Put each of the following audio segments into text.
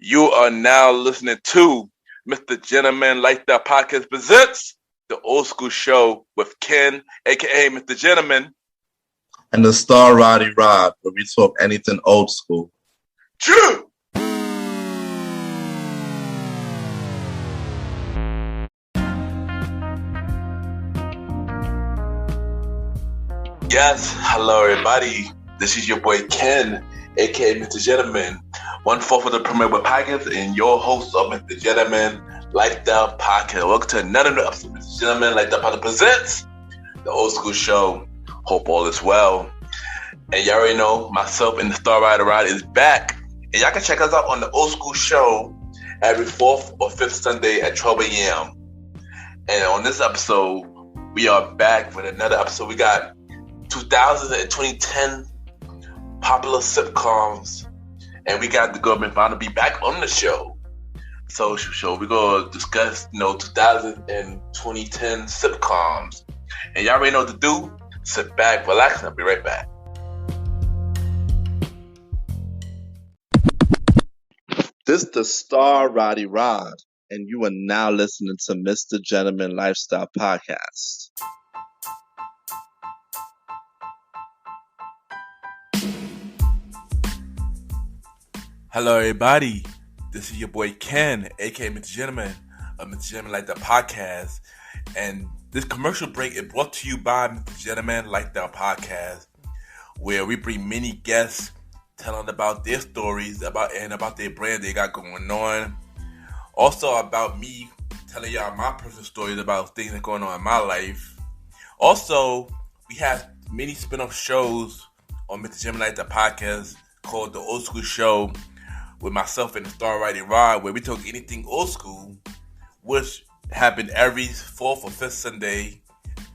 You are now listening to MrGentleman Like That Podcast presents the Old School Show with Ken, aka MrGentleman, and the star Roddy Rod, where we talk anything old school. True. Yes, hello everybody. This is your boy Ken, aka MrGentleman, 1/4 of the Premier Podcast, and your host of MrGentleman Like That Podcast. Welcome to another episode of MrGentleman Like That Podcast presents the Old School Show. Hope all is well. And y'all already know myself and the Star Rider Rod is back. And y'all can check us out on the Old School Show every 4th or 5th Sunday at 12 a.m. And on this episode, we are back with another episode. We got 2000 and 2010 popular sitcoms, and we got the government Vanna Bee back on the show. So we're gonna discuss, 2000 and 2010 sitcoms. And y'all already know what to do. Sit back, relax, and I'll be right back. This is the star Roddy Rod, and you are now listening to MrGentleman Lifestyle Podcast. Hello, everybody. This is your boy Ken, aka MrGentleman of MrGentleman Like That Podcast. And this commercial break is brought to you by MrGentleman Like That Podcast, where we bring many guests telling about their stories about their brand they got going on. Also about me telling y'all my personal stories about things that are going on in my life. Also, we have many spin-off shows on MrGentleman Like That Podcast called The Old School Show, with myself and the star Roddy Rod, where we talk anything old school, which happened every 4th or 5th Sunday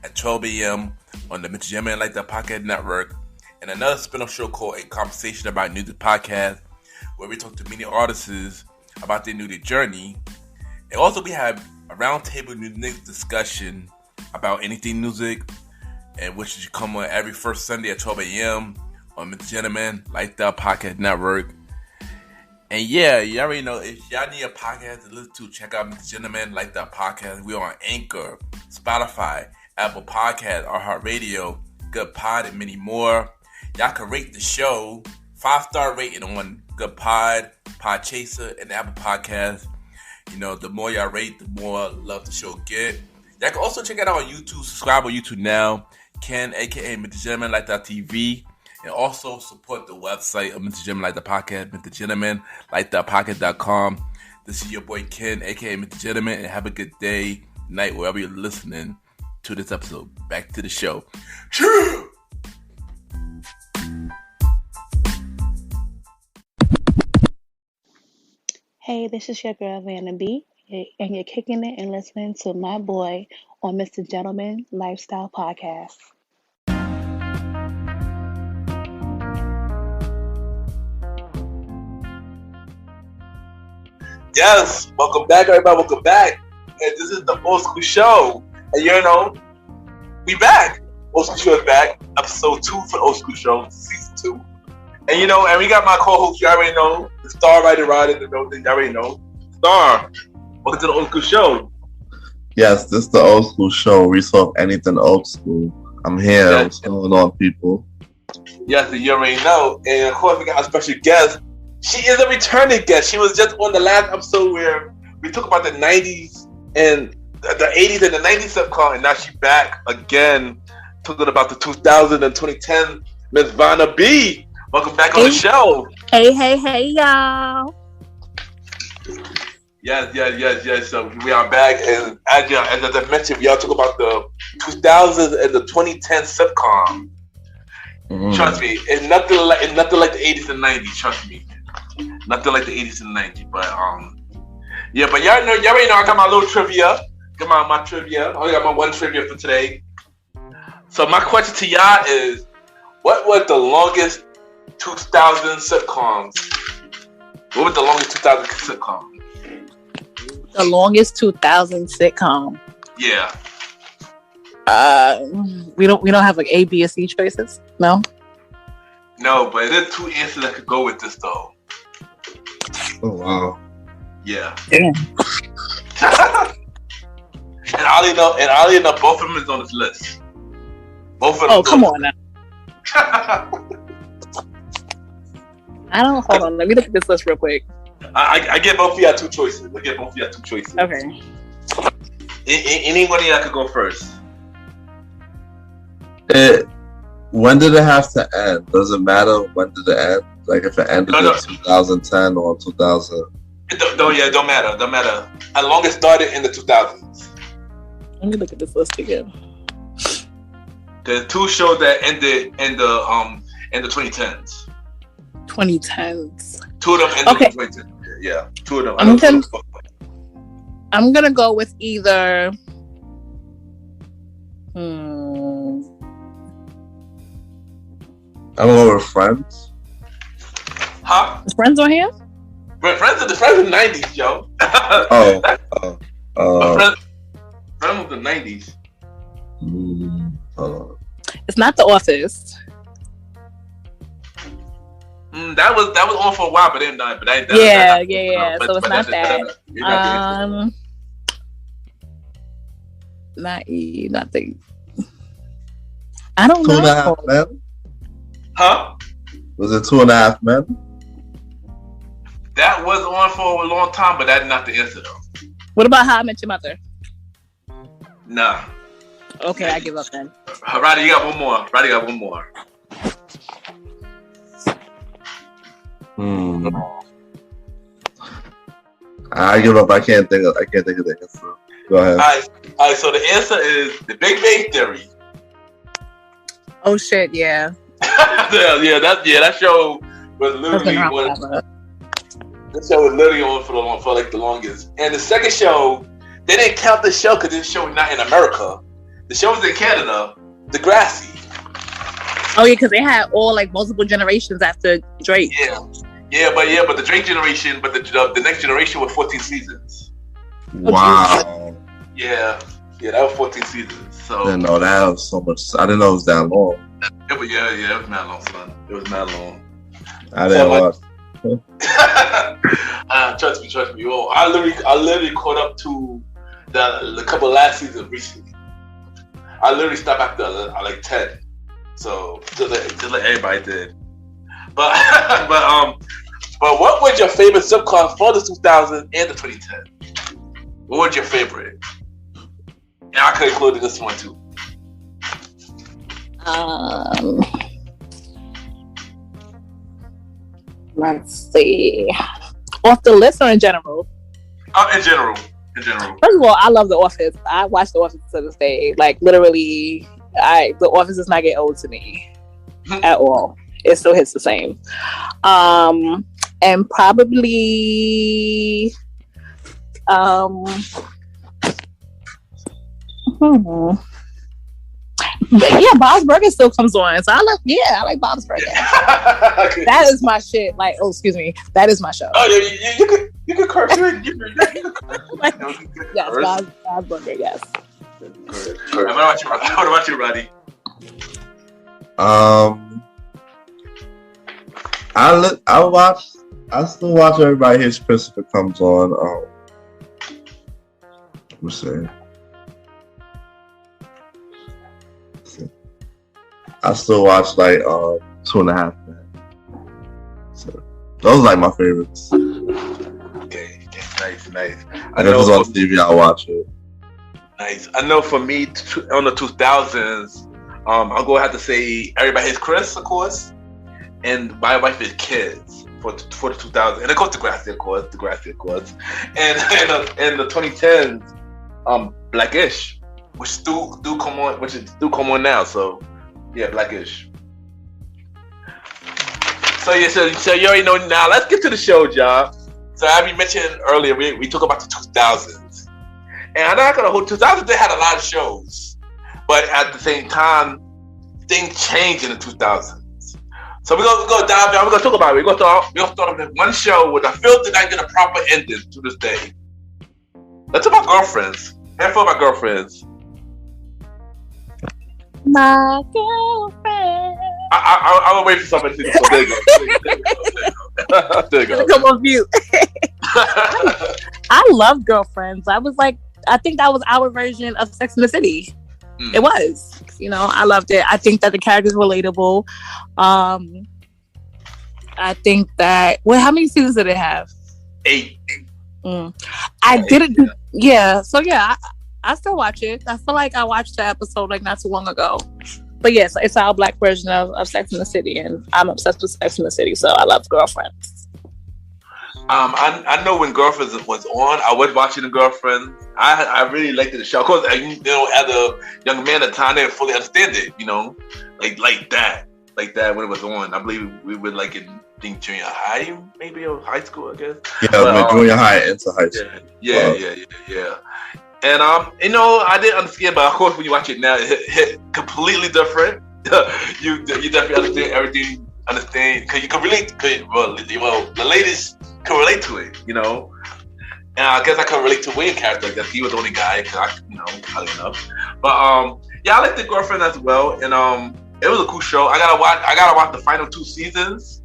at 12 a.m. on the MrGentleman Like That Podcast Network, and another spin-off show called A Conversation About Music Podcast, where we talk to many artists about their music journey. And also we have a roundtable music discussion about anything music, and which should come on every first Sunday at 12 a.m. on MrGentleman Like That Podcast Network. And yeah, you already know, if y'all need a podcast to listen to, check out MrGentleman Like That Podcast. We're on Anchor, Spotify, Apple Podcasts, iHeartRadio, Good Pod, and many more. Y'all can rate the show 5-star rating on Good Pod, Podchaser, and Apple Podcasts. The more y'all rate, the more love the show get. Y'all can also check it out on YouTube. Subscribe on YouTube now. Ken, aka MrGentleman Like That TV. And also support the website of MrGentleman Like That Podcast, MrGentleman Like That Podcast.com. This is your boy Ken, aka MrGentleman, and have a good day, night, wherever you're listening to this episode. Back to the show. True. Hey, this is your girl Vanna Bee, and you're kicking it and listening to my boy on MrGentleman Lifestyle Podcast. Yes, welcome back, everybody. Welcome back. And this is the Old School Show. And we back. Old School Show is back. Episode 2 for the Old School Show, season 2. And and we got my co-host, you already know, the Star Rider Rod in the building, you already know. Star, welcome to the Old School Show. Yes, this is the Old School Show. We talk anything old school. I'm here. Yes. What's going on, people? Yes, you already know. And of course, we got a special guest. She is a returning guest. She was just on the last episode where we talked about the 90s and the 80s and the 90s sitcom, and now she's back again talking about the 2000 and 2010 Miss Vanna Bee. Welcome back on the show. Hey, y'all. Yes. So we are back, and as I mentioned, we all talk about the 2000s and the 2010 sitcom. Mm-hmm. Trust me, it's nothing like the 80s and 90s. Trust me. Nothing like the 80s and 90s, but but y'all already know I got my little trivia. Got my trivia. I only got my one trivia for today. So my question to y'all is, what was the longest 2000 sitcoms? What was the longest 2000 sitcom? The longest 2000 sitcom. Yeah. We don't have like A, B, or C choices. No. No, but there's 2 answers that could go with this though. Oh wow. Yeah. Damn. And oddly enough, both of them is on this list. Both of them. Oh, come on now. I don't. Hold on. Let me look at this list real quick. I get both of y'all two choices. Okay. Anybody that could go first. When did it have to end? Does it matter when did it end? Like if it ended in 2010 or 2000? It don't matter. Don't matter. As long as it started in the 2000s. Let me look at this list again. There's two shows that ended in the 2010s. 2010s. Two of them ended in the 2010s. Yeah, two of them. I'm gonna go with either. I'm going with Friends. Huh? Is Friends on here? Friends in the 90s, yo. Friends was the 90s. It's not The Office. That was on for a while, but then not. Yeah. So it's not that. Nothing. I don't know. 2.5 Men. Huh? Was it 2.5 Men? That was on for a long time, but that's not the answer though. What about How I Met Your Mother? Nah. Okay, I give up then. Roddy, you got one more. I give up. I can't think of the answer. Go ahead. All right. So the answer is The Big Bang Theory. Oh shit! Yeah. That show was literally on. That show was literally on for like the longest. And the second show, they didn't count the show because this show was not in America. The show was in Canada. Degrassi. Oh yeah, because they had all like multiple generations after Drake. But the Drake generation, but the next generation was 14 seasons. Wow. Yeah, that was 14 seasons. So I didn't know that was so much. I didn't know it was that long. It was not long, son. It was not long. I didn't watch. Trust me. Oh, I literally caught up to the couple last seasons recently. I literally stopped after like 10. So just like everybody did. But what was your favorite sitcom for the 2000s and the 2010s? What was your favorite? And I could include this one too. Let's see. Off the list or in general? In general. First of all, I love The Office. I watch The Office to this day. Like literally, The Office does not get old to me at all. It still hits the same. And probably But yeah, Bob's Burger still comes on. So I like Bob's Burger. That is my shit. Like, excuse me. That is my show. Oh, you could curse. You could yes, Bob's Burger, yes. What about you, Roddy? I still watch Everybody Hates Christopher comes on. Let me see. I still watch like 2.5 Men. So those are like my favorites. Okay, nice. I know if it's on TV, I'll watch it. Nice. I know for me on the 2000s, I'm gonna have to say Everybody Hates Chris, of course, and My Wife is Kids for the 2000s, and of course Degrassi, of course, and the 2010s, Blackish, which is still come on now. So yeah, Blackish. So you already know now. Let's get to the show, y'all. So as we mentioned earlier, we talk about the 2000s, and I'm not gonna hold 2000s. They had a lot of shows, but at the same time, things changed in the 2000s. So we're gonna dive down. We're gonna talk about it. We're gonna start with one show with I feel did not get a proper ending to this day. Let's talk about Girlfriends. Handful of my girlfriends. My girlfriend. I will wait for somebody to. So there you go. There you go. Come on mute. I love Girlfriends. I think that was our version of Sex and the City. It was. I loved it. I think that the characters were relatable. I think that how many seasons did it have? 8. I didn't do so I still watch it. I feel like I watched the episode like not too long ago. But yes, it's our black version of Sex and the City, and I'm obsessed with Sex and the City, so I love Girlfriends. I know when Girlfriends was on, I was watching the Girlfriends. I really liked the show. Of course, as a young man at the time, I didn't fully understand it, like that when it was on. I believe we were like in junior high, maybe, or high school, I guess. Yeah, but, junior high into high school. Yeah. And I didn't understand, but of course, when you watch it now, it completely different. you definitely understand everything. Because you can relate. The ladies can relate to it, And I guess I can relate to Wayne's character. I guess he was the only guy, because probably enough. But I like the Girlfriend as well, and it was a cool show. I gotta watch the final 2 seasons,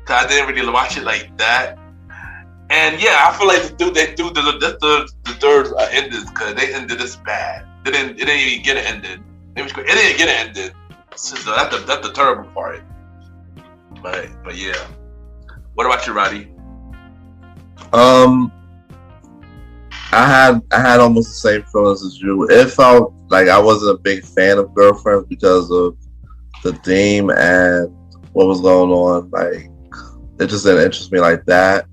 because I didn't really watch it like that. And I feel like the third ended, because they ended this bad. It didn't even get it ended. It didn't get it ended. So that's the terrible part. But yeah. What about you, Roddy? I had almost the same feelings as you. It felt like I wasn't a big fan of Girlfriends because of the theme and what was going on. Like, it just didn't interest me like that.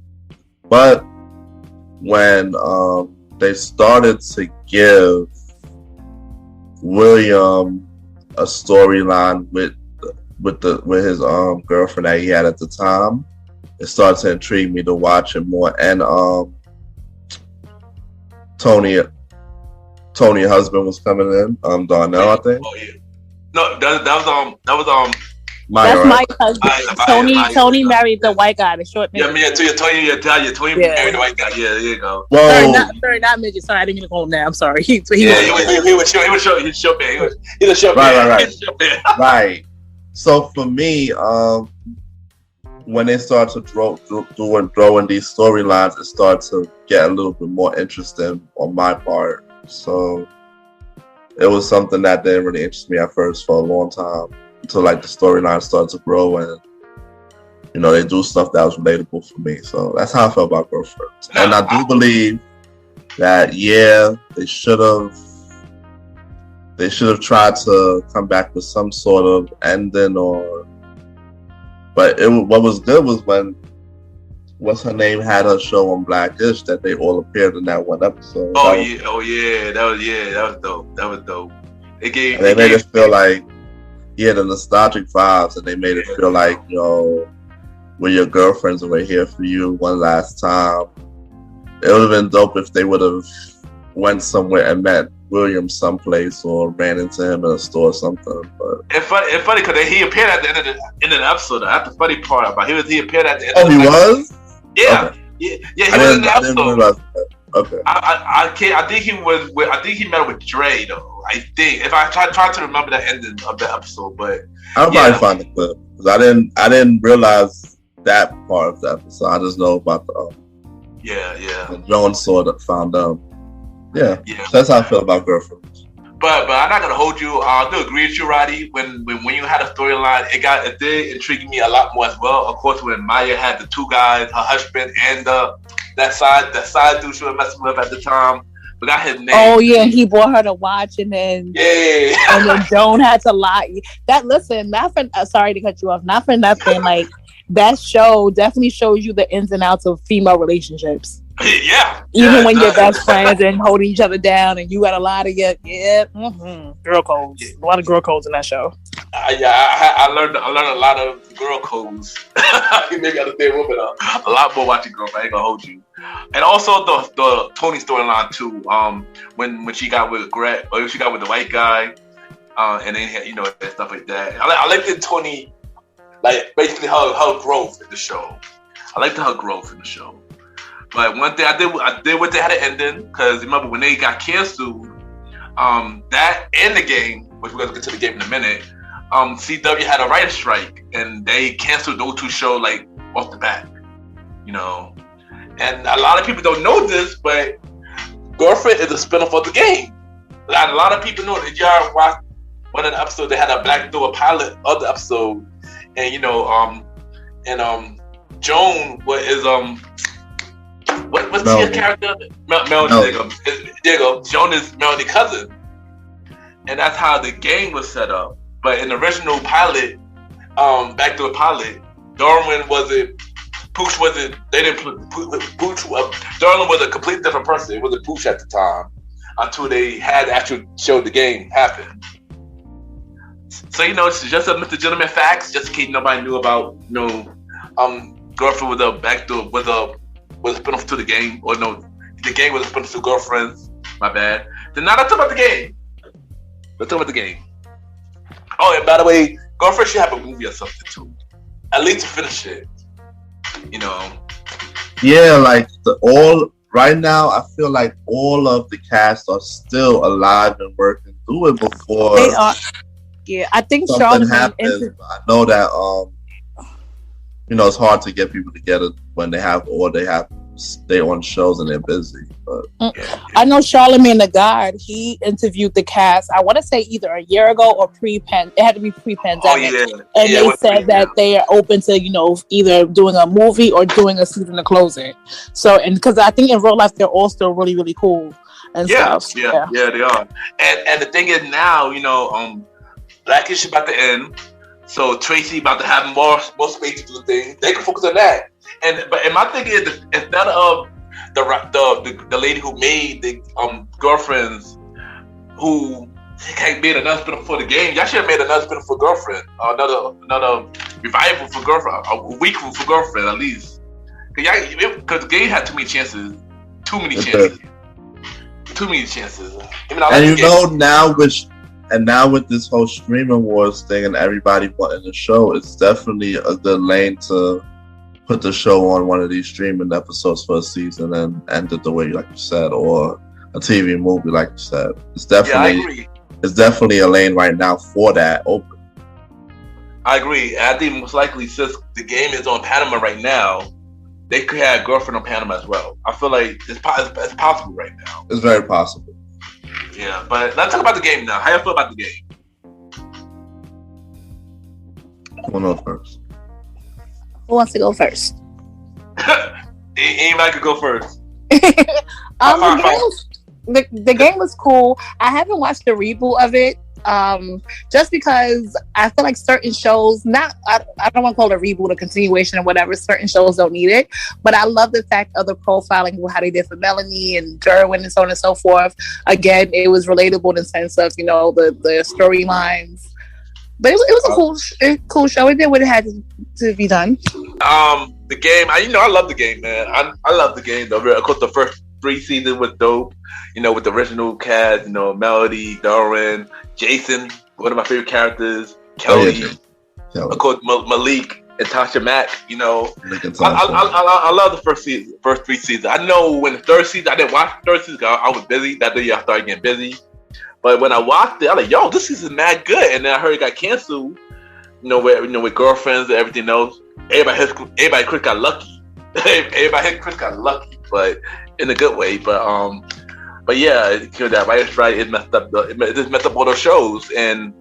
But when they started to give William a storyline with his girlfriend that he had at the time, it started to intrigue me to watch it more. And Tony husband was coming in, Darnell, I think. Oh yeah. No, that was Maya, that's right? My husband. Tony married the white guy, the short name. Yeah, Tony married the white guy. Yeah, there you go. Whoa. Sorry, not midget. Sorry, I didn't mean to call him that. I'm sorry. He was short. He's a short man. Right. So for me, when they start to throw in these storylines, it starts to get a little bit more interesting on my part. So it was something that didn't really interest me at first for a long time, until like the storyline started to grow and they do stuff that was relatable for me. So that's how I felt about Girlfriends. And I do believe that they should have tried to come back with some sort of ending, but what was good was when what's her name had her show on Blackish, that they all appeared in that one episode. That was dope. They made it feel like the nostalgic vibes, and they made it feel like we're your girlfriends and we're here for you one last time. It would have been dope if they would have went somewhere and met William someplace or ran into him in a store or something. But it's funny because he appeared at the end of the episode. That's the funny part about he appeared at the end. Oh, he was? Yeah. Okay. Yeah, he was in the episode. I didn't realize that. Okay. I think he was I think he met with Dre though. I think if I try to remember the ending of the episode, but I'll probably find the clip because I didn't realize that part of the episode. I just know about the Jones found out. Yeah. That's how I feel about Girlfriends. But I'm not gonna hold you. I do agree with you, Roddy. When you had a storyline, it did intrigue me a lot more as well. Of course, when Maya had the 2 guys, her husband and that side dude she was messing with at the time. Forgot his name. Oh yeah, he brought her to watch, and then and then Joan had to lie. Sorry to cut you off. Not for nothing. Like that show definitely shows you the ins and outs of female relationships. Yeah. Even when you're best friends and holding each other down, and you got a lot of girl codes. A lot of girl codes in that show. I learned a lot of girl codes. Maybe I understand women a lot more watching girls. I ain't gonna hold you. And also the Tony storyline too. When she got with Greg, or she got with the white guy, and then and stuff like that. I like the Tony, like basically her growth in the show. I liked her growth in the show. But one thing I did what they had an ending, because remember when they got canceled, that and the game, which we're gonna get to the game in a minute. CW had a writer's strike, and they canceled those 2 shows like off the bat. you know. And a lot of people don't know this, but Girlfriend is a spinoff of the game. A lot of people know that. Y'all watched one of the episodes. They had a Black Door pilot of the episode, and Joan what's Tia's character? Melody. There you go. Joan is Melody's cousin, and that's how the game was set up. But in the original pilot, Back Door pilot, Darwin wasn't. Pooch wasn't. They didn't put Pooch. Darwin was a completely different person. It wasn't Pooch at the time until they had actually showed the game happen. So it's just a MrGentleman facts, just in case nobody knew about Girlfriend with a Backdoor was a spinoff to the game, or no, the game was a spinoff to Girlfriends. My bad. Then now let's talk about the game. Oh, and by the way, Girlfriend should have a movie or something too, at least to finish it. Yeah, like right now, I feel like all of the cast are still alive and working through it before they are. Yeah, I think something happens. I know that it's hard to get people together when they have stay on shows and they're busy. But I know Charlamagne the God, he interviewed the cast, I want to say either a year ago or it had to be pre-pandemic. And they said that they are open to, either doing a movie or doing a season of closing. So, and because I think in real life, they're all still really, really cool and stuff. Yeah, they are. And the thing is now, Blackish about to end. So Tracy about to have more space to do things. They can focus on that. And my thing is, instead of the lady who made the Girlfriends, who made another spin for the game, y'all should have made another spin for Girlfriend, another revival for Girlfriend, a week for Girlfriend at least. Because the game had too many chances. Too many chances. Now with this whole streaming wars thing and everybody wanting the show, it's definitely a good lane to put the show on one of these streaming episodes for a season and end it the way like you said, or a TV movie like you said. It's definitely a lane right now for that open. I agree. I think most likely, since the game is on Panama right now, they could have Girlfriend on Panama as well. I feel like it's possible right now. It's very possible. Yeah, but let's talk about the game now. How you feel about the game? Who knows first? Who wants to go first? Anybody could go first. The game was cool. I haven't watched the reboot of it. Just because I feel like certain shows, I don't want to call it a reboot or continuation or whatever, certain shows don't need it, but I love the fact of the profiling, how they did for Melanie and Derwin and so on and so forth. Again, it was relatable in the sense of the storylines, but it was a cool show. It did what it had to be done. The game, I love the game, man. I love the game. Of course, the first 3 seasons was dope. With the original cast, Melody, Darwin, Jason, one of my favorite characters, Kelly, of course, Malik and Tasha Mack. I love the first 3 seasons. I know when the third season, I didn't watch the third season. I was busy. That day I started getting busy. But when I watched it, I was like, yo, this season is mad good. And then I heard it got canceled. With Girlfriends and everything else. Everybody Chris got lucky. Chris got lucky, but in a good way. But yeah, that writer's strike, it messed up all those shows. And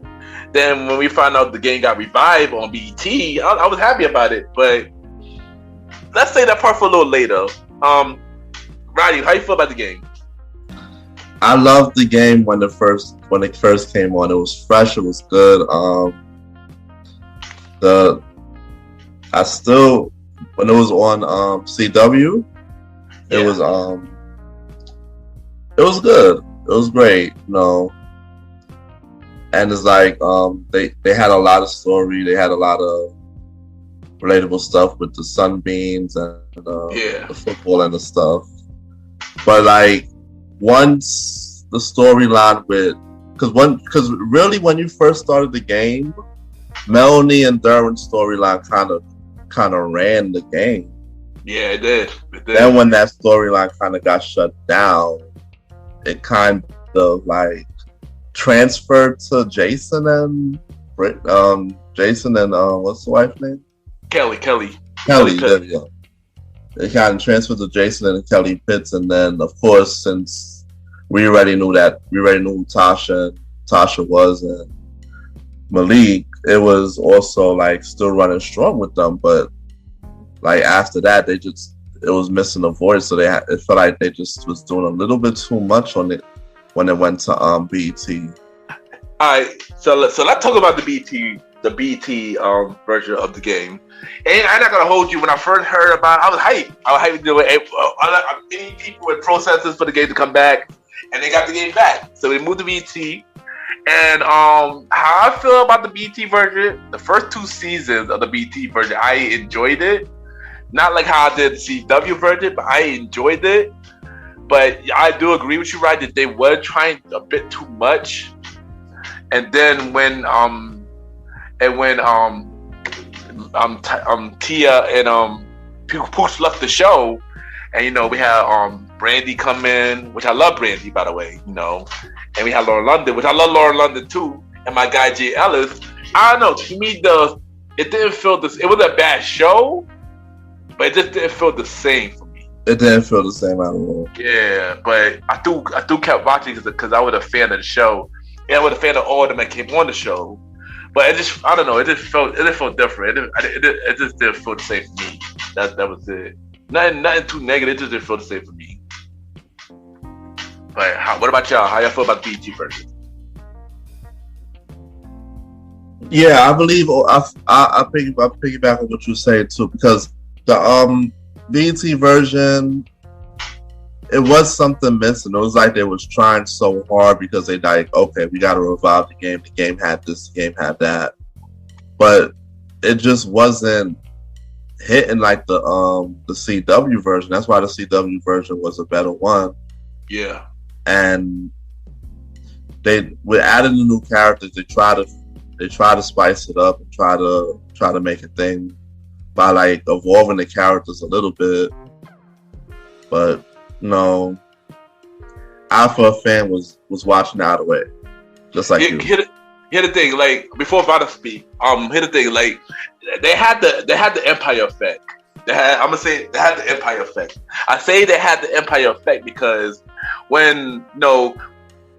then when we found out the game got revived on BET, I was happy about it. But let's say that part for a little later. Roddy, how you feel about the game? I loved the game when it first came on. It was fresh. It was good. When it was on CW, it was good. It was great, And it's like they had a lot of story. They had a lot of relatable stuff with the sunbeams and the football and the stuff. But like once the storyline because really when you first started the game, Melanie and Derwin's storyline kind of ran the game. Yeah, it did. Then when that storyline kind of got shut down, it kind of like transferred to Jason and what's the wife's name? Kelly. There we go. It kind of transferred to Jason and Kelly Pitts, and then of course, since we already knew who Tasha was, and Malik, it was also like still running strong with them, but like after that, it was missing a voice, so it felt like they just was doing a little bit too much on it when it went to BT. All right, so let's talk about the BT version of the game. And I'm not gonna hold you. When I first heard about it, I was hyped. To do it. Many people were processes for the game to come back, and they got the game back. So they moved to BT. And how I feel about the BT version, the first 2 seasons of the BT version, I enjoyed it. Not like how I did the CW version, but I enjoyed it. But I do agree with you, right, that they were trying a bit too much. And then when Tia and Pooch left the show, and we had Brandy come in, which I love Brandy, by the way, and we had Lauren London, which I love Lauren London too, and my guy Jay Ellis. I don't know, to me it didn't feel this. It was a bad show, but it just didn't feel the same for me. It didn't feel the same at all. Yeah, but I do kept watching because I was a fan of the show, and I was a fan of all of them that came on the show. But I don't know, it just felt different. It just didn't feel the same for me. That was it. Nothing too negative. It just didn't feel the same for me. But what about y'all? How y'all feel about the BT version? Yeah, I believe I piggyback on what you saying too, because the BT version, it was something missing. It was like they was trying so hard because they like, okay, we got to revive the game. The game had this, the game had that, but it just wasn't hitting like the CW version. That's why the CW version was a better one. Yeah, and with adding the new characters, they try to spice it up and try to make a thing by like evolving the characters a little bit, but. No, Alpha fan was watching out of the way, just like you. Here's the thing, like before Vanna speak, here's the thing, like they had the Empire effect. They had the Empire effect. I say they had the Empire effect because when the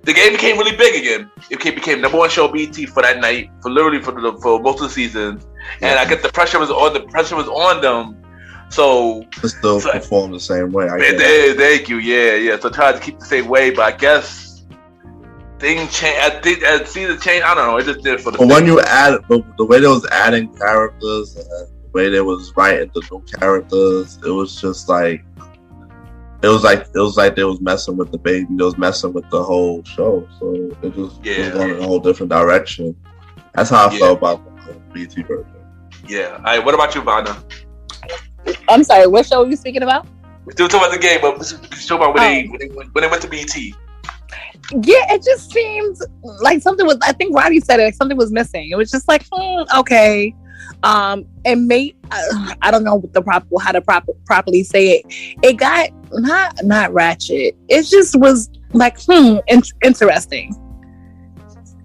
game became really big again, it became number 1 show BT for that night, for most of the seasons, and I guess the pressure was on them. So still perform the same way. Thank you. Yeah. So tried to keep the same way, but I guess things change. I think as season change. I don't know. It just did for the. But when you add the way they was adding characters and the way they was writing the new characters, it was just like it was like they was messing with the baby. They was messing with the whole show. So it just was going in a whole different direction. That's how I felt about the BT version. Yeah. All right. What about you, Vanna? I'm sorry, what show are you speaking about? We're still talking about the game, but we're talking about when they went to BT. Yeah, it just seems like something was. I think Roddy said it. Like something was missing. It was just like, okay, and I don't know how to properly say it. It got not ratchet. It just was like interesting.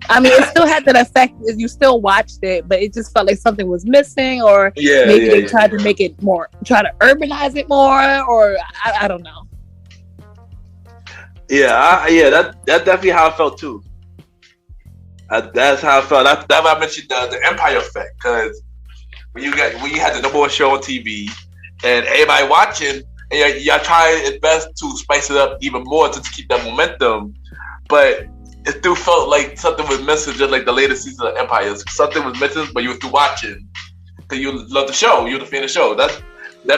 I mean, it still had that effect if you still watched it, but it just felt like something was missing, or maybe they tried to make it more, try to urbanize it more, or I don't know. That's definitely how I felt too. That's how I felt. That's why I mentioned the Empire effect, because when you had the number 1 show on TV and everybody watching, and y'all trying its best to spice it up even more to keep that momentum, but it still felt like something was missing, just like the latest season of Empire. Something was missing, but you were still watching because you love the show. You're the fan of the show. That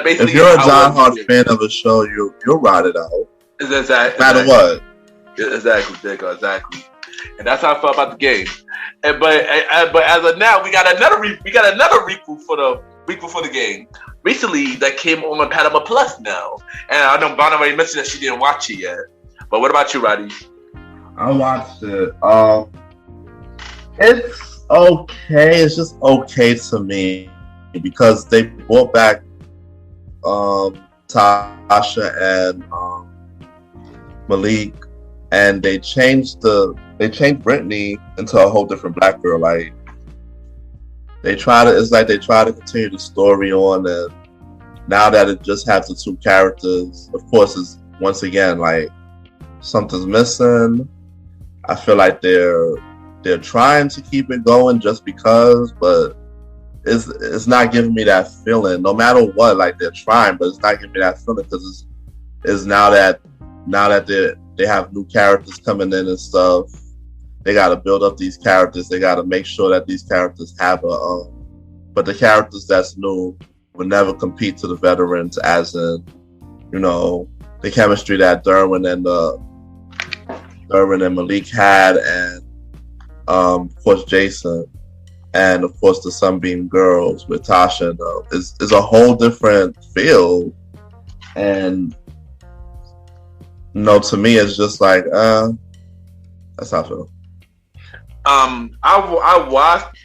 basically. If you're a diehard fan of a show, you'll ride it out. Exactly. No matter what. Exactly. And that's how I felt about the game. But as of now, we got another reboot for the week before the game. Recently, that came on Panama Plus now, and I know Vanna already mentioned that she didn't watch it yet. But what about you, Roddy? I watched it. It's okay. It's just okay to me because they brought back Tasha and Malik, and they changed Brittany into a whole different black girl. Like they try to continue the story on, and now that it just has the two characters, of course, it's once again like something's missing. I feel like they're trying to keep it going just because, but it's not giving me that feeling. No matter what, like they're trying, but it's not giving me that feeling because it's now that they have new characters coming in and stuff. They got to build up these characters. They got to make sure that these characters have but the characters that's new will never compete to the veterans, as in, you know, the chemistry that Derwin and Malik had, and of course Jason, and of course the Sunbeam Girls with Tasha is a whole different feel. And you know, to me, it's just like that's how I feel. I watched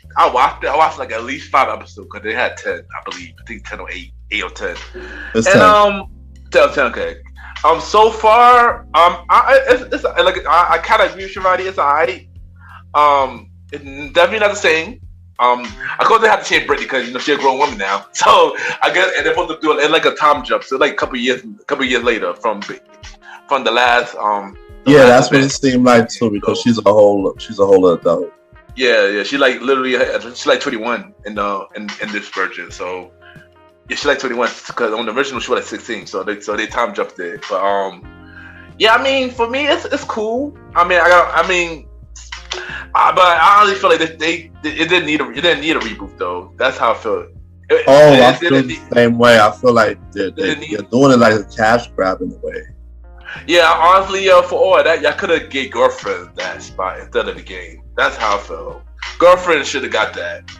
it. I watched like at least 5 episodes because they had 10, I believe. I think 10 or 8 or 10. It's and 10. 10, okay. So far, it's like I kind of agree with you, Roddy. It's alright. It's definitely not the same. Of course they have to change Brittany because you know she's a grown woman now. So I guess, and they're supposed to do it like a time jump. So like a couple years later from the last yeah, that's what it seemed like too, because she's a whole adult. Yeah, she like literally she's like 21 in this version. So yeah, she's like 21 because on the original she was like 16. So they time jumped it. But yeah, I mean for me it's cool. I mean, but I honestly feel like it didn't need a reboot though. That's how I feel. I feel the same way. I feel like they're doing it like a cash grab in a way. Yeah, honestly, for all that, y'all could have gave Girlfriend that spot instead of the game. That's how I felt. Girlfriend should have got that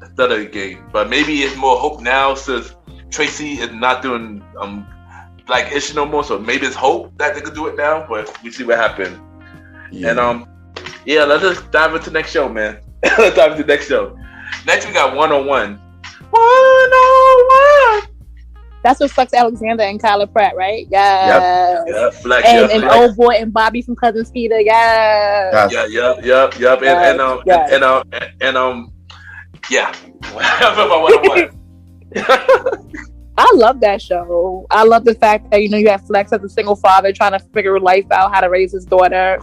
instead of the game. But maybe it's more hope now since Tracy is not doing Black Issue no more. So maybe it's hope that they could do it now. But we see what happened. Yeah. And yeah, let's just dive into the next show, man. Let's dive into the next show. Next we got 101. 101. That's what Flex Alexander and Kyla Pratt, right? Yeah. Yep. Black, and Old Boy and Bobby from Cousin Skeeter. Yeah. Yep. And yeah. I love that show. I love the fact that you have Flex as a single father trying to figure life out, how to raise his daughter,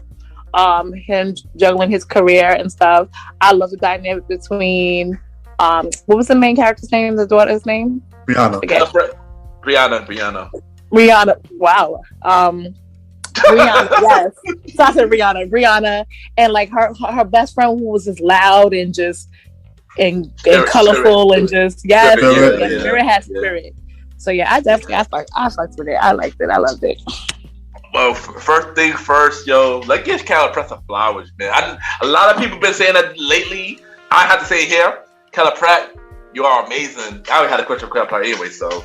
him juggling his career and stuff. I love the dynamic between what was the main character's name? The daughter's name? Rihanna. Wow. Rihanna. Yes. So I said Rihanna, and like her best friend who was just loud and just and colorful and just Spirit has spirit. So yeah, I fucked with it. I liked it. I loved it. Well, first thing first, yo, let's give Kyla Pratt some flowers, man. A lot of people been saying that lately. I have to say here, Kyla Pratt, you are amazing. I already had a question for Kyla Pratt anyway, so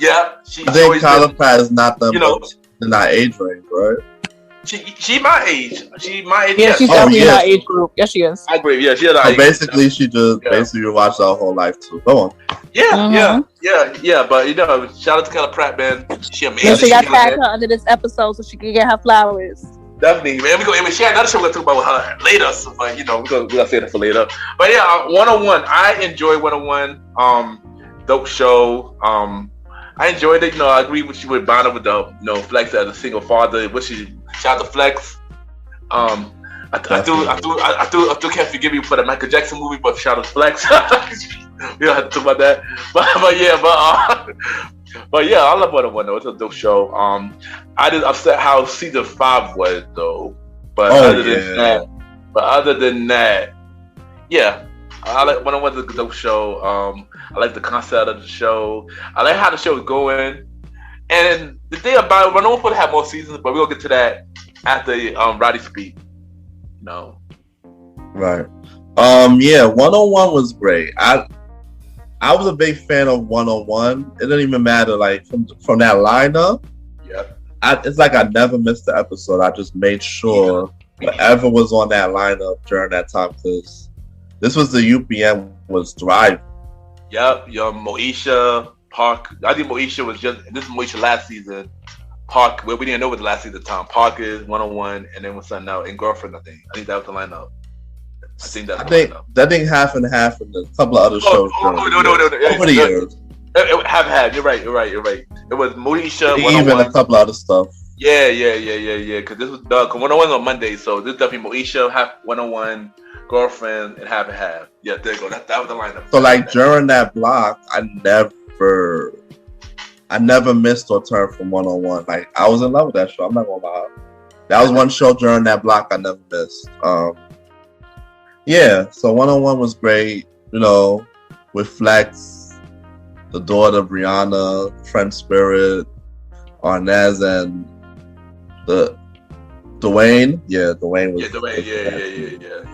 yeah. I think Kyla Pratt is not in that age range, right? She my age. She my age. Yeah, she's definitely in our age group. Yes, she is. I agree. Yeah, she's in our age. Basically, she just basically watched her whole life too. Go on. Yeah. But shout out to Kyla Pratt, man. She amazing. And she got tagged her under this episode so she could get her flowers. Definitely, man. She had another show we're gonna talk about with her later, so, but we're gonna say that for later. But yeah, 101. I enjoy 101. Dope show. I enjoyed it. I agree with you with Vanna with the Flex as a single father. Shout out to Flex. I still can't forgive you for the Michael Jackson movie, but shout out to Flex. We don't have to talk about that. But yeah, I love 101 though. It's a dope show. I did upset how season 5 was though. But other than that, yeah. I like 101 is a dope show. I like the concept of the show. I like how the show is going. And the thing about it, 101 would have more seasons, but we'll get to that after Roddy speak. No. Right. Yeah, 101 was great. I was a big fan of 101. It didn't even matter, like from that lineup. Yeah. It's like I never missed the episode. I just made sure whatever was on that lineup during that time, because this was the UPN was thriving. Yep. Moesha, Park. I think Moesha was this is Moesha last season. Park, well, we didn't know what the last season time. Park is 101, and then what's that now? And Girlfriend, I think that was the lineup. I think that didn't half and half in a couple of other shows. Over the years. Have. You're right. It was Moesha. Even a couple other stuff. Yeah. Because this was 101 on Monday, so this is definitely Moesha, have 101, girlfriend, and have. Yeah, there you go. That was the lineup. So like during that block, I never missed or turned from 101. Like I was in love with that show. I'm not gonna lie. That was one show during that block I never missed. Yeah. So 101 was great. With Flex, the daughter Brianna, Friend Spirit, Arnez, and the Dwayne. Yeah, Dwayne was.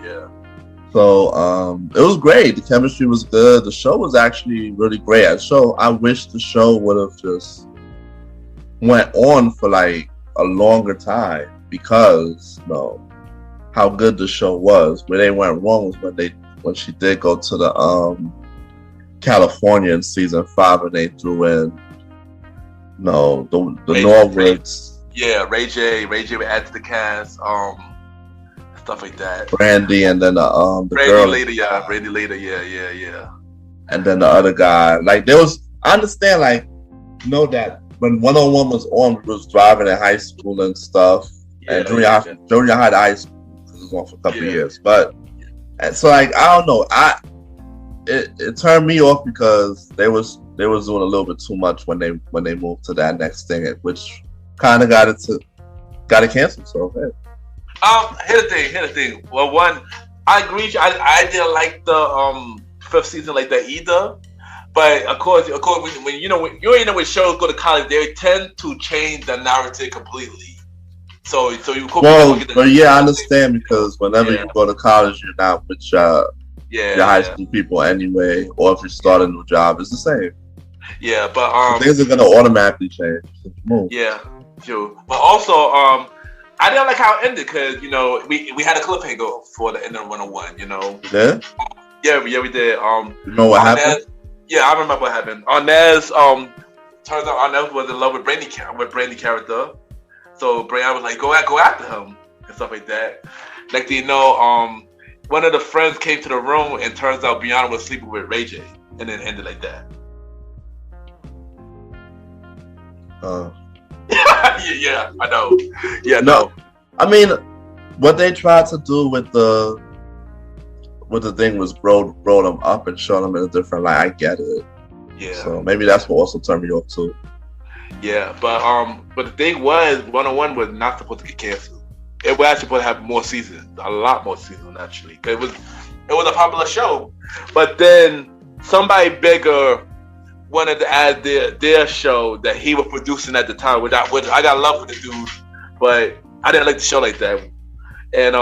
Yeah. So it was great. The chemistry was good. The show was actually really great. I wish the show would have just went on for like a longer time because how good the show was. Where they went wrong was when she did go to the California in season 5 and they threw in the Norwoods. Yeah, Ray J would add to the cast. Stuff like that. Brandy and then the girl. Brandy later, yeah. And then the other guy. Like I understand that when 101 was on, we was driving in high school and stuff. And junior high to high school because it was on for a couple of years. But and so I don't know. It turned me off because they was doing a little bit too much when they moved to that next thing, which kind of got it canceled. So hey. Here's the thing. Well, one, I agree. I didn't like the 5th season like that either. But of course, when when shows go to college, they tend to change the narrative completely. So you could. But yeah, I understand because whenever you go to college, you're not with your high school people anyway, or if you start a new job, it's the same. Yeah, but things are gonna automatically change. Yeah, true. But also, I didn't like how it ended because we had a cliffhanger for the end of 101. Yeah. Yeah, we did. You know what happened? Yeah, I remember what happened. Arnez, turns out Arnez was in love with Brandy character. So Brianna was like, go after him and stuff like that. Like, one of the friends came to the room and turns out Brianna was sleeping with Ray J, and then ended like that. Yeah, I know. Yeah, no. I mean, what they tried to do with the thing was grow them up and show them in a different light. I get it. Yeah. So maybe that's what also turned me off too. Yeah, but the thing was, 101 was not supposed to get canceled. It was actually supposed to have more seasons, a lot more seasons actually, because it was a popular show. But then somebody bigger wanted to add their show that he was producing at the time, which I got love for the dude, but I didn't like the show like that. And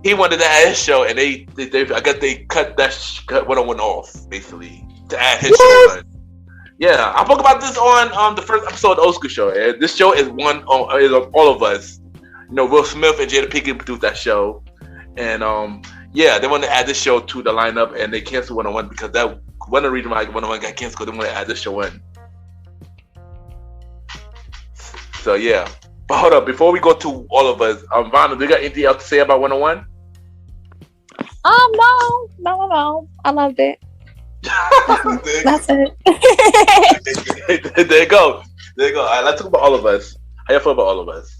he wanted to add his show, and they cut that 101 off basically to add his show. Yeah, I spoke about this on the first episode of the Old School Show. And this show is is all of us. Will Smith and Jada Pinkett produced that show, and they wanted to add this show to the lineup, and they canceled 101 because that one of the reasons why 101 got canceled because they wanted to add this show in. So yeah, but hold up, before we go to all of us, Vanna, do you got anything else to say about 101? No. I loved it. That's it. There you go. All right, let's talk about All of Us. How you feel about All of Us?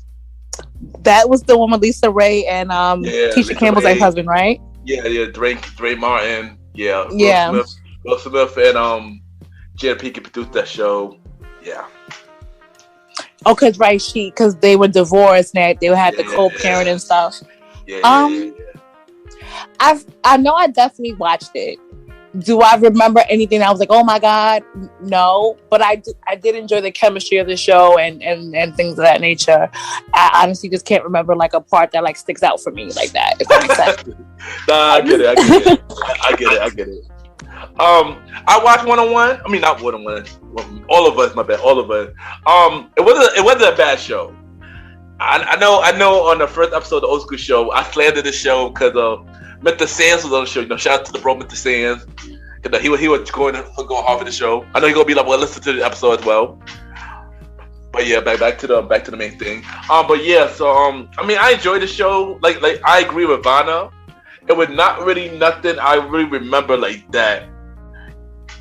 That was the one with Lisa Ray and Keisha Campbell's ex-husband, right? Yeah, Dwayne Martin. Yeah. Will Smith and Jada Pinkett produced that show. Yeah. Oh, because they were divorced and they had the co-parent and stuff. Yeah. I know I definitely watched it. Do I remember anything? I was like, oh my God, no. But I did enjoy the chemistry of the show and things of that nature. I honestly just can't remember like a part that like sticks out for me like that, if that makes sense. Nah, I get it. I get it. I watched 101. I mean, not 101. All of Us, my bad. All of Us. It wasn't a bad show. I know. On the first episode of the Old School Show, I slandered the show because Mr. Sands was on the show. Shout out to the bro, Mr. Sands. He was going hard for the show. I know he's gonna be like, well, listen to the episode as well. But yeah, back to the main thing. But yeah, so I mean, I enjoyed the show. Like I agree with Vanna. It was not really nothing I really remember like that.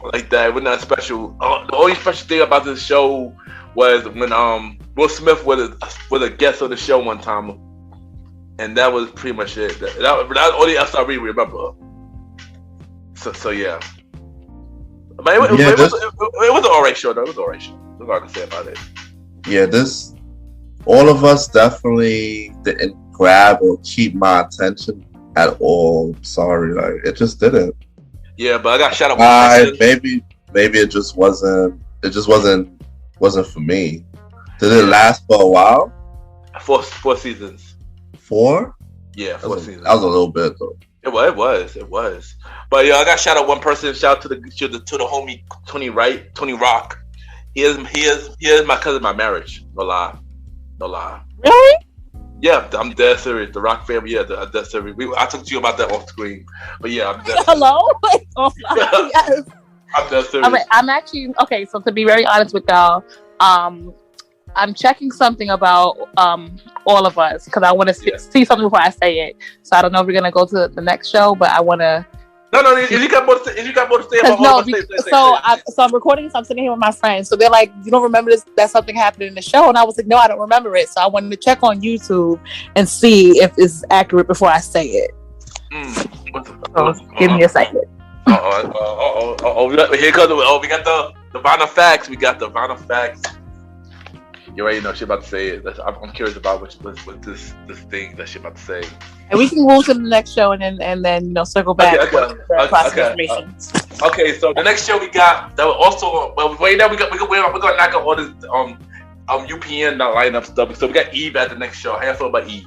like that. It was not special. The only special thing about this show was when Will Smith was a guest on the show one time, and that was pretty much it. That was the only else I really remember. So yeah. But it was an alright show though. It was an alright show. That's all I can say about it. Yeah, all of us definitely didn't grab or keep my attention at all. Sorry, like it just didn't. Yeah, but I got shout out. Maybe it just wasn't. It just wasn't for me. Did it last for a while? 4 seasons. 4? Yeah, 4 seasons. That was a little bit though. It was. But yeah, I got shout out one person. Shout out to the homie Tony Rock. He is my cousin by marriage. No lie. Really? Yeah, I'm dead serious. The Rock family, yeah, I'm dead serious. I talked to you about that off screen. But yeah, I'm dead serious. Hello? Yes. I'm dead serious. I'm actually, okay, so to be very honest with y'all, I'm checking something about all of us because I want to see something before I say it. So I don't know if we're going to go to the next show, but I want to... No, if you got more to say about all of us, so I'm recording, so I'm sitting here with my friends. So they're like, you don't remember that something happened in the show? And I was like, no, I don't remember it. So I wanted to check on YouTube and see if it's accurate before I say it. So give me a second. Here comes we got the Vanna facts. We got the Vanna facts. You already know she about to say it. I'm curious about what this thing that she about to say. And we can move to the next show and then circle back. Information. Okay, so the next show we got that was also we're gonna knock out all this UPN lineup stuff. So we got Eve at the next show. How you feel about Eve?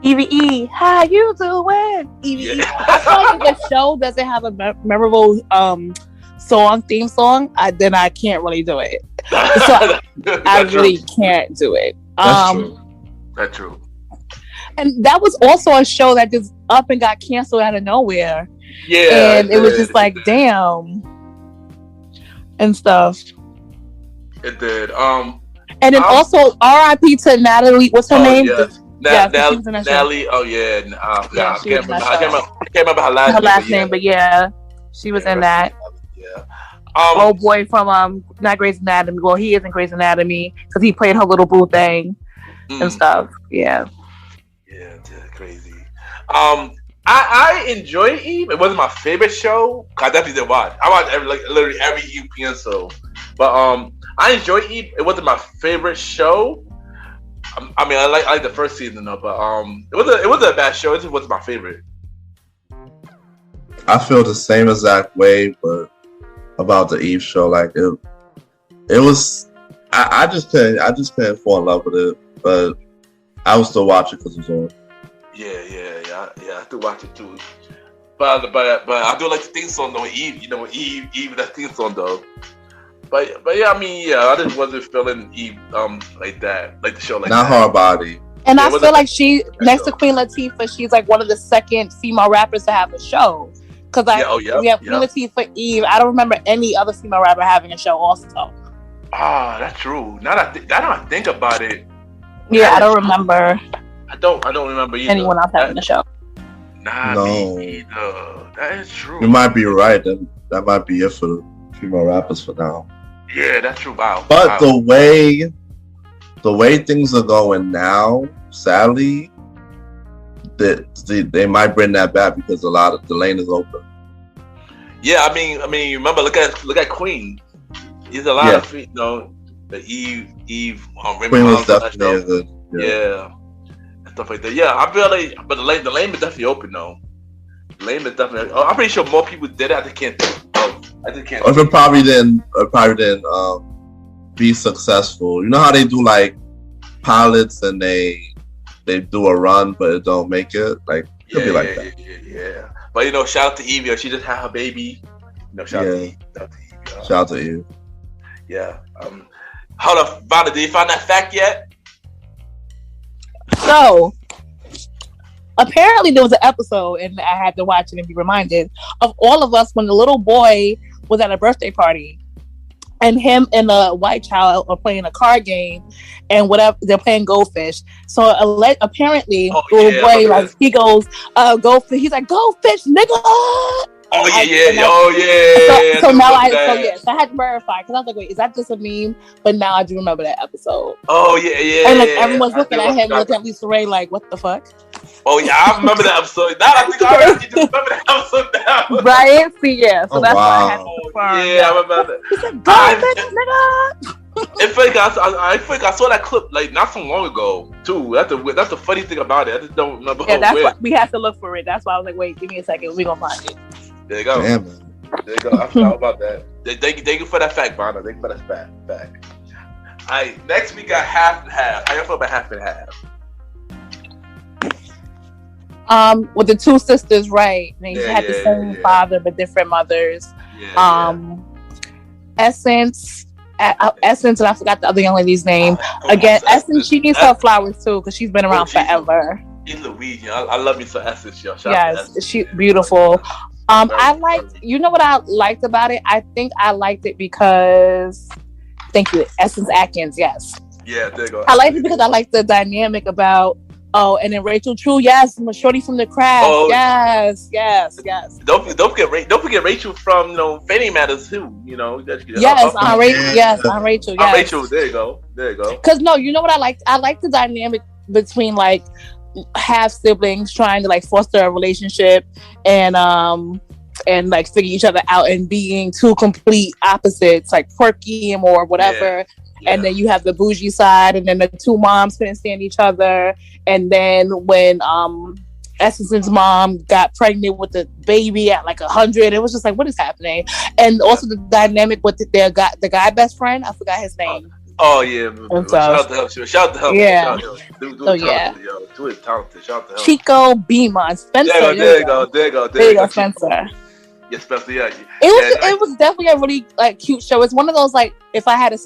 Eve, how you doing? Eve. I feel like if the show doesn't have a memorable theme song, then I can't really do it. So I really can't do it. That's true. And that was also a show that just up and got canceled out of nowhere. Yeah. And it was just like, damn. And stuff. It did. And then also R.I.P. to Natalie. What's her name? Yeah. Natalie. Oh yeah. I can't remember her last name. But yeah, she was in that. Yeah. Old boy from not Grey's Anatomy. Well, he is in Grey's Anatomy because he played her little boo thing and stuff. Yeah. Yeah, crazy. I enjoyed Eve. It wasn't my favorite show. I definitely did watch. I watched literally every UPN show. But I enjoyed Eve. It wasn't my favorite show. I mean, I like the first season though, but it wasn't a bad show. It just wasn't my favorite. I feel the same exact way, but about the Eve show, like it was. I just couldn't fall in love with it, but I will still watch it because it's on. Yeah. I do watch it too. But I do like the theme song though. Eve, Eve that theme song though. But yeah, I mean, yeah, I just wasn't feeling Eve like that, like the show like not that. Her body. And I feel like she next to Queen Latifah, she's like one of the second female rappers to have a show. Because we have Queen Latifah, Eve. I don't remember any other female rapper having a show also. Ah, that's true. Now that I think about it. Yeah, I don't remember. I don't remember either. Anyone else having a show. Me either. That is true. You might be right. That might be it for the female rappers for now. Yeah, that's true. Wow. But the way things are going now, sadly, they might bring that back because a lot of the lane is open. Yeah, I mean, you remember? Look at Queen. There's a lot of the Eve. Queen was definitely good. Yeah. Stuff like that. Yeah, I feel like, but the lane is definitely open though. The lane is definitely. I'm pretty sure more people did it. I just can't. Or if it probably didn't be successful. You know how they do like pilots and they do a run but it don't make it. Like it'll be like that. Yeah. But shout out to Eve. She just had her baby. Shout out to Eve. Shout out to Eve. Yeah. Hold up, Vanna. Did you find that fact yet? So, apparently there was an episode, and I had to watch it and be reminded of all of us when the little boy was at a birthday party, and him and a white child are playing a card game, and whatever they're playing Goldfish. So apparently, the little boy he goes, Goldfish. He's like, Goldfish, nigga. Oh yeah, So now so I had to verify because I was like, wait, is that just a meme? But now I do remember that episode. Oh yeah. And like everyone's looking at him, looking at Lisa Ray, like, what the fuck? Oh yeah, I remember that episode. Now I think I actually just remember that episode now. Right? See, yeah. So that's why I had to confirm. Yeah, I remember that. He said, "Go, nigga." I think I saw that clip like not so long ago too. That's the funny thing about it. I just don't remember. Yeah, that's why we have to look for it. That's why I was like, wait, give me a second. We gonna find it. There you go. Damn. There you go. I forgot about that. Thank you for that fact, Vanna. Thank you for that fact. All right, next we got half and half. How you feel about half and half? With the two sisters, right? They had the same father but different mothers. Essence, and I forgot the other young lady's name. Again, Essence, she needs her flowers too because she's been around forever. She's Louise, I love me some Essence, yo. Yes, she's beautiful. I liked. You know what I liked about it? I think I liked it because, thank you, Essence Atkins. Yes. Yeah, there you go. I liked it because I liked the dynamic about. Oh, and then Rachel True, yes, Shorty from the Craft, yes. Don't forget Rachel from Fanny Matters too. Aunt Rachel, yes. Aunt Rachel, yes. Aunt Rachel, there you go. Because you know what I liked? I liked the dynamic between like half siblings trying to like foster a relationship and like figure each other out and being two complete opposites, like quirky or whatever. Yeah. And then you have the bougie side, and then the two moms couldn't stand each other. And then when Essence's mom got pregnant with the baby at like 100, it was just like, what is happening? And also the dynamic with the guy best friend, I forgot his name. Oh yeah, shout out to him. Yeah. Dude talented. Shout out to him. Chico Beeman, Spencer. There you go, Spencer. Yeah, Spencer. Yeah. It was definitely a really like cute show. It's one of those like if I had I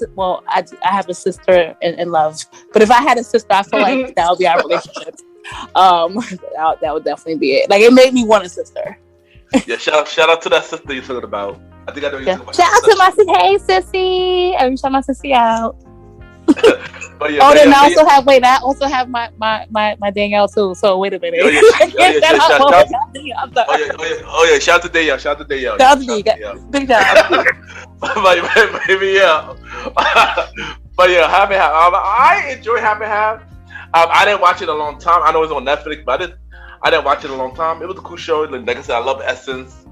have a sister in love, but if I had a sister, I feel like that would be our relationship. That would definitely be it. Like it made me want a sister. Yeah, shout out to that sister you're talking about. I think I know you're talking about. Shout out to my sister. Hey, sissy. Every time my sissy out. I also have my Danielle too. So wait a minute. Shout out to Danielle. Shout out to Danielle. Big job. Maybe yeah. But yeah, half and half. I enjoy half and half. I didn't watch it a long time. I know it's on Netflix, but I didn't watch it a long time. It was a cool show. Like I said, I love Essence.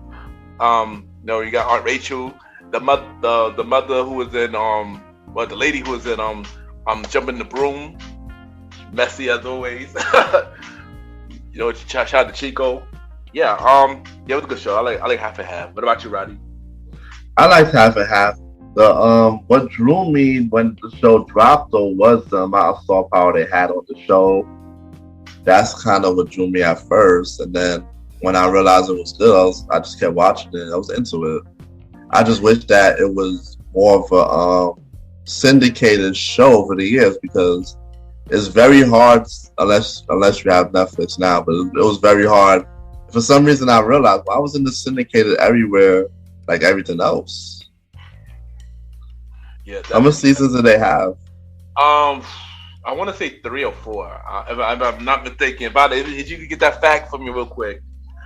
You got Aunt Rachel, the mother who was in the lady who was in Jumping the Broom, messy as always. Shout out to Chico. Yeah, it was a good show. I like half and half. What about you, Roddy? I liked half and half. What drew me when the show dropped though was the amount of star power they had on the show. That's kind of what drew me at first, and then when I realized it was good, I just kept watching it. I was into it. I just wish that it was more of a syndicated show over the years because it's very hard unless you have Netflix now. But it was very hard. For some reason, I realized I was in the syndicated everywhere, like everything else. Yeah. How many seasons do they have? I want to say 3 or 4. If I'm not mistaken. About it, if you could get that fact for me real quick.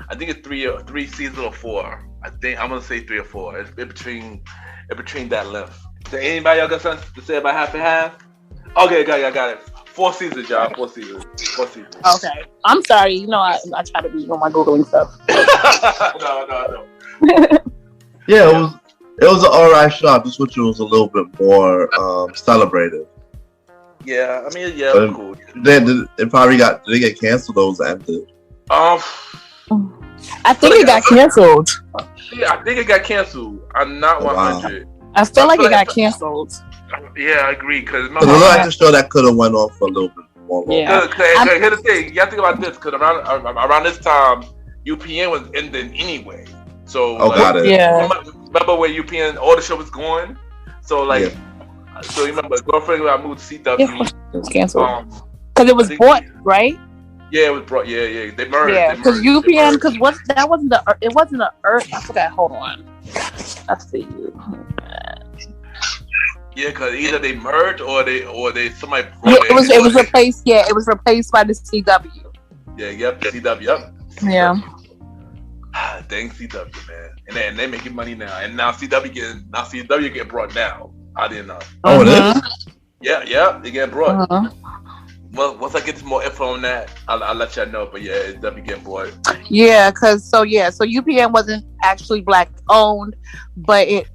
I think it's 3 seasons or 4. I'm gonna say 3 or 4. It's in between that length. Does anybody else got something to say about half and half? Okay, I got it. 4 seasons, y'all. 4 seasons. Okay. I'm sorry. I try to be on my Googling stuff. No. Yeah, it was an alright show. I just wish it was a little bit more celebrated. Yeah, I mean, yeah, it was cool. Did they get canceled or was it ended? I think it got canceled. Yeah, I think it got canceled. I'm not 100. I feel like it got canceled. Yeah, I agree. Because it looked like a show that could have went on for a little bit more. Yeah. Here's the thing. You have to think about this. Because around this time, UPN was ending anyway. So, got it. Yeah. Remember where UPN, all the show was going? So, so you remember, Girlfriend, I moved to CW. Yeah, it was canceled. Because it was bought, right? Yeah, it was brought. Yeah. They merged. Yeah, because UPN, it wasn't a Earth. I forgot. Hold on. Let's see. Yeah, because either they merged or they somebody. It was replaced. Yeah, it was replaced by the CW. Yeah. CW. Yep. Yeah. Dang CW, man. And then they making money now. And now CW getting brought now. I didn't know. Oh, it is? Yeah, they getting brought. Uh-huh. Well, once I get some more info on that, I'll let y'all know. But yeah, it's definitely getting brought. Yeah, so UPN wasn't actually black owned, but it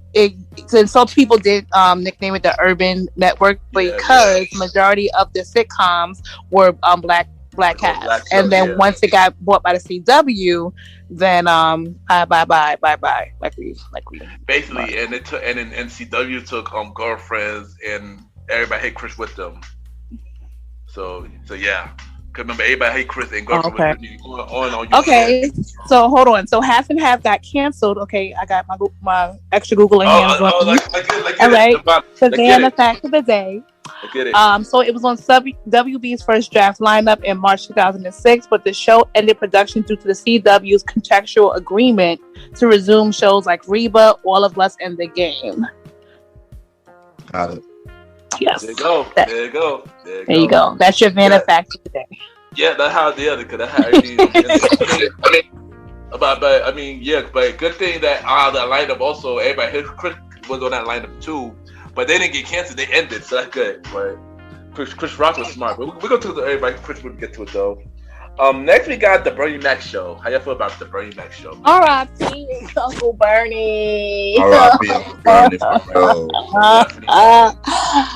and so people did nickname it the Urban Network because majority of the sitcoms were black cast, and then once it got bought by the CW, then bye, like we basically, and it took and CW took Girlfriends, and everybody hate Chris with them. So yeah. Remember, everybody hate Chris and Girlfriend with on okay, so hold on. So Half and Half got canceled. Okay, I got my extra Googling hands on. All right, Savannah fact of the day. I get it. So it was on WB's first draft lineup in March 2006, but the show ended production due to the CW's contractual agreement to resume shows like Reba, All of Us, and The Game. Got it. Yes. There you go. There you go. That's your Vanna fact of the day. Yeah, that's how because that's how but good thing that the lineup also everybody Chris was on that lineup too, but they didn't get canceled. They ended, so that's good. But Chris Rock was smart. But we're gonna talk to everybody. Chris would get to it though. Next we got the Bernie Mac show. How y'all feel about the Bernie Mac show? R.I.P. Uncle Bernie. R.I.P. Uncle Bernie.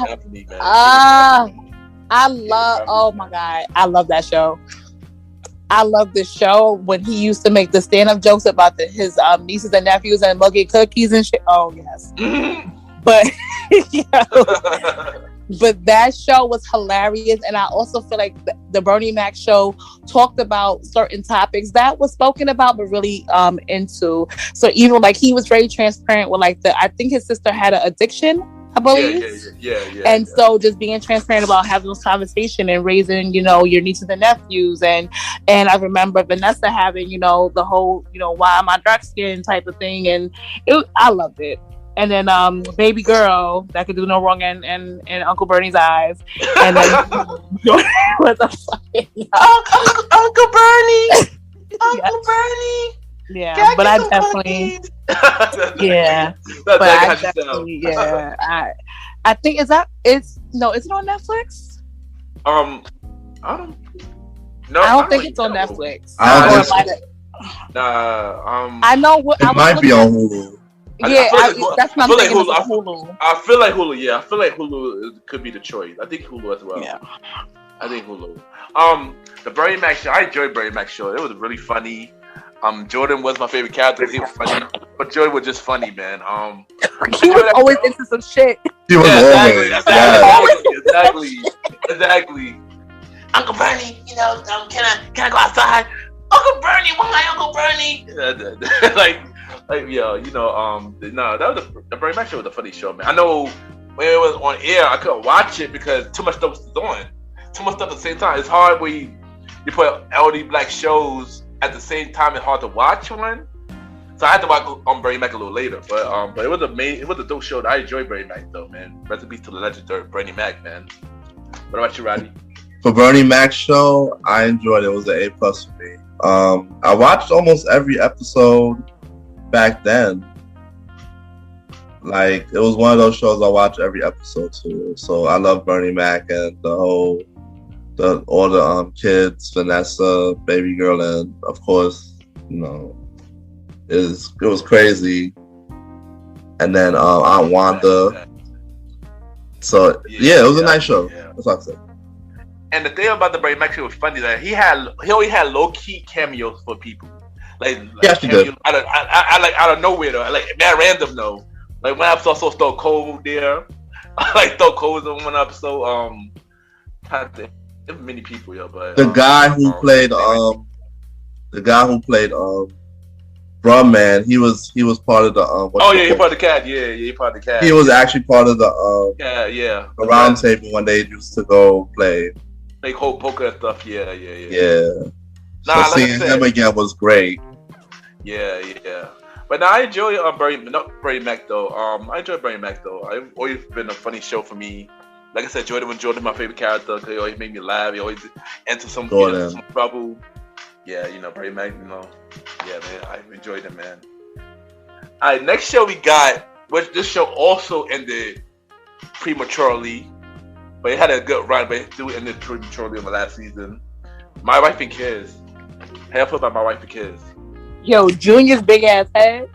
Definitely, man. Oh my God, I love that show. I love this show when he used to make the stand-up jokes about his nieces and nephews and muggy cookies and shit. Oh yes, but but that show was hilarious, and I also feel like the Bernie Mac show talked about certain topics that was spoken about, but really into. So even like he was very transparent with I think his sister had an addiction, I believe. Yeah. And so just being transparent about having those conversations and raising, your nieces and nephews. And I remember Vanessa having, the whole, why am I dark skinned type of thing. And I loved it. And then baby girl that could do no wrong in Uncle Bernie's eyes. And then what the fuck? Uncle Bernie! Uncle Bernie! Yeah, but I definitely, I think is it on Netflix? I don't think it's on Netflix. I know what it might be on Hulu. Yeah, that's what I'm thinking. Hulu. I feel like Hulu. Yeah, I feel like Hulu could be the choice. I think Hulu as well. Yeah, I think Hulu. The Bernie Mac show. I enjoyed Bernie Mac show. It was really funny. Jordan was my favorite character. He was funny, but Jordan was just funny, man. He was always into some shit. He was exactly. Uncle Bernie, can I go outside? Uncle Bernie, why Uncle Bernie? That was the Bernie Mac show was a funny show, man. I know when it was on air, I couldn't watch it because too much stuff was on. Too much stuff at the same time. It's hard when you put LD black shows at the same time. It's hard to watch one. So I had to watch Bernie Mac a little later, but it was it was a dope show. I enjoyed Bernie Mac though, man. Rest in peace to the legendary Bernie Mac, man. What about you, Roddy? For Bernie Mac show, I enjoyed it. It was an A+ for me. I watched almost every episode back then. Like it was one of those shows I watched every episode too. So I love Bernie Mac and all the kids, Vanessa, baby girl, and of course, it was crazy. And then Aunt Wanda. So it was a nice show. Yeah. That's what I said. And the thing about the Bernie Mac show was funny that he only had low key cameos for people. Like cameos out of nowhere though. Like that random though. Like one episode saw Stone Cold there. Like Stone Cold was on one episode. There's many people, but the guy who played Brumman, he was part of the he part of the cat. Yeah, he part of the cat. He was actually part of the the round table when they used to go play. Like whole poker and stuff. Yeah. So seeing him again was great. Yeah. But now I enjoy Bernie Mac though. I enjoy Bernie Mac though. I've always been a funny show for me. Like I said, Jordan was my favorite character because he always made me laugh. He always enter some trouble. Yeah, Brady Mac, yeah, man, I enjoyed it, man. All right, next show we got, which this show also ended prematurely, but it had a good run, but it still ended prematurely in the last season. My Wife and Kids. How you feel about My Wife and Kids? Yo, Junior's big ass head.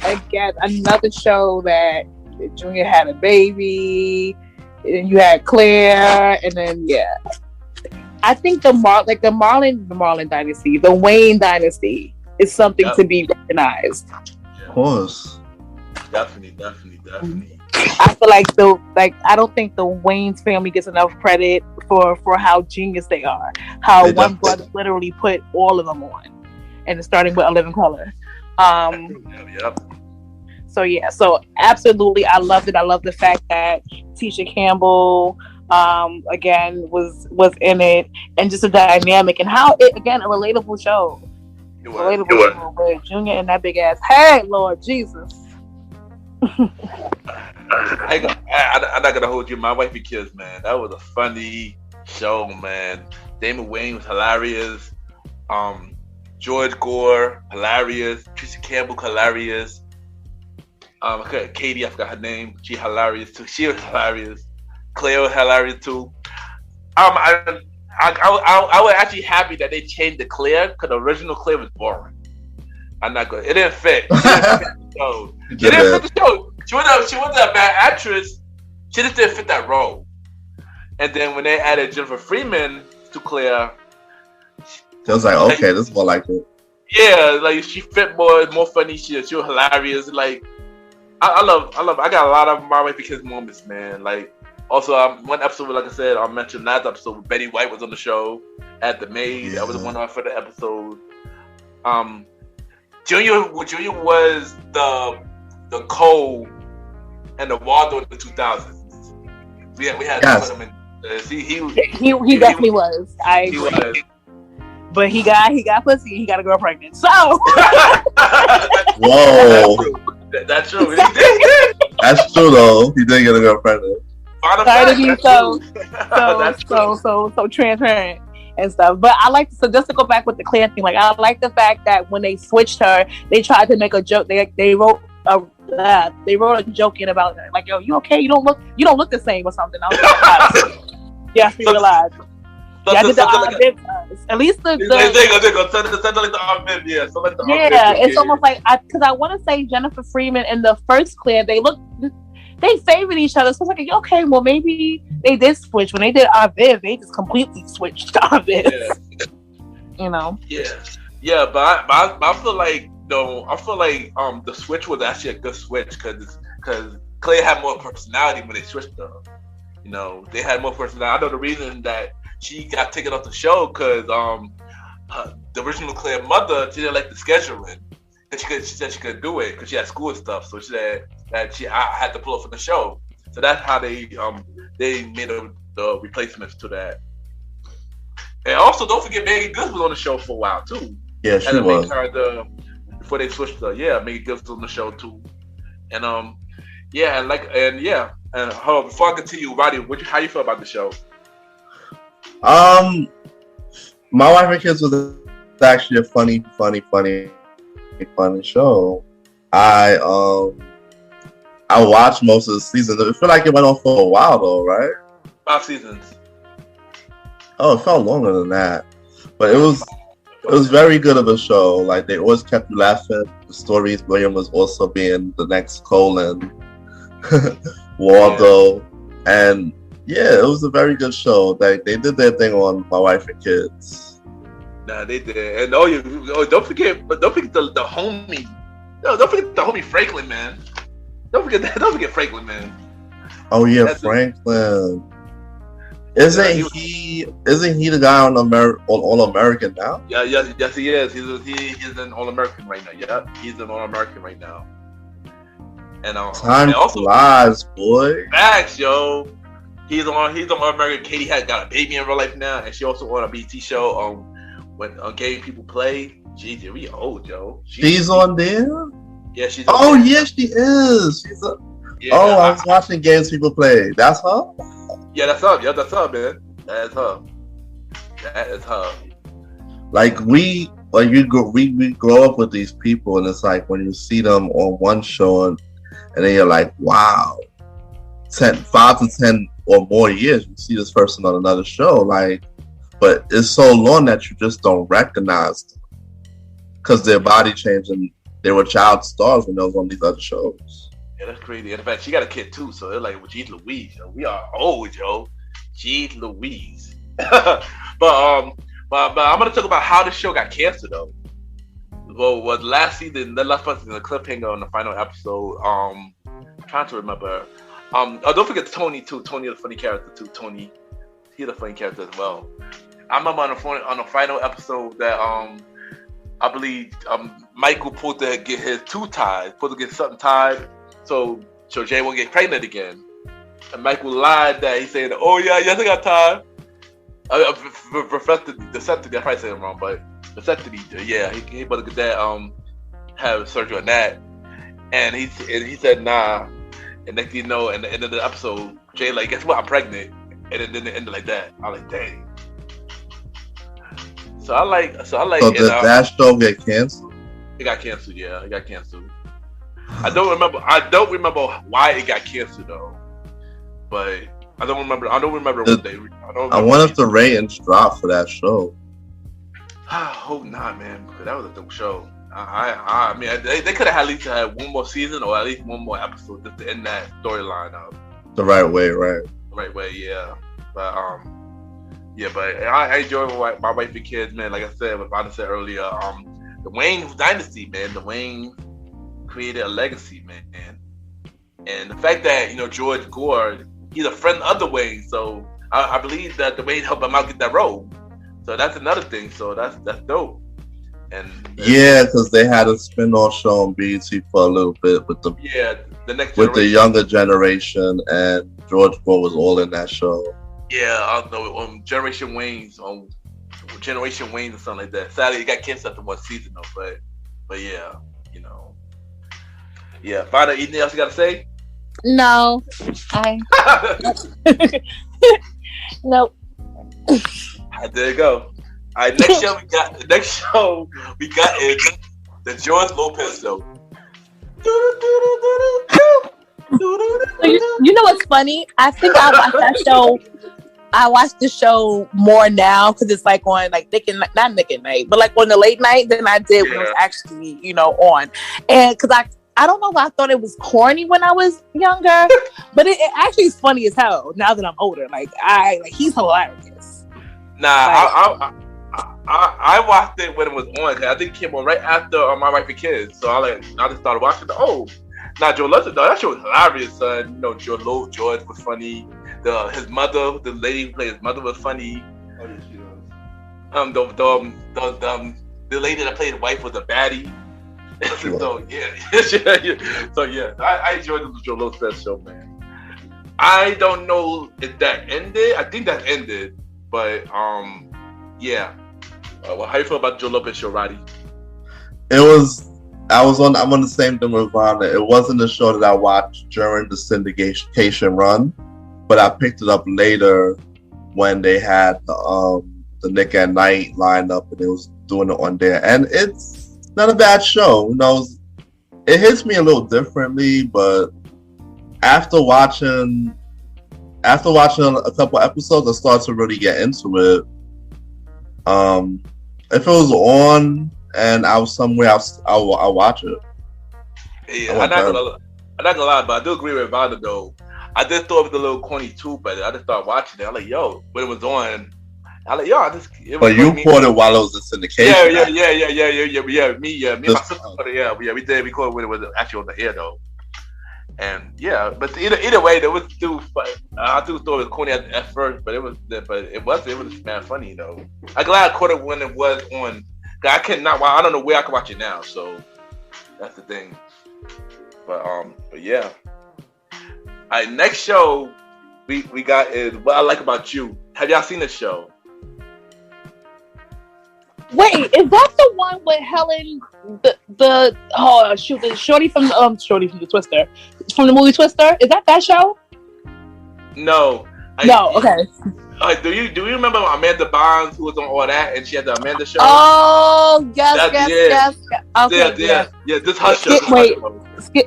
Again, another show that Junior had a baby, and you had Claire, and then I think the Marlon dynasty, the Wayne dynasty, is something to be recognized. Of course, definitely. I feel like I don't think the Wayne's family gets enough credit for how genius they are. How one brother literally put all of them on, and starting with A Living Color. Yep. So absolutely, I loved it. I love the fact that Tisha Campbell, again, was in it, and just a dynamic, and how it, again, a relatable show. It was. Relatable with Junior and that big ass head, Lord Jesus. I'm not gonna hold you. My Wife and Kids, man, that was a funny show, man. Damon Wayne was hilarious. George Gore, hilarious. Tisha Campbell, hilarious. Katie, I forgot her name. She hilarious too. She was hilarious. Claire was hilarious too. I was actually happy that they changed the Claire, because the original Claire was boring. I'm not good. It didn't fit. It didn't fit the show. She wasn't a bad actress. She just didn't fit that role. And then when they added Jennifer Freeman to Claire, it was like, okay, this is more like it. Yeah, like she fit more funny. She was hilarious. Like I love. I got a lot of My Wife and Kids moments, man. Like also one episode, like I said, I mentioned last episode, Betty White was on the show at the maid. That was one of my favorite episodes. Junior was the Cole and the Waldo in the 2000s. We had to put him in. He definitely was. He was. But he got pussy. He got a girl pregnant. So. Whoa. That's true. That's true though. He did get a girl pregnant. Sorry to be so transparent and stuff. But I like, so just to go back with the Claire thing, like I like the fact that when they switched her, they tried to make a joke. They wrote a joke in about her, like, yo, you okay? You don't look the same or something. I was like, yes, we realized. Yeah, I did the at least the it's almost like because I want to say Jennifer Freeman and the first Claire, they favored each other. So it's like, okay, well maybe they did switch. When they did Aviv, they just completely switched to Aviv. Yeah, but I feel like the switch was actually a good switch because Claire had more personality when they switched her. They had more personality. I know the reason that she got taken off the show because the original Claire mother, she didn't like the scheduling. She said she couldn't do it because she had school and stuff. So she said that I had to pull her from the show. So that's how they made the replacements to that. And also, don't forget Megan Good was on the show for a while too. Yeah, she was. Before they switched her, Megan Good was on the show too. And and hold on, before I continue, Roddy, how you feel about the show? My Wife and Kids was actually a funny show. I watched most of the season. I feel like it went on for a while though, right? 5 seasons. Oh, it felt longer than that, but it was very good of a show. Like they always kept you laughing. The stories, William was also being the next Colin, Waldo, and it was a very good show. They did their thing on My Wife and Kids. Nah, they did. And don't forget the homie. No, don't forget the homie Franklin, man. Don't forget Franklin, man. Oh yeah, that's Franklin. Isn't he the guy on All American now? Yes, he is. He's an All American right now. Yeah, he's an All American right now. And time flies, boy. Facts, yo. He's on All American. Katie had got a baby in real life now, and she also on a BT show when Gay People Play. Jeez, we old, yo. She's on there? Yeah, she's on there. Yes, she is. I was watching Games People Play. That's her? Yeah, that's her. Yeah, that's her, man. That's her. That is her. Like we grow up with these people, and it's like when you see them on one show, and then you're like, wow, 5 to 10 or more years, you see this person on another show, like, but it's so long that you just don't recognize them because their body changed and they were child stars when they was on these other shows. Yeah, that's crazy. In fact, she got a kid too, so they're like, well, geez Louise, yo, we are old, yo. Geez Louise. But I'm gonna talk about how the show got canceled though. Well, last season, the last person, the cliffhanger on the final episode. I'm trying to remember. Don't forget Tony too. Tony is a funny character too. Tony, he's a funny character as well. I remember on the final episode that I believe Michael supposed to get his tooth tied, supposed to get something tied, so Jay won't get pregnant again. And Michael lied that he said, "Oh yeah, yes I got tied." Vasectomy, I probably said it wrong, but vasectomy, yeah, he about to get that, have surgery on that, and he said nah, and next thing you know, in the end of the episode, Jay like, guess what, I'm pregnant, and then it ended like that. I was like, dang. So I like. So did that show get canceled? It got canceled, yeah, it got canceled. I don't remember why it got canceled though, but. I don't remember what they. I wonder if the ratings dropped for that show. I hope not, man. Because that was a dope show. I mean, they could have at least had one more season or at least one more episode just to end that storyline up. The right way, right? The right way, yeah. But yeah, but I enjoy my wife and kids, man. Like I said, what Vanna said earlier, the Wayne dynasty, man. The Wayne created a legacy, man. And the fact that George Gore. He's a friend of the Wayne, so I believe that the Wayne helped him out get that role. So that's another thing. So that's dope. And yeah, because they had a spin-off show on BET for a little bit with the next with the younger generation, and George Gore was all in that show. Yeah, I don't know, Generation Wayne's or something like that. Sadly, it got canceled after one season though. But yeah, yeah. Vanna, anything else you got to say? No, nope. There you go. All right, next show we got is the George Lopez show. You know what's funny? I think I watched that show. I watch the show more now because it's like on like not Nick at Night, but like on the late night than I did when it was actually on. And because I don't know why I thought it was corny when I was younger, but it actually is funny as hell now that I'm older. Like he's hilarious. Nah, I watched it when it was on. Cause I think it came on right after My Wife and Kids. So I just started watching it. Oh, now Joe Lutton, that show was hilarious, son. George was funny. His mother, the lady who played his mother, was funny. Oh yeah, she was. The lady that played his wife was a baddie. So yeah. I enjoyed the Joe Lopez show, man. I don't know if that ended. I think that ended, but yeah. Well, how you feel about the Joe Lopez show, Roddy? I'm on the same thing with Vanna. It wasn't a show that I watched during the syndication run, but I picked it up later when they had the Nick at Night lineup and it was doing it on there, and it's not a bad show. It hits me a little differently, but after watching a couple episodes, I started to really get into it. If it was on and I was somewhere else, I'll watch it. Yeah, I'm not gonna lie, but I do agree with Vanna though. I just thought it was a little corny too, but I just started watching it. I'm like, yo, when it was on. But you caught it while it was in syndication. Yeah. Me and my sister caught it. We did. We caught it when it was actually on the air though. And yeah, but either way, there was still. I do thought it was corny at first, but it was man funny though. I'm glad I caught it when it was on. I don't know where I can watch it now, so that's the thing. But yeah. All right, next show we got is What I Like About You. Have y'all seen this show? Wait, is that the one with Helen? The shorty from the Twister, from the movie Twister? Is that show? No. Okay. Do you remember Amanda Bynes, who was on all that, and she had the Amanda show? Oh yes. Okay, yeah. This her show.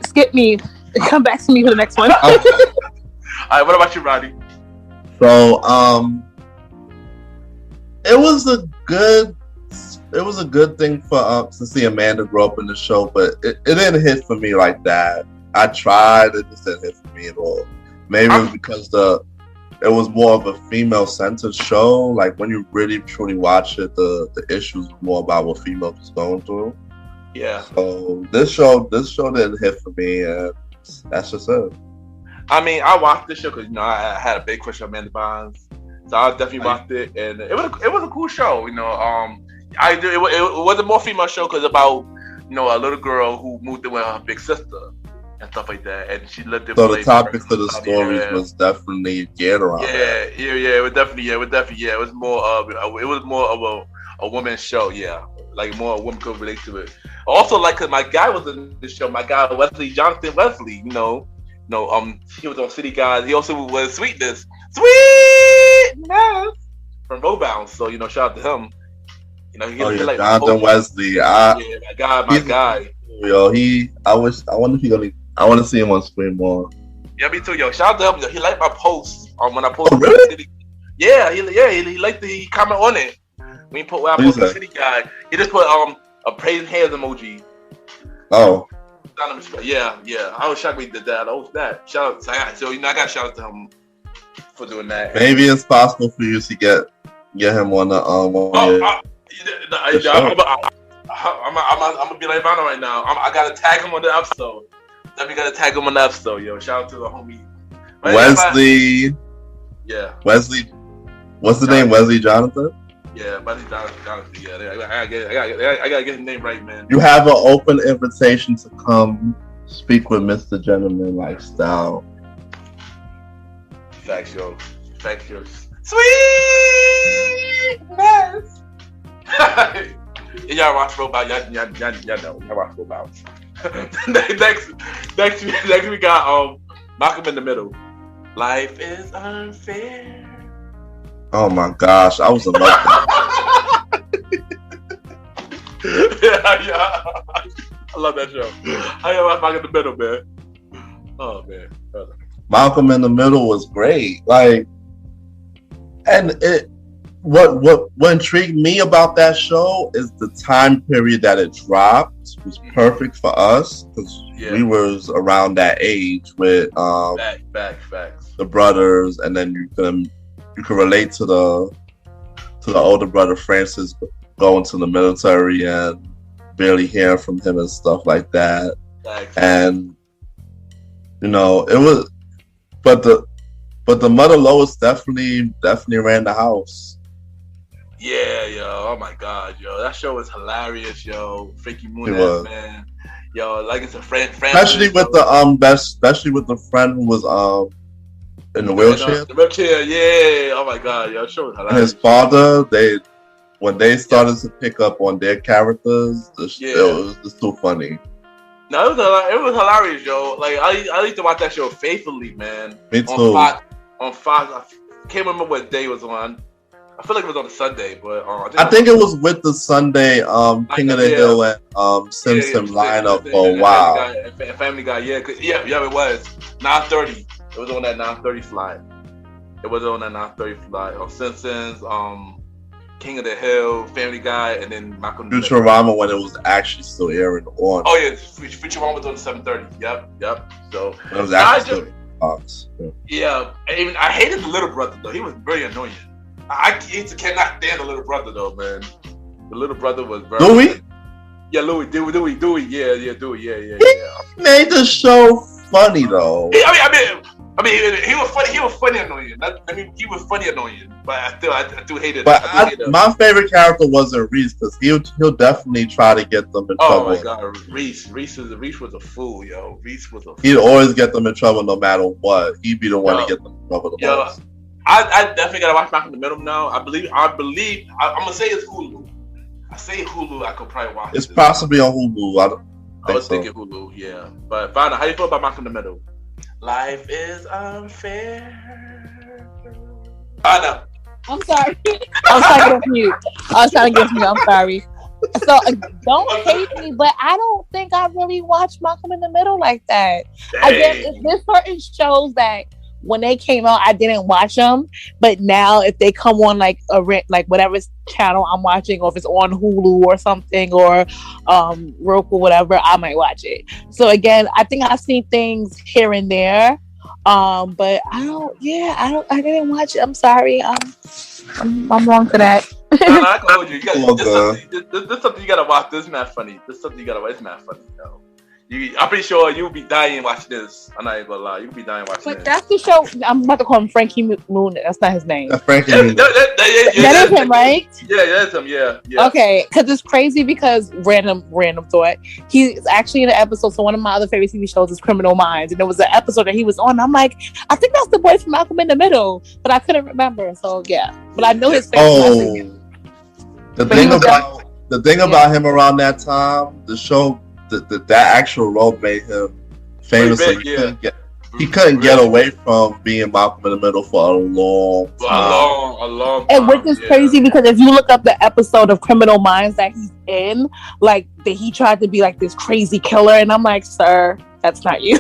Skip me. Come back to me for the next one. All right, what about you, Roddy? So, it was a good thing for to see Amanda grow up in the show, but it didn't hit for me like that. I tried, it just didn't hit for me at all. Maybe it was because it was more of a female-centered show. Like when you really truly watch it, the issues were more about what females was going through. Yeah. So this show didn't hit for me, and that's just it. I mean, I watched this show because I had a big crush on Amanda Bynes, so I definitely watched it, and it was a cool show. It was a more female show because about a little girl who moved in with her big sister and stuff like that, and she lived in. So the topics of the stories was definitely geared around. It was definitely. It was more of a woman's show. Yeah, like more a woman could relate to it. Also, like, cause my guy was in this show. My guy Jonathan Wesley. He was on City Guys. He also was Sweetness from Robound. So shout out to him. He like Jonathan Wesley. My guy. Yo, I want to see him on screen more. Yeah, me too. Yo, shout out to him. He liked my posts when I posted. Oh, really? City. Yeah, he liked the comment on it. When I posted City Guy, he just put a praising hands emoji. Oh. Yeah. I was shocked we did that. Shout out. So I got to shout out to him for doing that. Maybe it's possible for you to get him on the I'm gonna be like Vanna right now. I gotta tag him on the episode. Yo, shout out to the homie Wesley. Yeah. Wesley. What's the name? Wesley Jonathan. Yeah, Wesley Jonathan. Yeah, I gotta get his name right, man. You have an open invitation to come speak with MrGentleman Lifestyle. Facts, yo. Sweetness. Y'all watch Robot. Y'all know. Y'all watch Robot. next we got Malcolm in the Middle. Life is unfair. Oh my gosh, I was in love with yeah. I love that show. I watch Malcolm in the Middle, man. Oh man. Malcolm in the Middle was great. Like, and what intrigued me about that show is the time period that it dropped was perfect for us because we was around that age with facts. The brothers, and then you could relate to the older brother Francis going to the military and barely hearing from him and stuff like that. Facts. And it was, but the mother Lois definitely ran the house. Yeah, yo. Oh my God, yo. That show was hilarious, yo. Freaky Moon, man. Yo, like it's a friend. Especially with the friend who was in the wheelchair. The wheelchair, yeah. Oh my God, yo. The show was hilarious. And his father, when they started to pick up on their characters, it was just so funny. No, it was hilarious, yo. Like I used to watch that show faithfully, man. Me too. On Fox. I can't remember what day it was on. I feel like it was on a Sunday, but I think it was with the Sunday King of the Hill and Simpson lineup for a while. Family Guy, it was 9:30. It was on that 9:30 slide. On Simpsons, King of the Hill, Family Guy, and then Malcolm. Futurama when it was actually still airing on. Oh yeah, Futurama was on 7:30. Yep. So it was actually still Fox. Yeah, even I hated the little brother though. He was very annoying. I cannot stand the little brother though, man. The little brother was very. Louis? Yeah, Louis. Dewey. Yeah, Dewey. Yeah. He made the show funny though. I mean, he was funny. He was funny annoying. He was funny annoying. But I do hate it. But my favorite character wasn't Reese because he'll definitely try to get them in trouble. Oh my God, Reese was a fool, yo. Reese was a fool. He'd always get them in trouble no matter what. He'd be the one to get them in trouble the most. I definitely gotta watch Malcolm in the Middle now. I believe. I'm gonna say it's Hulu. I say Hulu. I could probably watch. It's possibly on Hulu. I was thinking Hulu. Yeah, but Vanna, how you feel about Malcolm in the Middle? Life is unfair. Vanna, I'm sorry. I was trying to get mute. I'm sorry. So don't hate me, but I don't think I really watched Malcolm in the Middle like that. Again, there's certain shows that when they came out, I didn't watch them, but now if they come on like whatever channel I'm watching, or if it's on Hulu or something, or Roku, whatever, I might watch it. So again, I think I've seen things here and there, but I didn't watch it. I'm sorry. I'm wrong for that. No, I told you. This something you gotta watch. This is not funny. This something you gotta watch. It's not funny, though. I'm pretty sure you'll be dying watching this. I'm not even gonna lie. You'll be dying watching this. But that's the show. I'm about to call him Frankie Moon. That's not his name. Frankie Moon. That is him, right? Yeah, that's him. Yeah. Okay, because it's crazy because random thought. He's actually in an episode. So one of my other favorite TV shows is Criminal Minds, and there was an episode that he was on. I'm like, I think that's the boy from Malcolm in the Middle, but I couldn't remember. So yeah, but I know his face. Oh, the thing about him around that time, the show. That actual role made him famous. He couldn't get away from being Malcolm in the Middle for a long time. A long time. And which is crazy because if you look up the episode of Criminal Minds that he's in, like that he tried to be like this crazy killer, and I'm like, sir, that's not you.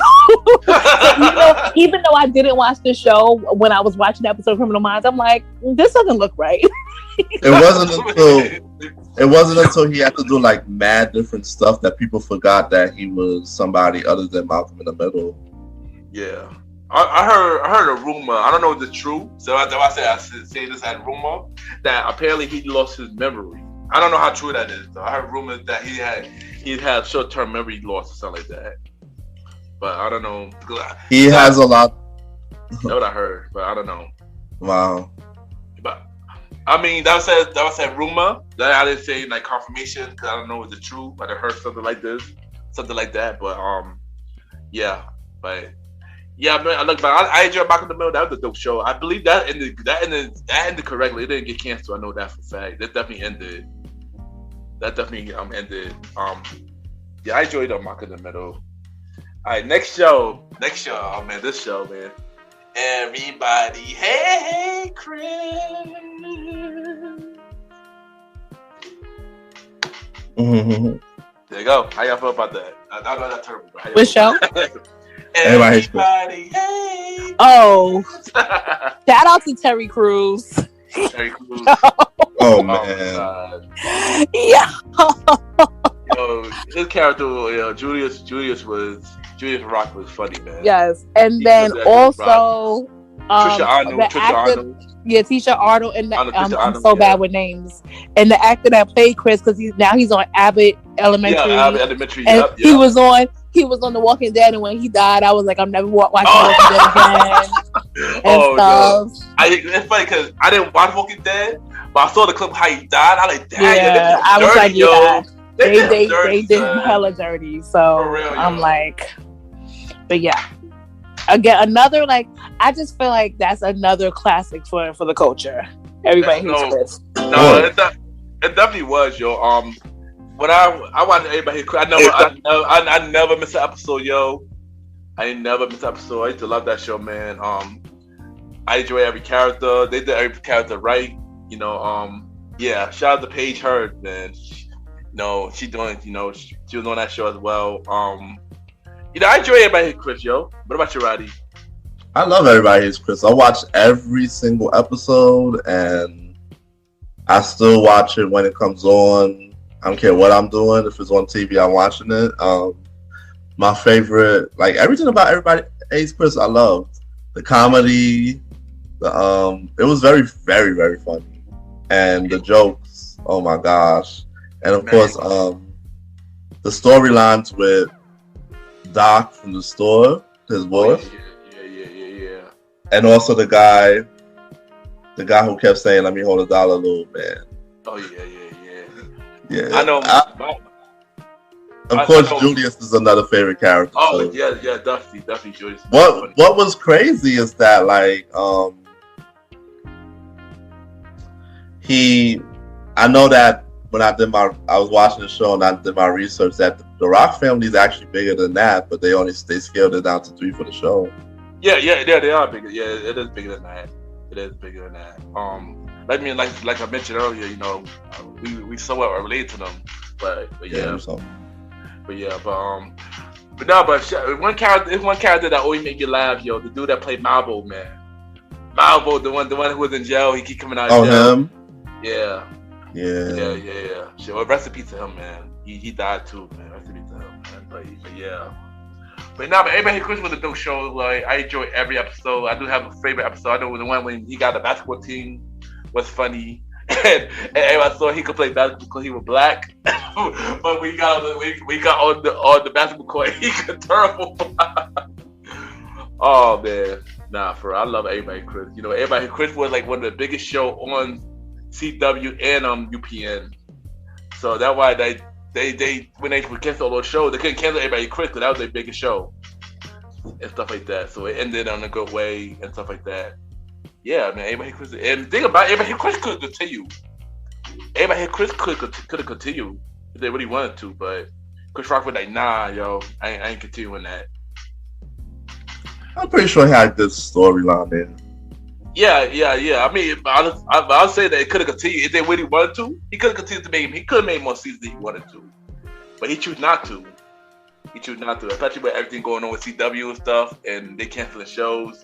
So even though I didn't watch the show, when I was watching the episode of Criminal Minds, I'm like, this doesn't look right. It wasn't until he had to do like mad different stuff that people forgot that he was somebody other than Malcolm in the Middle. Yeah, I heard a rumor. I don't know if it's true. So I say this as rumor that apparently he lost his memory. I don't know how true that is, though. I heard rumors that he had short-term memory loss or something like that. But I don't know. He has a lot. That's what I heard, but I don't know. Wow. But I mean, that was a rumor. That I didn't say like confirmation because I don't know if it's true. But I heard something like that. But yeah. But yeah, man. I look back. I enjoyed Malcolm in the Middle. That was a dope show. I believe that ended correctly. It didn't get canceled. I know that for a fact. That definitely ended. Ended. Yeah, I enjoyed Malcolm in the Middle. All right, next show. Oh man, this show, man. Everybody, hey, Chris. Mm-hmm. There you go. How y'all feel about that? I know that's terrible. Which show? Everybody, hey. Oh, shout out to Terry Crews. Terry Crews. Oh man. Yeah. Yo, his character, Julius Rock was funny, man. Yes, and then also Trisha Arnold. Yeah, Tisha Arnold, and I'm so bad with names. And the actor that played Chris, because he's on Abbott Elementary. Yeah, Abbott Elementary. And he was on The Walking Dead, and when he died, I was like, I'm never watching Walking Dead again. And stuff. It's funny because I didn't watch Walking Dead, but I saw the clip how he died. I was like, damn, yeah, I was like, yeah. They did hella dirty. So real, I'm like, but yeah. Again, another I just feel like that's another classic for the culture. Everybody hates Chris. No, it definitely was, yo. When I watched Everybody Hates Chris, I never miss an episode, yo. I didn't never miss an episode. I used to love that show, man. I enjoy every character. They did every character right. Yeah. Shout out to Paige Hurd, man. She doing, she was on that show as well. I enjoy Everybody Hates Chris, yo. What about you, Roddy? I love Everybody Hates Chris. I watch every single episode, and I still watch it when it comes on. I don't care what I'm doing. If it's on TV, I'm watching it. My favorite, everything about Everybody Hates Chris, I loved. The comedy, it was very, very, very funny. And the jokes, oh my gosh. And of course, the storylines with Doc from the store, his boss. Yeah. And also the guy who kept saying, "Let me hold $1, little man." Oh yeah. Yeah. I know. Of course, Julius is another favorite character. Oh so. yeah, definitely Julius. What was crazy is that I know that when I was watching the show and I did my research that the Rock family is actually bigger than that, but they scaled it down to 3 for the show. Yeah, they are bigger. Yeah, it is bigger than that. It is bigger than that. I mean, like I mentioned earlier, you know, we somewhat related to them, but yeah. One character that always make you laugh, yo, the dude that played Malvo, man. Malvo, the one who was in jail, he keep coming out of jail. Him? Yeah. Yeah. Well, rest in peace to him, man. He died too, man. Rest in peace to him, man. But yeah. But everybody Chris was a dope show. Like, I enjoy every episode. I do have a favorite episode. I know the one when he got the basketball team was funny. And everybody thought he could play basketball because he was black. But we got on the basketball court, he could terrible. Oh man, nah, for real. I love Everybody Chris. You know, Everybody Chris was like one of the biggest show on CW and UPN. So that's why they when they would cancel all those shows, they couldn't cancel Everybody Chris because that was their biggest show and stuff like that. So it ended on a good way and stuff like that. Yeah, man, Everybody Chris. And the thing about Everybody Chris could continue. Everybody Chris could have continued if they really wanted to, but Chris Rock was like, nah, yo, I ain't continuing that. I'm pretty sure he had a good storyline there. Yeah. I mean, I'll say that it could have continued if they really wanted to. He could have continued to make. He could have made more seasons if he wanted to, but he chose not to. Especially with everything going on with CW and stuff, and they canceling shows.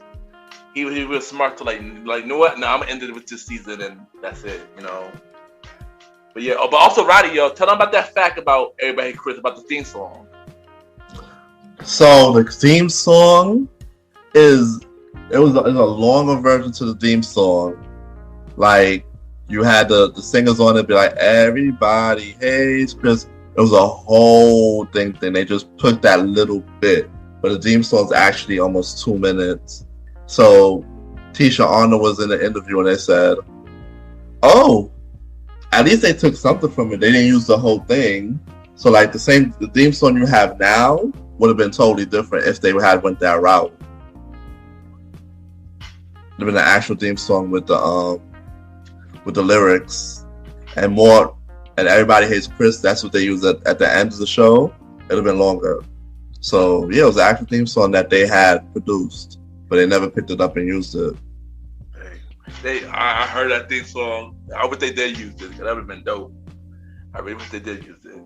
He was smart to like you know what? No, I'm gonna end it with this season, and that's it. You know. But yeah. But also, Roddy, yo, tell them about that fact about Everybody Chris about the theme song. So the theme song is a longer version to the theme song. Like, you had the singers on it be like, everybody hates Chris. It was a whole thing. They just put that little bit, but the theme song's actually almost 2 minutes. So Tisha Arnold was in the interview and they said, oh, at least they took something from it. They didn't use the whole thing. So like the theme song you have now would have been totally different if they had went that route. It would have been an actual theme song with the lyrics and more. And Everybody Hates Chris. That's what they used at the end of the show. It would have been longer. So yeah, it was an actual theme song that they had produced, but they never picked it up and used it. I heard that theme song. I wish they did use it. That would have been dope. I really wish they did use it.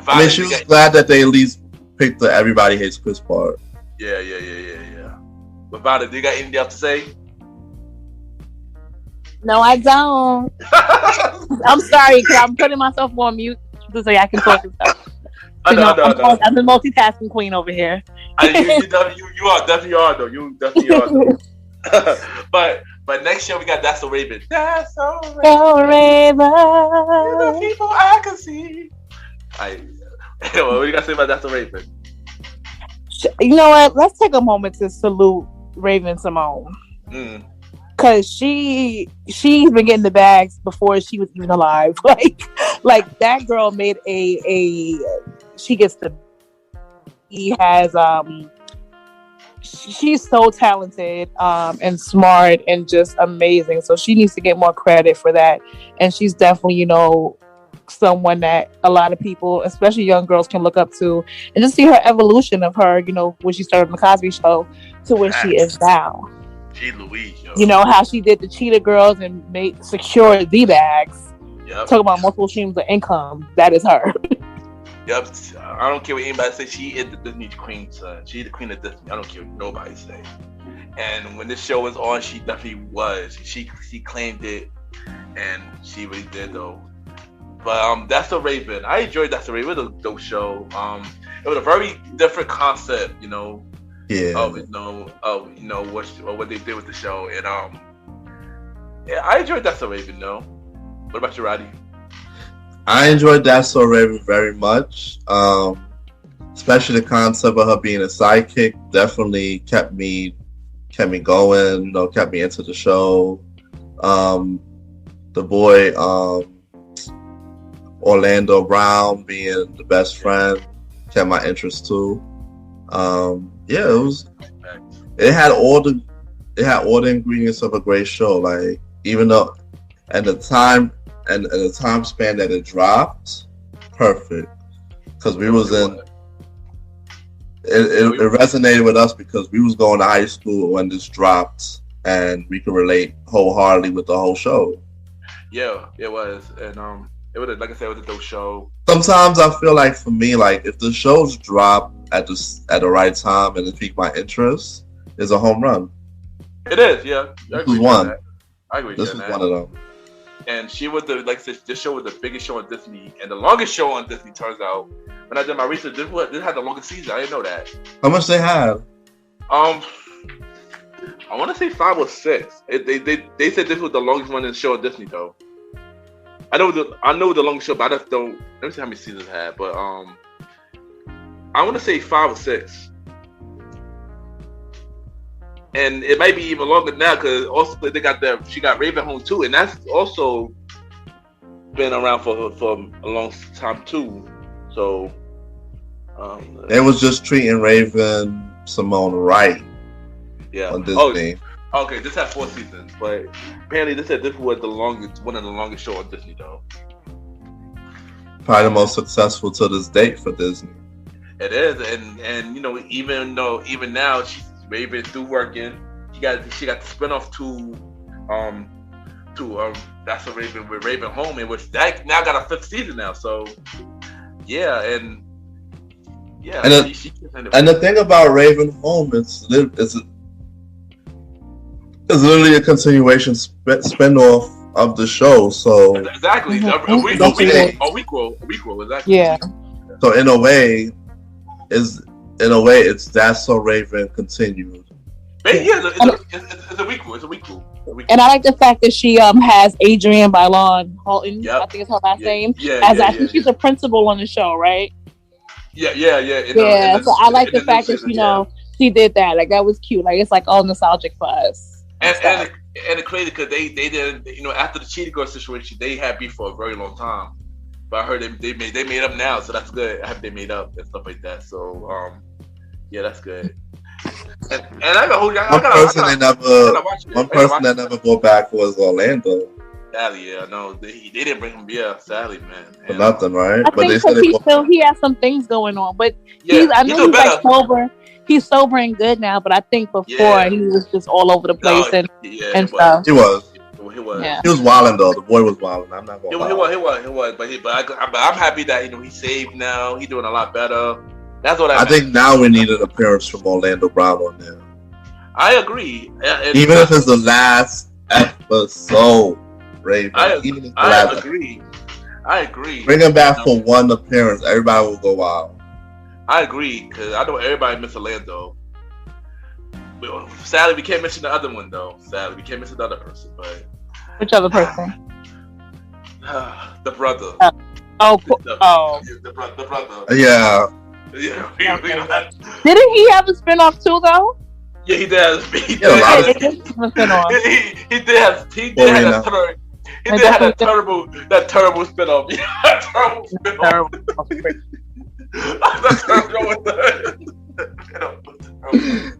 I mean, she was glad that they at least picked the Everybody Hates Chris part. Yeah. But Vanna, do you got anything else to say? No, I don't. I'm sorry, because I'm putting myself on mute so I can talk and stuff. No. I'm the multitasking queen over here. You are definitely are though. You definitely are though. But next show we got That's So Raven. That's So Raven. The people I can see. What do you got to say about That's So Raven? You know what? Let's take a moment to salute Raven Simone. Cause she's been getting the bags before she was even alive. Like that girl made she has she's so talented and smart and just amazing. So she needs to get more credit for that. And she's definitely, you know, someone that a lot of people, especially young girls, can look up to and just see her evolution of her, you know, when she started on the Cosby Show to where she is now. Louise, yo. You know how she did the Cheetah Girls and secured the bags. Yep. Talk about multiple streams of income. That is her. Yep. I don't care what anybody says. She is the Disney queen, son. She's the queen of Disney. I don't care what nobody say. And when this show was on, she definitely was. She claimed it, and she really did though. But That's So Raven. I enjoyed That's So Raven. It was a dope show. It was a very different concept, you know. Yeah. What they did with the show, and yeah, I enjoyed That's So Raven though. What about you, Roddy? I enjoyed That's So Raven very much. Especially the concept of her being a sidekick definitely kept me going. You know, kept me into the show. The boy Orlando Brown being the best friend kept my interest too. Yeah, it had all the ingredients of a great show. Like, even though and the time span that it dropped, perfect. Because we was in it resonated with us because we was going to high school when this dropped. and we could relate wholeheartedly with the whole show. Yeah, it was, and it was, like I said, it was a dope show. Sometimes I feel like for me, like if the shows drop at the right time and it pique my interest, is a home run. It is, yeah. This was one. I agree. This was one of them. And she was like I said, this show was the biggest show on Disney and the longest show on Disney. Turns out, when I did my research, this had the longest season. I didn't know that. How much they had? I want to say 5 or 6. They said this was the longest one in the show on Disney, though. I know the longest show, but I just don't. Let me see how many seasons it had. But I want to say 5 or 6. And it might be even longer now because also she got Raven home too, and that's also been around for a long time too. So they was just treating Raven Simone right. Yeah. On Disney. Oh, okay, this had 4 seasons, but apparently this was one of the longest show on Disney though. Probably the most successful to this date for Disney. It is, and you know, even now Raven through working. She got the spinoff to That's a Raven with Raven Home, in which that now got a 5th season now. So yeah, and the thing about Raven Home is it's literally a continuation spinoff of the show. So exactly, a requel, exactly. Yeah. So in a way, it's That's So Raven continued. Yeah, it's a requel. It's a requel. And I like the fact that she has Adrienne Bailon Halton. Yep. I think it's her last name. I think she's a principal on the show, right? Yeah. So I like the fact that she did that. Like that was cute. Like it's like all nostalgic for us. And it crazy because they did, after the Cheetah Girl situation, they had beef for a very long time. But I heard they made up now, so that's good. I hope they made up and stuff like that. So yeah, that's good. And I got one person that never go back was Orlando. Sadly, yeah, no, they didn't bring him. Yeah, sadly, man. For nothing, right? I think he has some things going on, but he's like sober. He's sober and good now, but I think before he was just all over the place and stuff. He was. Yeah. He was wilding though. The boy was wilding. I'm not gonna lie. He was. But I'm happy that he's saved now. He's doing a lot better. That's what I think now we need an appearance from Orlando Brown on there. I agree. Even if it's the last episode, Raven. I agree. Bring him back for one appearance. Everybody will go wild. I agree, because I know everybody miss Orlando. But sadly, we can't mention the other one, though. Sadly, we can't mention the other person. But which other person? The brother. The brother. Yeah. Didn't he have a spinoff too, though? Yeah, he did. He did have that terrible spinoff.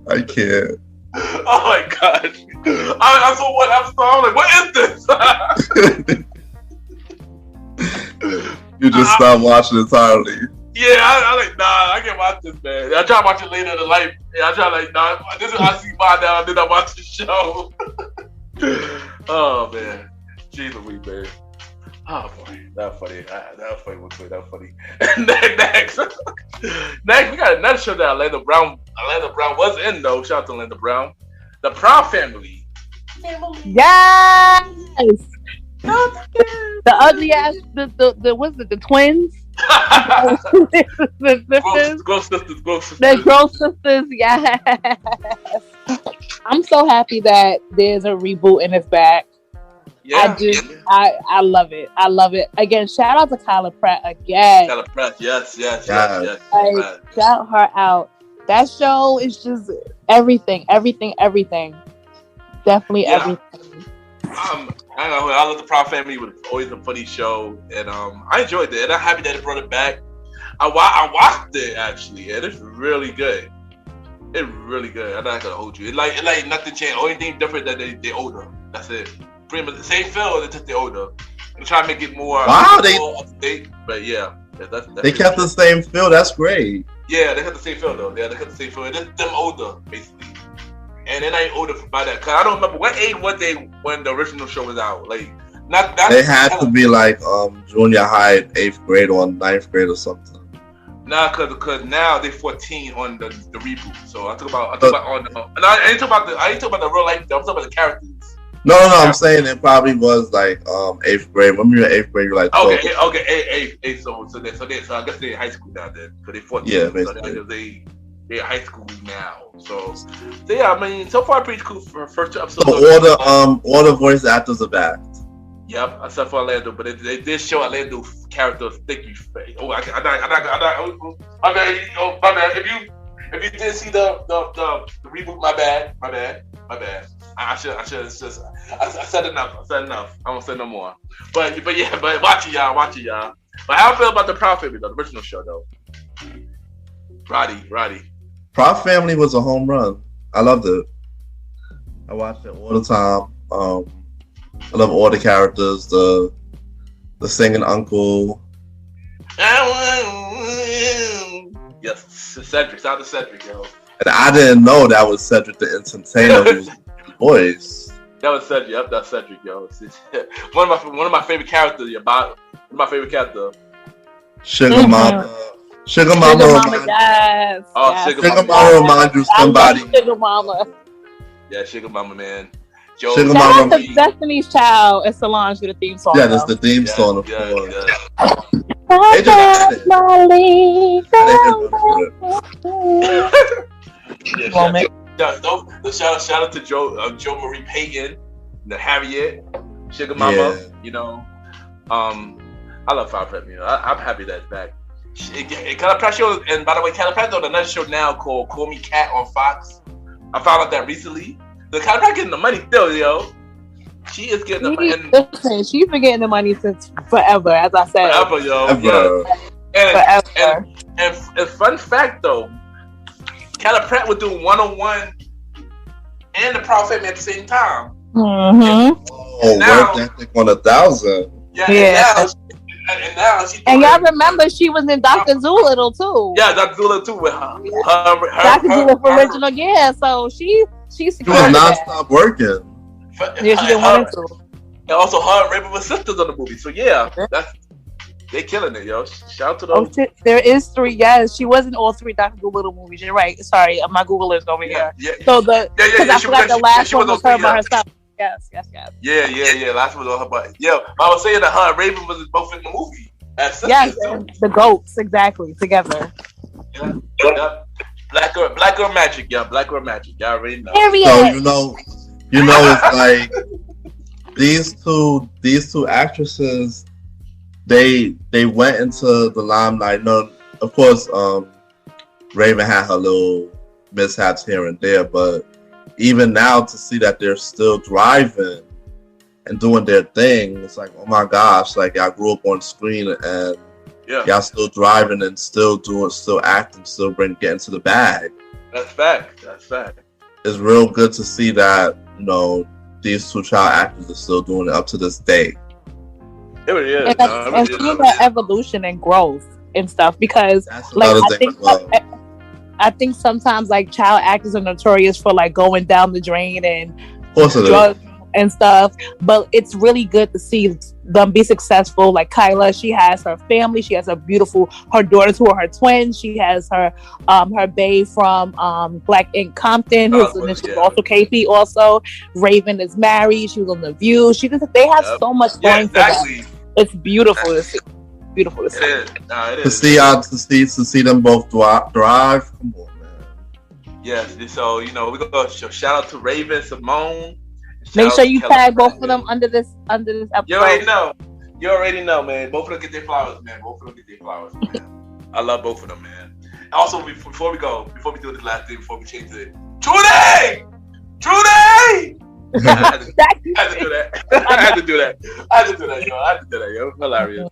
I can't. Oh my gosh! I'm so what? I'm like, what is this? You just stopped watching entirely. Yeah, I like, nah, I can't watch this, man. I try to watch it later in life. Yeah, I try like, nah, this is I see by now, and then I watch the show. Oh man, jeez Louise, man. Oh boy, that was funny. That was funny. Next, we got another show that Orlando Brown was in though. Shout out to Orlando Brown, the Proud Family. Yes. The ugly ass, the what's it? The twins. The Gross sisters. The Gross sisters. Yes. I'm so happy that there's a reboot and it's back. Yeah, I love it. I love it. Again, shout out to Kyla Pratt again. Kyla Pratt, yes. Shout her out. That show is just everything. Definitely everything. I love the Proud Family. It was always a funny show, and I enjoyed it. And I'm happy that it brought it back. I watched it actually, and it's really good. It's really good. I'm not gonna hold you. It like nothing changed. Only thing different that they older. That's it. Pretty much the same feel. They took the older and try to make it more up to date. But yeah, that's they kept the same feel. That's great. Yeah, they kept the same feel though. Yeah, they kept the same feel. It's them older basically. And then I ain't older by that. Cause I don't remember what age was they when the original show was out. Like, not they had to be like junior high, 8th grade or 9th grade or something. Nah, cause now they 14 on the reboot. So I talk about on. And I ain't talking about the real life. I'm talking about the characters. No, I'm saying it probably was like 8th grade. When you're in 8th grade, you're like 12. Okay, 8. So I guess they're in high school now then. So they 14. Yeah, basically. So they're in high school now. So yeah, I mean, so far pretty cool for first 2 episodes. So all the voice actors are back. Yep, except for Orlando, but they did show Orlando character sticky face. Oh, my bad. If you did see the reboot, my bad. I said enough. I won't say no more. But watch it, y'all. But how I feel about the Proud Family, though, the original show, though. Roddy. Proud Family was a home run. I loved it. I watched it all the time. I love all the characters. The singing uncle. Yes, Cedric. Shout out to Cedric, yo. And I didn't know that was Cedric the Entertainer who's voice. That was Cedric. Yep, that's Cedric, yo. One of my favorite characters. My favorite character. Sugar Mama. Sugar Mama. Yes. Oh, yes. Sugar Mama reminds you somebody. Sugar Mama. Yeah, Sugar Mama, man. Sugar Shout Mama. out to Destiny's Child and Solange for the theme song. Yeah, that's the theme song, of course. Shout out to Joe Marie Payton, the Harriet, Sugar Mama. Yeah. You know, I love Proud Family. I'm happy that it's back. Calipari show, and by the way, Calipari on another show now called Call Me Cat on Fox. I found out that recently. The Calipari getting the money still, yo. She is getting the money. Listen, she's been getting the money since forever, as I said. Forever, yo. Ever. Yeah. Forever. And fun fact though, Calipari would do 101 and the Proud Family at the same time. Mm-hmm. Oh, work ethic on 1,000. Yeah. And y'all remember she was in Dr. Doolittle too. Yeah, Dr. Doolittle too with her. Dr. Doolittle original, yeah. So she secured was non-stop working. Yeah, she didn't want to. And also her and Raven were sisters on the movie. So yeah, they killing it, yo. Shout out to those. Oh, there is 3. Yes, she was in all 3 Dr. Doolittle movies. You're right. Sorry, my Google is over here. Yeah. So because I forgot the last one was her by herself. Yes. Yeah. Last one was on her butt. Yeah, I was saying that her and Raven was both in the movie. Yes, the goats exactly together. Yeah. Black girl magic, yeah. Black girl magic. Y'all already know. So you know, it's like these two actresses. They went into the limelight. No, of course, Raven had her little mishaps here and there, but even now to see that they're still driving and doing their thing, it's like, oh my gosh, like y'all grew up on screen and y'all still driving and still acting, still getting to the bag. That's fact. It's real good to see that, you know, these 2 child actors are still doing it up to this day. It really is. And seeing that evolution and growth and stuff, because I think sometimes like child actors are notorious for like going down the drain and drugs and stuff, but it's really good to see them be successful. Like Kyla, she has her family, she has her daughters who are her twins, she has her bae from Black Ink Compton, who's also KP. Also, Raven is married, she was on The View. They have so much going for them. It's beautiful to see. Beautiful to see. To see them both thrive. Come on, man. Yes. So we go shout out to Raven, Simone. Make sure you tag both of them under this episode. You already know, man. Both of them get their flowers, man. I love both of them, man. Also, before we do this last thing, before we change it, Trudy! I had to do that, yo. Hilarious.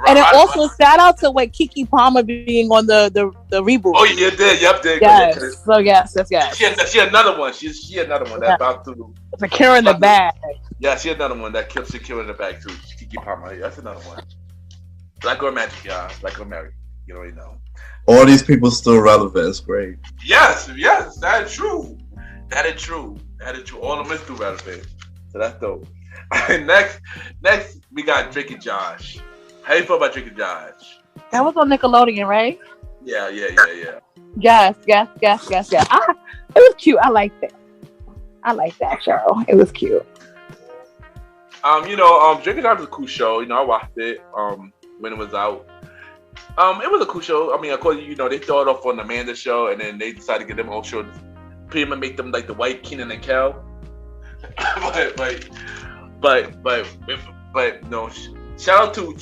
And then also shout out to Keke Palmer being on the reboot. Oh, you did. Yep, did. Yes. So yes. She had another one. She had another one that's about to secure in the bag. Yeah, she had another one that kept securing the bag too. Keke Palmer. That's another one. Black Girl Magic, y'all. Black Girl Magic. You already know. All these people still relevant. It's great. Yes, that's true. That is true. All the mystery relevant. So that's dope. Next, we got Drake and Josh. How you feel about Drake and Josh? That was on Nickelodeon, right? Yeah. Yes. It was cute. I liked it. I liked that show. It was cute. Drake and Josh was a cool show. I watched it when it was out. It was a cool show. I mean, of course, they started off on the Amanda show, and then they decided to get them own show, pretty much make them like the white Kenan and Kel. but no. Shout out to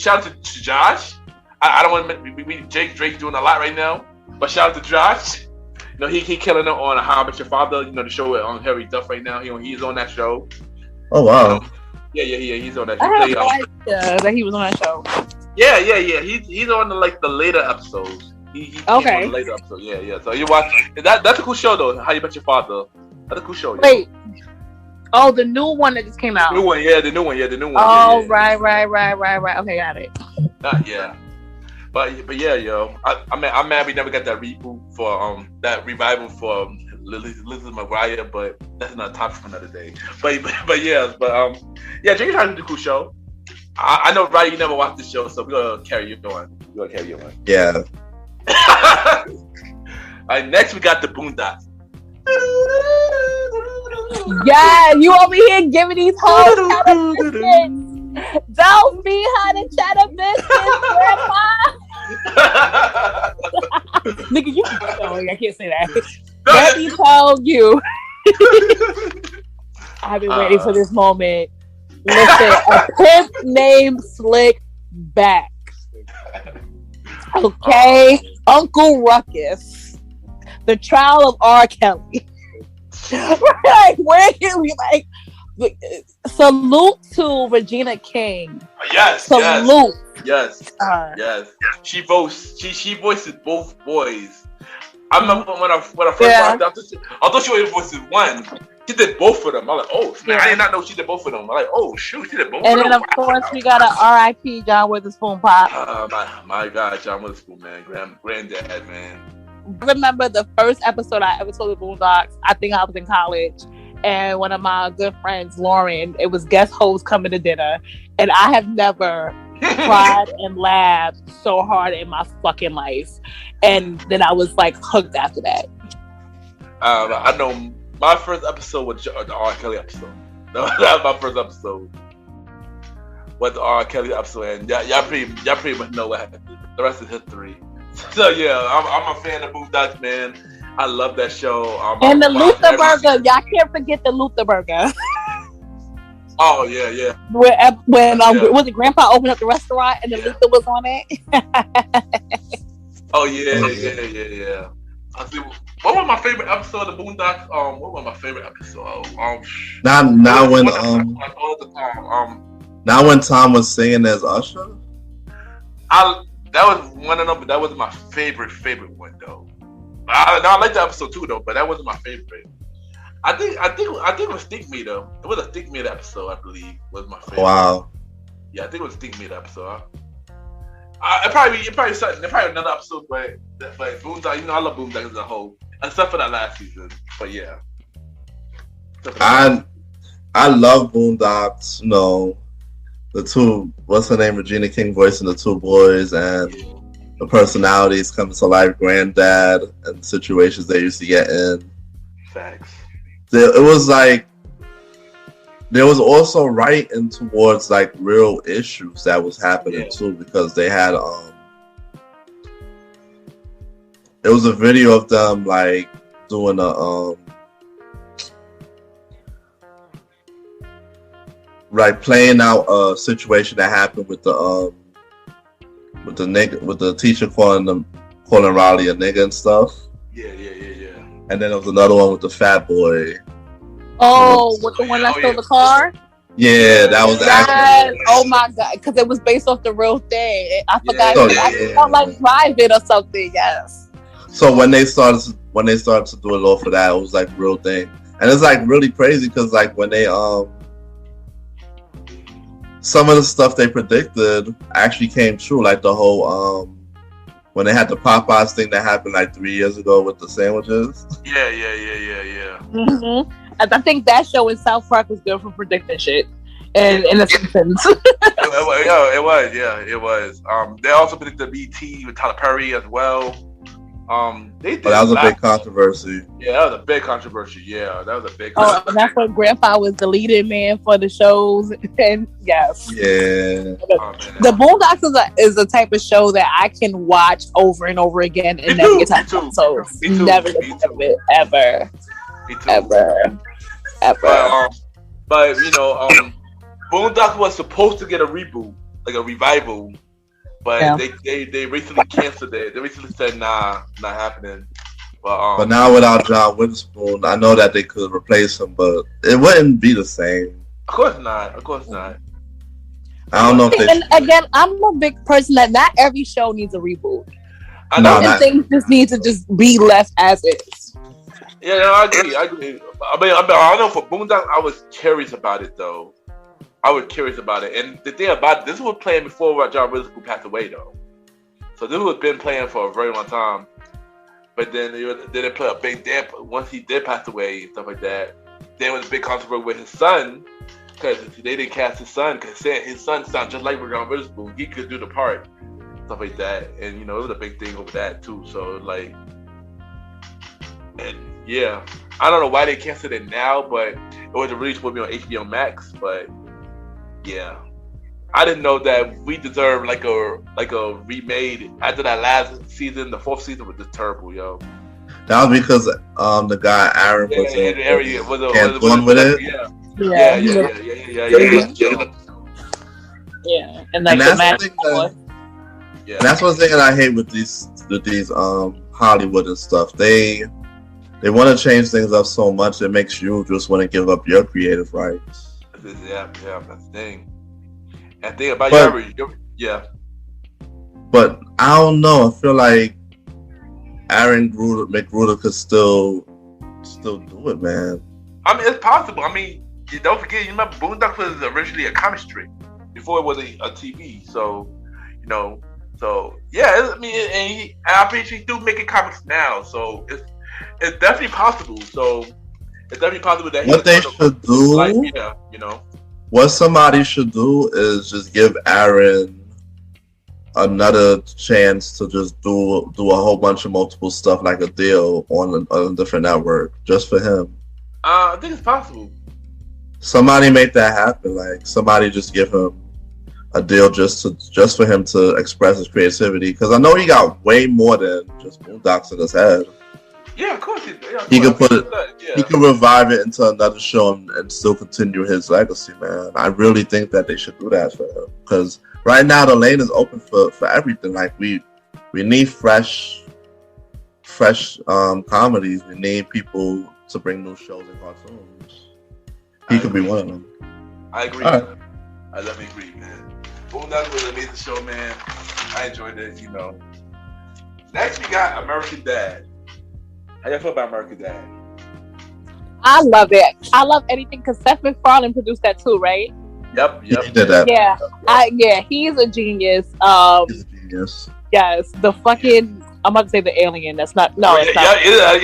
Josh. I don't want to. Drake's doing a lot right now, but shout out to Josh. He killing it on How I Met Your Father. The show on Harry Duff right now. He's on that show. Oh wow. Yeah. He's on that show. I had no idea that he was on that show. Yeah. He's on the later episodes. He's on the later episode. Yeah. So you watch that's a cool show though. How You Met Your Father. That's a cool show. Wait. Oh, the new one that just came out. The new one. Oh, yeah. Right. Okay, got it. Yeah. But yeah, yo. I'm mad we never got that reboot for that revival for Lizzie McGuire, but that's not a topic for another day. But yeah, Drake and Josh is a cool show. I know, Roddy, you never watched this show, so we're gonna carry you on. Yeah. Alright, next we got the Boondocks. Yeah, you over here giving these hoes don't be how to cheddar biscuits, grandma. Nigga, you I can't say that. Let me tell you. I've been waiting for this moment. Listen, a pimp named Slick Back. Okay, Uncle Ruckus. The Trial of R. Kelly. Like, where can we salute to Regina King. Yes. Salute. Yes. She voices both boys. I remember when I first watched it, I thought she only voices one. She did both of them. I'm like, oh, man, I did not know she did both of them. I'm like, oh, shoot, she did both of them. And then, of course, we got a R.I.P. John Witherspoon pop. My God, John Witherspoon, man. Granddad, man. I remember the first episode I ever saw the Boondocks. I think I was in college. And one of my good friends, Lauren, it was guest host coming to dinner. And I have never cried and laughed so hard in my fucking life. And then I was like hooked after that. I know my first episode was the R. Kelly episode. That was my first episode. Was the R. Kelly episode, and y'all pretty much know what happened. The rest is history. So yeah, I'm a fan of Boondocks, man. I love that show. And the Luther Burger, y'all can't forget the Luther Burger. Oh yeah. When was it Grandpa opened up the restaurant and the Luther was on it? Oh yeah. What was my favorite episode of the Boondocks? What was my favorite episode? Now when Tom was singing as Usher. That was one of them, but that wasn't my favorite one though. I like the episode too though, but that wasn't my favorite. I think it was Stick Meter. It was a Stick Meter episode, I believe, was my favorite. Wow. Yeah, I think it was Stick Meter episode. It probably another episode, but Boondocks, I love Boondocks as a whole, except for that last season. But yeah. I love Boondocks, the two, what's her name, Regina King voicing the two boys, and the personalities coming to life, Granddad, and situations they used to get in. Facts. It was like, there was also writing towards like real issues that was happening too, because they had, there was a video of them like doing playing out a situation that happened with the teacher calling Raleigh a nigga and stuff. Yeah. And then there was another one with the fat boy. Oh, with the one that stole the car? Yeah, that was actually. Oh my god, because it was based off the real thing. I forgot. I felt like private or something. Yes. So when they started to do it all for that, it was like real thing, and it's like really crazy because like when they some of the stuff they predicted actually came true, like the whole when they had the Popeyes thing that happened like 3 years ago with the sandwiches. Yeah. Mm-hmm. I think that show in South Park was good for predicting shit. And in the Simpsons. It was. They also predicted BT with Tyler Perry as well. They did. But that was a big controversy. Yeah, that was a big controversy. Yeah, that was a big. Oh, and that's when Grandpa was the leading man for the shows. And yes, yeah. The Boondocks is a type of show that I can watch over and over again and never get tired of. So never get tired of it ever. But you know, Boondocks was supposed to get a reboot, like a revival, but they recently canceled it. They recently said, "Nah, not happening." But now without John Witherspoon, I know that they could replace him, but it wouldn't be the same. Of course not. I don't know if they. And again, I'm a big person that not every show needs a reboot. I know things just need to just be left as is. Yeah, no, I agree. I mean, I know for Boondocks, I was curious about it though. And the thing about it, this was playing before John Witherspoon passed away though. So this was been playing for a very long time. But then they put a big damp once he did pass away and stuff like that. There was a big controversy with his son because they didn't cast his son because his son sounded just like John Witherspoon. He could do the part, stuff like that. And you know, it was a big thing over that too. So like, and yeah, I don't know why they canceled it now, but it was really supposed to be on HBO Max. But yeah, I didn't know that we deserved like a remade after that last season. The fourth season was just terrible, yo. That was because the guy Aaron was hands-on with it. Yeah. And like that's one thing that I hate with these Hollywood and stuff. They want to change things up so much it makes you just want to give up your creative rights. Yeah, that's the thing. And think about But I don't know. I feel like Aaron McGruder could still do it, man. I mean, it's possible. I mean, don't forget, you remember Boondocks was originally a comic strip before it was a TV. So, you know, yeah. I mean, and I'm pretty sure he's still making comics now. So it's definitely possible. So it's definitely possible that what they should do, you know. What somebody should do is just give Aaron another chance to just do a whole bunch of multiple stuff, like a deal on a different network, just for him. I think it's possible. Somebody make that happen. Like somebody just give him a deal just for him to express his creativity. Because I know he got way more than just Boondocks in his head. Yeah, of course. He could put it. Yeah. He could revive it into another show and still continue his legacy, man. I really think that they should do that for him because right now the lane is open for everything. Like we need fresh comedies. We need people to bring new shows and cartoons. He could be one of them. I agree. Right. I definitely agree, man. Boondocks was an amazing show, man. I enjoyed it. You know. Next we got American Dad. How you feel about American Dad? I love it. I love anything because Seth MacFarlane produced that too, right? Yep. He did that. Yeah. He's a genius. He's a genius. Yes, the fucking. I'm about to say the alien. That's not. No, it's not. Yeah,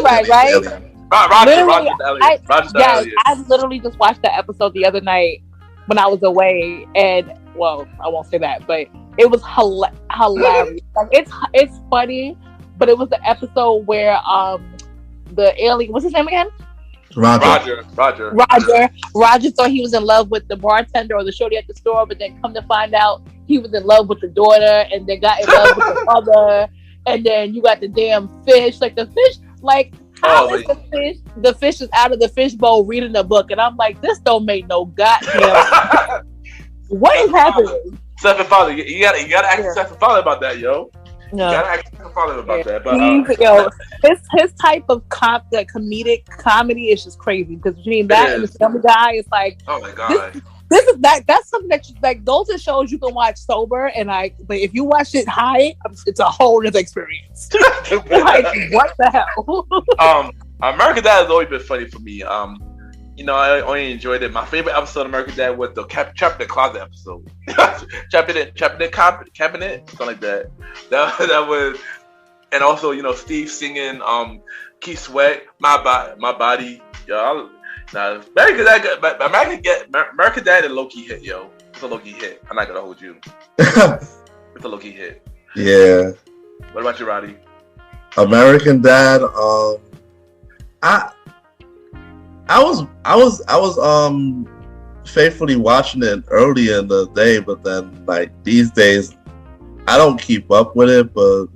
right. Roger. I literally just watched the episode the other night when I was away, and well, I won't say that, but it was hilarious. Like it's funny. But it was the episode where the alien, what's his name again? Roger thought he was in love with the bartender or the shorty at the store, but then come to find out he was in love with the daughter, and then got in love with the mother, and then you got the damn fish. Like the fish, like how is the fish? The fish is out of the fishbowl reading a book, and I'm like, this don't make no goddamn. What is happening? Seth MacFarlane, you gotta ask Seth MacFarlane about that, yo. No. You gotta ask Seth MacFarlane about that. But his type of comedic comedy is just crazy because between that and the Family Guy, it's like, oh my god. This is that's something that like those are shows you can watch sober but if you watch it high, it's a whole other experience. Like what the hell? American Dad has always been funny for me. I only enjoyed it. My favorite episode of American Dad was the Trapped in the Closet episode. Trapped in the cabinet, something like that. That was, and also Steve singing Keith Sweat, my body, yo. American Dad is a low key hit, yo. It's a low key hit. I'm not gonna hold you. It's a low key hit. Yeah. What about you, Roddy? American Dad. I was faithfully watching it early in the day, but then like these days, I don't keep up with it. But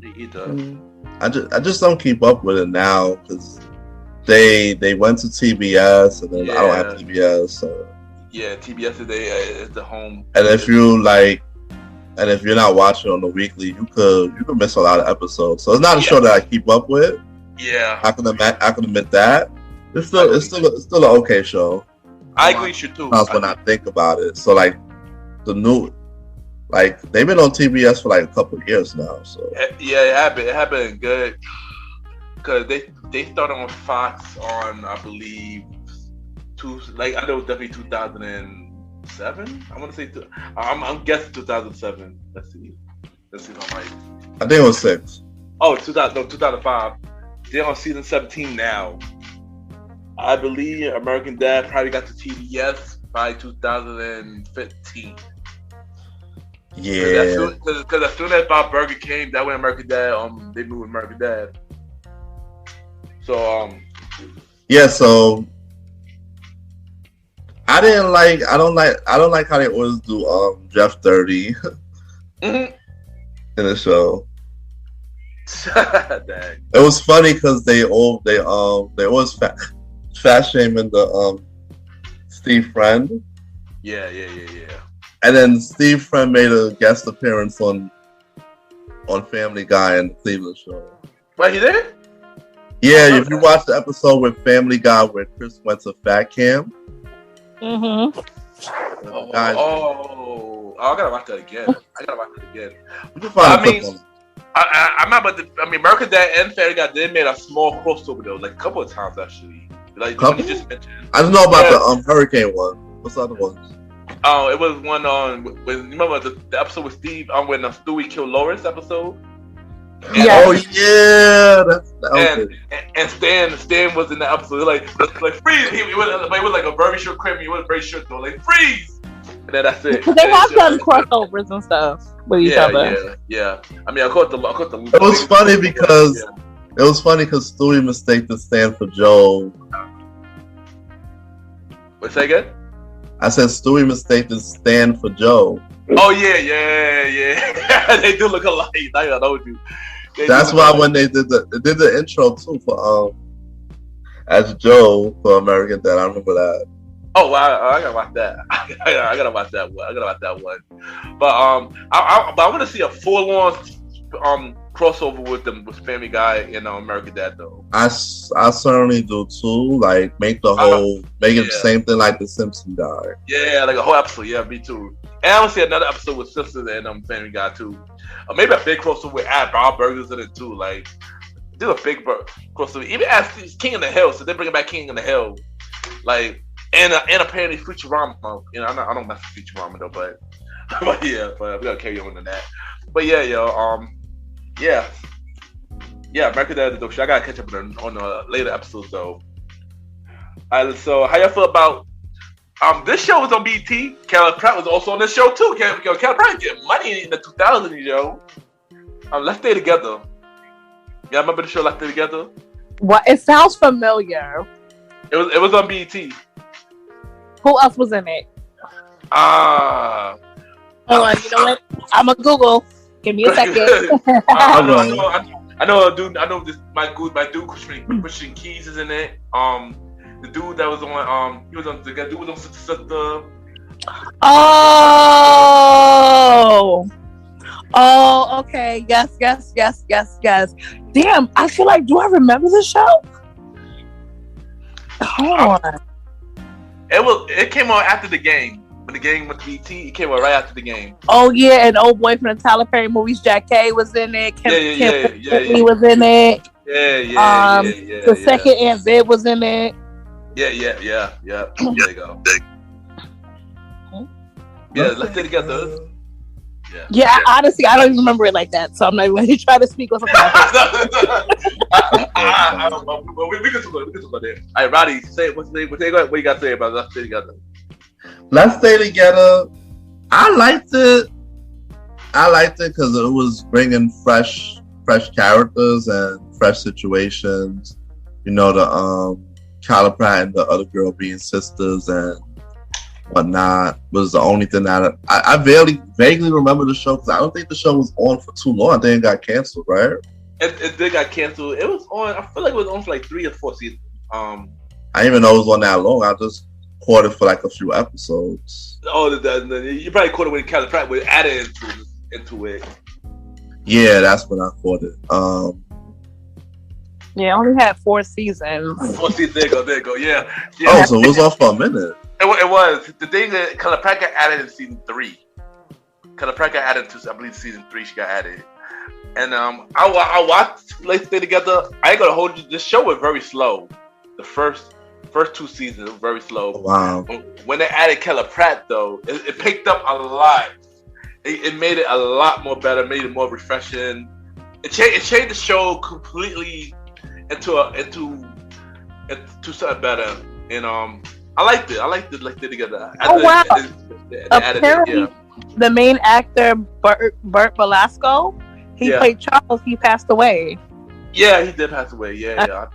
I just don't keep up with it now because they went to TBS and then I don't have TBS. So yeah, TBS today is the home. And if you're not watching on the weekly, you could miss a lot of episodes. So it's not a show that I keep up with. Yeah, I can admit that. It's still an okay show. I agree with you too. When I think about it, so like they've been on TBS for like a couple of years now. So yeah, it happened good because they started on Fox on I believe I know definitely 2007. I want to say I'm guessing 2007. Let's see if I'm right. I think it was 6. Oh, 2005. They're on season 17 now. I believe American Dad probably got to TBS by 2015. Yeah. Because as soon as Bob Burger came, that when American Dad, they moved American Dad. So yeah. So I don't like how they always do Jeff Dirty in the show. It was funny because they always fat shaming the Steve Friend. Yeah. And then Steve Friend made a guest appearance on Family Guy and the Cleveland Show. What, he did? Yeah, if you watch the episode with Family Guy where Chris went to fat camp. Mm-hmm. I gotta watch that again. You can find it. I'm not about to. American Dad and Family Guy did made a small crossover though, like a couple of times actually. Like you just mentioned. I don't know about the Hurricane one. What's the other ones? Oh, it was one on. You remember the episode with Steve? When Stewie killed Loris episode. Yeah. Oh yeah, and Stan was in the episode. Like freeze. It was like a very short clip. He was very short though. Like freeze. And then that's it. They have done crossovers and stuff with each other. Yeah. I caught the. It was funny because Stewie mistaken Stan for Joe. What's that again? I said Stewie mistaken Stan for Joe. Oh yeah. They do look alike. I told you. That's why when they did the intro too for as Joe for American Dad, I remember that. Oh, wow, I gotta watch that. I gotta watch that one. But I want to see a full-on crossover with Family Guy and American Dad though. I certainly do too. Like make it the same thing like the Simpsons guy. Yeah, like a whole episode. Yeah, me too. And I want to see another episode with Simpsons and Family Guy too. Or maybe a big crossover with Bob Burgers in it too. Like do a big crossover. Even as King of the Hill, so they bring back King of the Hill. Like. And apparently Futurama, I don't mess with Futurama though, but we gotta carry on to that. But American Dad is the dope show. I gotta catch up on the later episodes though. Alright, so how y'all feel about this show was on BT. Caleb Pratt was also on this show too. Caleb Pratt get money in the 2000s, yo. Let's Stay Together. Y'all remember the show Let's Stay Together? What? It sounds familiar. It was on BT. Who else was in it? Hold on, you know what? I'm gonna Google. Give me a second. I know a dude. I know this. My dude Christian Keys is in it. The dude that was on. He was on. The dude was on Sister. Oh, okay. Yes. Damn, I feel like. Do I remember the show? Hold on. It came on after the game. When the game went to BT, it came on right after the game. Oh yeah, and old boy from the Tyler Perry movies, Jack K was in it. He was in it. Yeah. The second Aunt Viv was in it. Yeah. There you go. Yeah, let's stay together. Yeah. Honestly, I don't even remember it like that, so I'm not even going to try to speak on something like that. We can talk about it. All right, Roddy, say what you got to say about Let's Stay Together? Let's Stay Together. I liked it because it was bringing fresh characters and fresh situations. You know, the Kyla Pratt and the other girl being sisters and whatnot was the only thing that I vaguely remember the show because I don't think the show was on for too long. I think it got canceled, right? It did got canceled. It was on. I feel like it was on for like 3 or 4 seasons. I didn't even know it was on that long. I just caught it for like a few episodes. Oh, you probably caught it when Kyla Pratt was added into it. Yeah, that's when I caught it. Yeah, it only had 4 seasons. 4 seasons. There you go. Yeah. Oh, so it was off for a minute. It was. The thing that Kyla Pratt got added in season 3. Kyla Pratt got added to, I believe, season 3. She got added, and I watched Let's Stay Together. I ain't gonna hold you. This show was very slow. The first 2 seasons were very slow. Wow. When they added Kyla Pratt, though, it picked up a lot. It made it a lot more better. Made it more refreshing. It changed the show completely into something better. And I liked it. Let's Stay Together. Wow. Apparently, the main actor Burt Belasco, he played Charles. He passed away. Yeah, he did pass away. Yeah.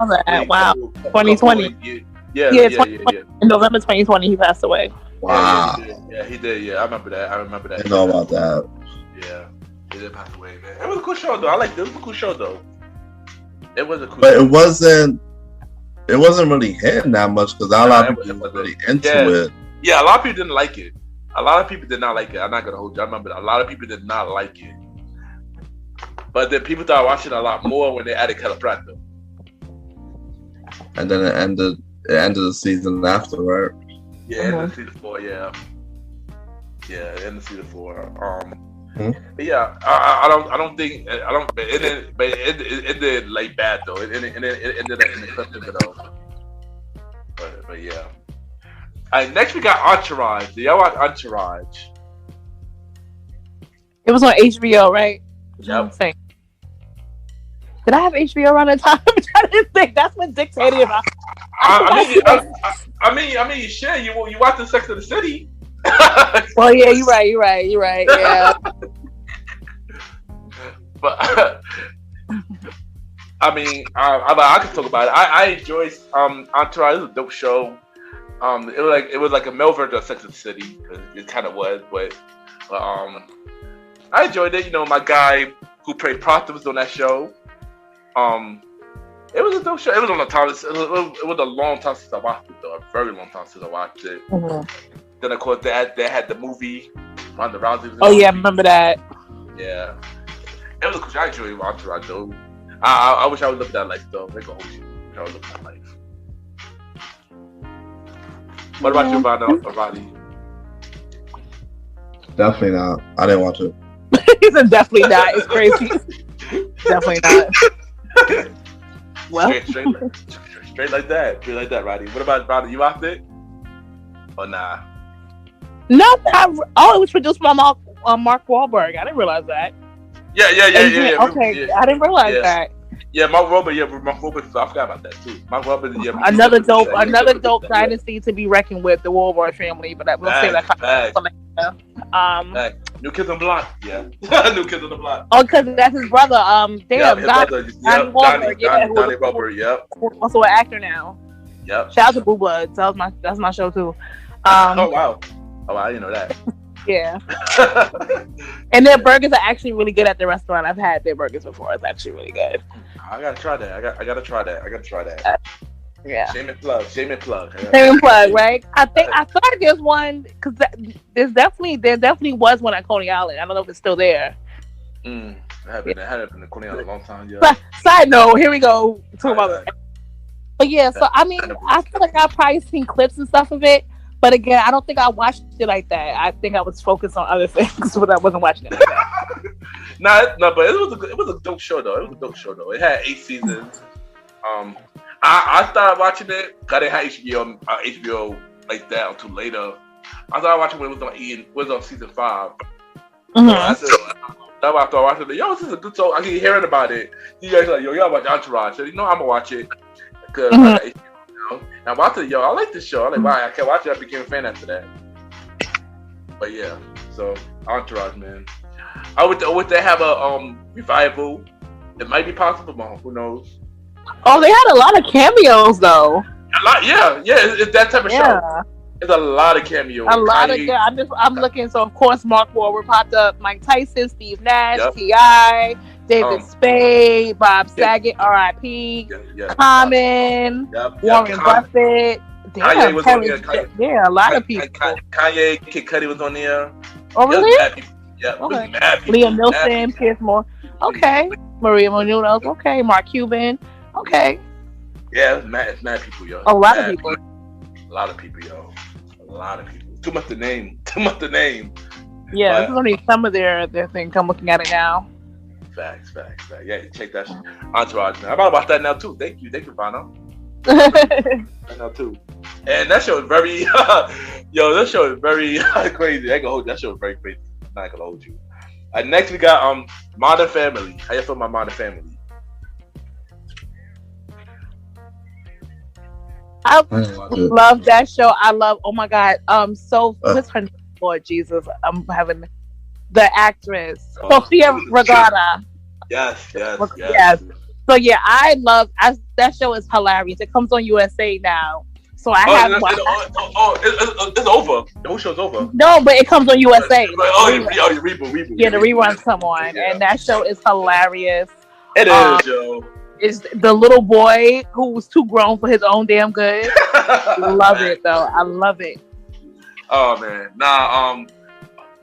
Wow. 2020. Yeah. In November 2020, he passed away. Wow. Yeah, he did. Yeah, I remember that. I know about that. Yeah, he did pass away, man. It was a cool show, though. I liked it. It was a cool show, though. It was a cool. But show. It wasn't really hitting that much because a lot of people were really into it. Yeah, a lot of people didn't like it. A lot of people did not like it. I'm not gonna hold you. I remember a lot of people did not like it. But then people started watching a lot more when they added Kyla Pratt, though. And then it ended the season after, right? Yeah, end of season 4. Yeah, end of season 4. But yeah, I don't think it did like bad though. It ended in the clip though. But yeah. All right, next we got Entourage. Did y'all watch Entourage? It was on HBO, right? Yep. Did I have HBO around that time? I'm trying to think. That's what dictated about. I mean, shit. You watch the Sex of the City. Well, yeah, you're right. Yeah. But I mean, I can talk about it. I enjoyed Entourage. It was a dope show. It was like a male version of Sex and the City. It kind of was, but I enjoyed it. You know, my guy who played Proctor was on that show. It was a dope show. It was on the time. It was a long time since I watched it, though. A very long time since I watched it. Mm-hmm. Then of course they had the movie. Ronda Rousey. Oh yeah, I remember that. Yeah, it was a cool. I enjoyed Entourage though. I wish I would live that life though. Make a whole shit. I would live that life. What about you, Vanna? Roddy? Definitely not. I didn't watch it. He said definitely not. It's crazy. Definitely not. Well, straight like that. Straight like that, Roddy. What about Roddy? You watched it? Or nah? No. It was produced by Mark Wahlberg. I didn't realize that. Yeah. Okay, I didn't realize that. Yeah, Mark Wahlberg. I forgot about that too. Mark Wahlberg. Yeah, another dope dynasty to be reckoned with, the Wahlberg family. But we'll say that. New Kids on the Block. Yeah, New Kids on the Block. Oh, because that's his brother. Donnie Wahlberg. Donnie Wahlberg. Yep. Also an actor now. Yep. Shout out to Blue Bloods. That's my show too. Oh wow. Oh, I didn't know that. Yeah. And their burgers are actually really good at the restaurant. I've had their burgers before. It's actually really good. I gotta try that. I gotta try that. Yeah. Shame and plug. Right? I feel like there's one because there definitely was one at Coney Island. I don't know if it's still there. I haven't been to Coney Island in a long time. Yeah. But, side note, here we go. Talk about it. But yeah, so I mean, I feel like I've probably seen clips and stuff of it. But again, I don't think I watched it like that. I think I was focused on other things, but I wasn't watching it like that. No, but it was a dope show though. It had 8 seasons. I started watching it. I didn't have HBO like that until later. I started watching when it was on season 5. Mm-hmm. So that's why I started watching it. Yo, this is a good show. I keep hearing about it. You guys are like, yo, y'all watch Entourage. So, I'm gonna watch it because I got HBO now. And I watched it. Yo, I like this show. I'm like, wow, I can't watch it. I became a fan after that. But yeah, so Entourage, man. Would they have a revival? It might be possible, but who knows? Oh, they had a lot of cameos though. A lot, yeah. It's that type of show. It's a lot of cameos. I'm looking. So of course, Mark Wahlberg popped up. Mike Tyson, Steve Nash, T.I., David Spade, Bob Saget, R.I.P. Common, Warren Buffett. Kanye was on there. A lot of people. Kanye, Kid Cudi was on there. Oh, really? Yeah. Okay. Liam Neeson, Piers Moore. Okay. Maria Menounos. Okay. Mark Cuban. Okay. Yeah, it's mad people, yo. A lot of people, yo. A lot of people. Too much to name. Yeah, this is only some of their thing. I'm looking at it now. Facts. Yeah, check that shit. Entourage, man. I'm about to watch that now too. Thank you, Vanna. Now too. And that show is very, that show is very crazy. I ain't gonna hold you. That show is very crazy. I'm not gonna hold you. Next we got Modern Family. How you feel about Modern Family? I love that show. Oh my God. What's her name? Lord Jesus. I'm having the actress. Sofia Vergara. Yes. So yeah, that show is hilarious. It comes on USA now. So I have. It's over. The whole show's over. No, but it comes on USA. The reboot. Yeah, the reruns come on, and that show is hilarious. It is, yo. Is the little boy who was too grown for his own damn good. Love it though. I love it. Oh man,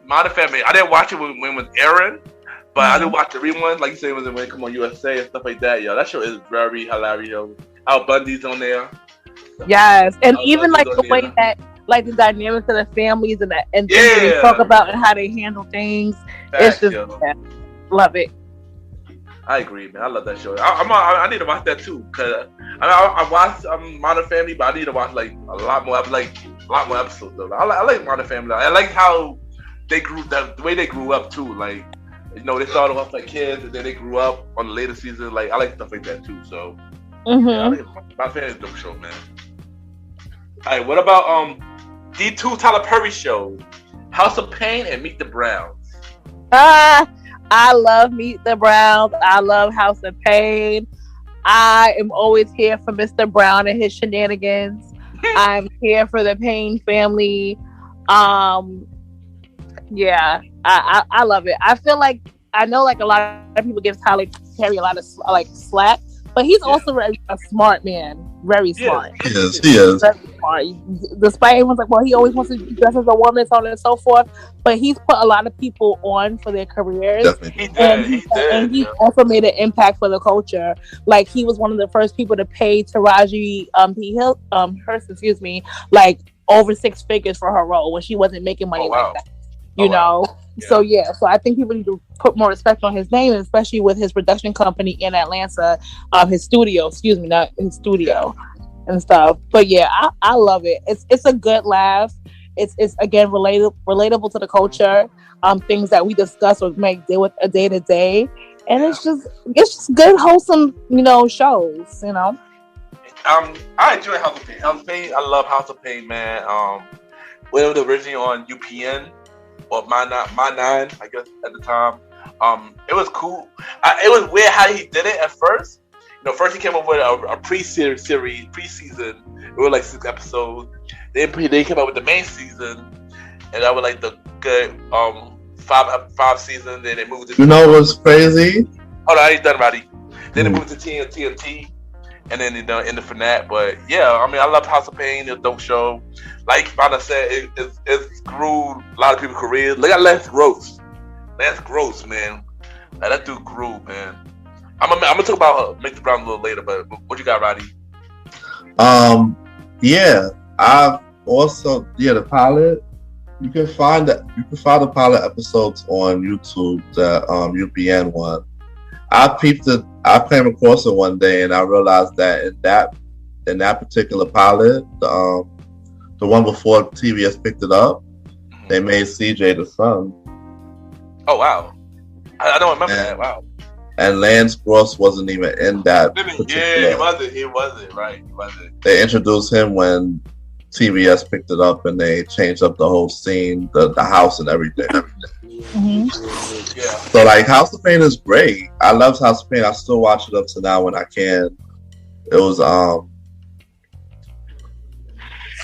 Modern Family. I didn't watch it when it was airing, but I did watch the reruns, like you said, when it come on USA and stuff like that. Yo, that show is very hilarious. Yo. Al Bundy's on there. Yes, and even like the way that, like the dynamics of the families and things they talk about and how they handle things. It's just love it. I agree, man. I love that show. I need to watch that too, cause I watched Modern Family, but I need to watch like a lot more episodes though. I like Modern Family. I like how they grew, the way they grew up too. Like, they started off like kids, and then they grew up on the later seasons. Like, I like stuff like that too. So, Modern Family is a dope show, man. All right, what about D2 Tyler Perry show, House of Pain and Meet the Browns? I love Meet the Browns. I love House of Pain. I am always here for Mr. Brown and his shenanigans. I'm here for the Payne family. Yeah, I love it. I feel like, I know like a lot of people give Tyler Perry a lot of like slack, but he's also a smart man. Very smart. He is. Very smart. Despite everyone's like, well, he always wants to dress as a woman, so on and so forth. But he's put a lot of people on for their careers. Definitely. And he also made an impact for the culture. Like, he was one of the first people to pay Taraji Hurst, like over 6 figures for her role when she wasn't making money like that. You know? Yeah. So I think people need to put more respect on his name, especially with his production company in Atlanta, his studio, not his studio and stuff. But yeah, I love it. It's a good laugh. It's again relatable to the culture, things that we discuss or make deal with a day to day, and it's just good, wholesome, shows. I enjoy House of Pain. I love House of Pain, man. When it was originally on UPN. Or my 9, I guess at the time. It was cool. It was weird how he did it at first. First he came up with a preseason. It was like 6 episodes. Then they came up with the main season, and that was like the good 5 seasons. Then they moved to. What's crazy? Hold on, I ain't done, Roddy. Then they moved to TNT, and then ended for that. But yeah, I love House of Pain. It's a dope show. Like Vanna said, it grew a lot of people's careers. Look at Lance Gross. Man. That dude grew, man. I'm gonna talk about Make the Browns a little later, but what you got, Roddy? Yeah, I've also the pilot. You can find the pilot episodes on YouTube, the UPN one. I came across it one day, and I realized that in that in that particular pilot, the one before TBS picked it up, they made CJ the son. Oh wow, I don't remember that. Wow. And Lance Gross wasn't even in that. Yeah, he wasn't. Right, he wasn't. They introduced him when TBS picked it up, and they changed up the whole scene, the house and everything. Mm-hmm. Yeah. So like, House of Pain is great. I love House of Pain. I still watch it up to now when I can. It was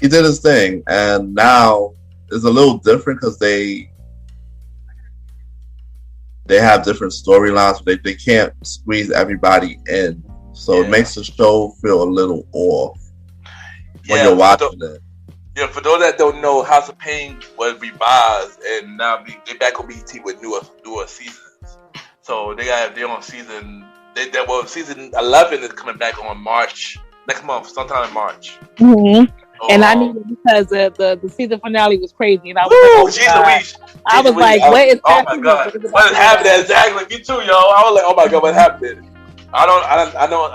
he did his thing, and now it's a little different because they have different storylines. They can't squeeze everybody in, so it makes the show feel a little off when you're watching it. Yeah, for those that don't know, House of Pain was revised, and now they back on BT with newer seasons. So they got their own season. Season 11 is coming back on March next month, sometime in March. Mm-hmm. And I knew it because the season finale was crazy, and I was like, what is happening? Oh my god, what is happening? Exactly, me too, yo. I was like, oh my god, what happened? I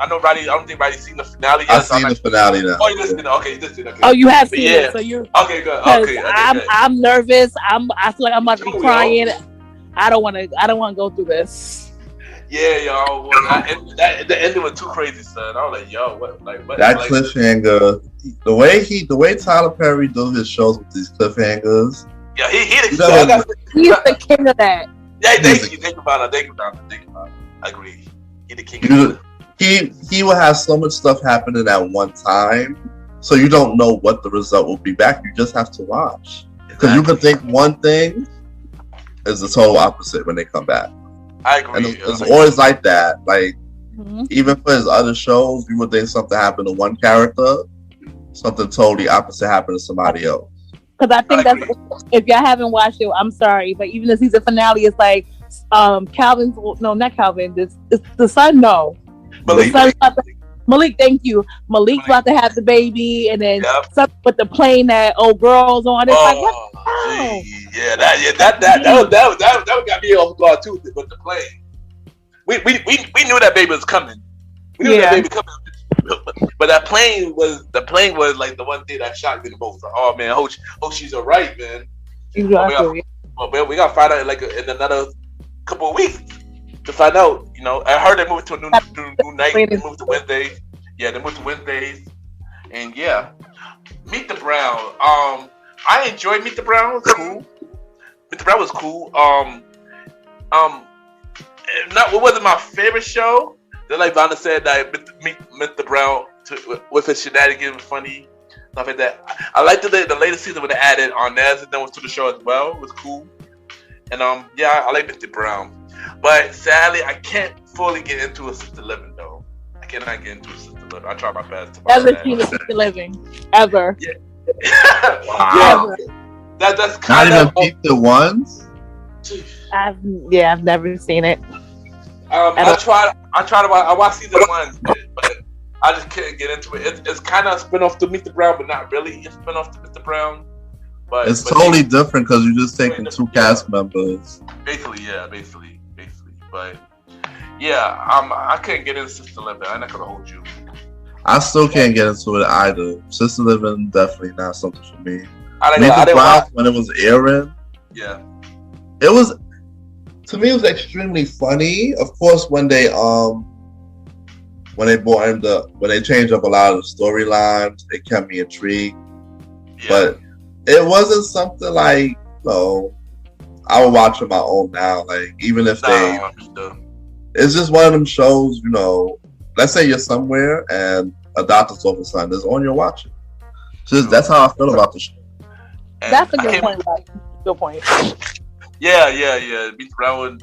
know Roddy. I don't think Roddy's seen the finale yet. I've seen the finale now. Oh, you listened? Okay, you listened. Okay. Oh, you have seen it, so you're okay. Good. Okay. I'm nervous. I feel like I'm about to be crying. I don't want to go through this. Yeah, yo. The ending was too crazy, son. I was like, yo, what? That cliffhanger. The way Tyler Perry does his shows with these cliffhangers. Yeah, he's the king of that. Yeah, thank you. Think about it. I agree. He's the king. He will have so much stuff happening at one time, so you don't know what the result will be back. You just have to watch, because you can think one thing is the total opposite when they come back. I agree. And it's always like that. Like, even for his other shows, you would think something happened to one character, something totally opposite happened to somebody else. Because I think if y'all haven't watched it, I'm sorry, but even the season finale is like Calvin's. No, not Calvin. It's the son. No, Malik. Thank you. Malik's about to have the baby, and then something with the plane that old girl's on. It's like, wow. That got me off guard too with the plane. We knew that baby was coming. We knew that baby coming. But the plane was like the one thing that shocked me the most. Like, oh man, hope she's alright, man. Exactly. We gotta find out in another couple of weeks to find out. You know, I heard they moved to a new night. They moved to Wednesdays. Yeah, they moved to Wednesdays. And yeah, Meet the Brown. I enjoyed Meet the Brown. It was cool. Meet the Brown was cool. It wasn't my favorite show. Then, like Vanna said, that Meet the Brown with his shenanigans was funny, stuff like that. I liked the latest season when they added Arnaz and then was to the show as well. It was cool. And I like Meet the Brown. But sadly, I can't fully get into Assisted Living though. I cannot get into Assisted Living. I try my best. Never seen Assisted Living ever. Yeah. Wow. That's kind not even Peep the Ones. I've never seen it. I watched season 1, but I just couldn't get into it. It's kind of a spin-off to Meet the Brown, but not really a spin-off to Meet the Brown. But it's totally different because you're just taking two cast members. Basically. But yeah, I couldn't get into Sister Living. I'm not gonna hold you. I still can't get into it either. Sister Living definitely not something for me. I didn't watch when it was airing. Yeah, it was. To me, it was extremely funny. Of course, when they brought him when they changed up a lot of the storylines, it kept me intrigued. Yeah. But it wasn't something like, I would watch on my own now. Like, even if it's just one of them shows, let's say you're somewhere and a doctor's office sign is on, you're watching. Just that's how I feel about the show. That's a good point. Good point. Yeah. Meet the Brown.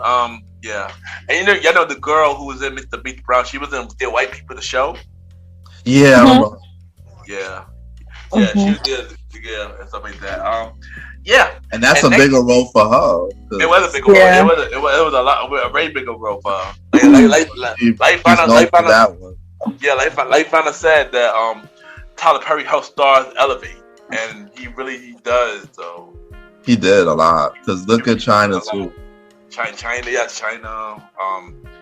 Yeah. And you know the girl who was in Mr. Meet the Brown. She was in the White People the show. Yeah. Mm-hmm. Yeah. Mm-hmm. She did. Yeah, and stuff like that. Yeah. And that's a bigger role for her. It was a bigger role. It was a very bigger role for her. Like Vanna said that Tyler Perry helped stars elevate, and he does. So he did a lot. Because look at China too. China.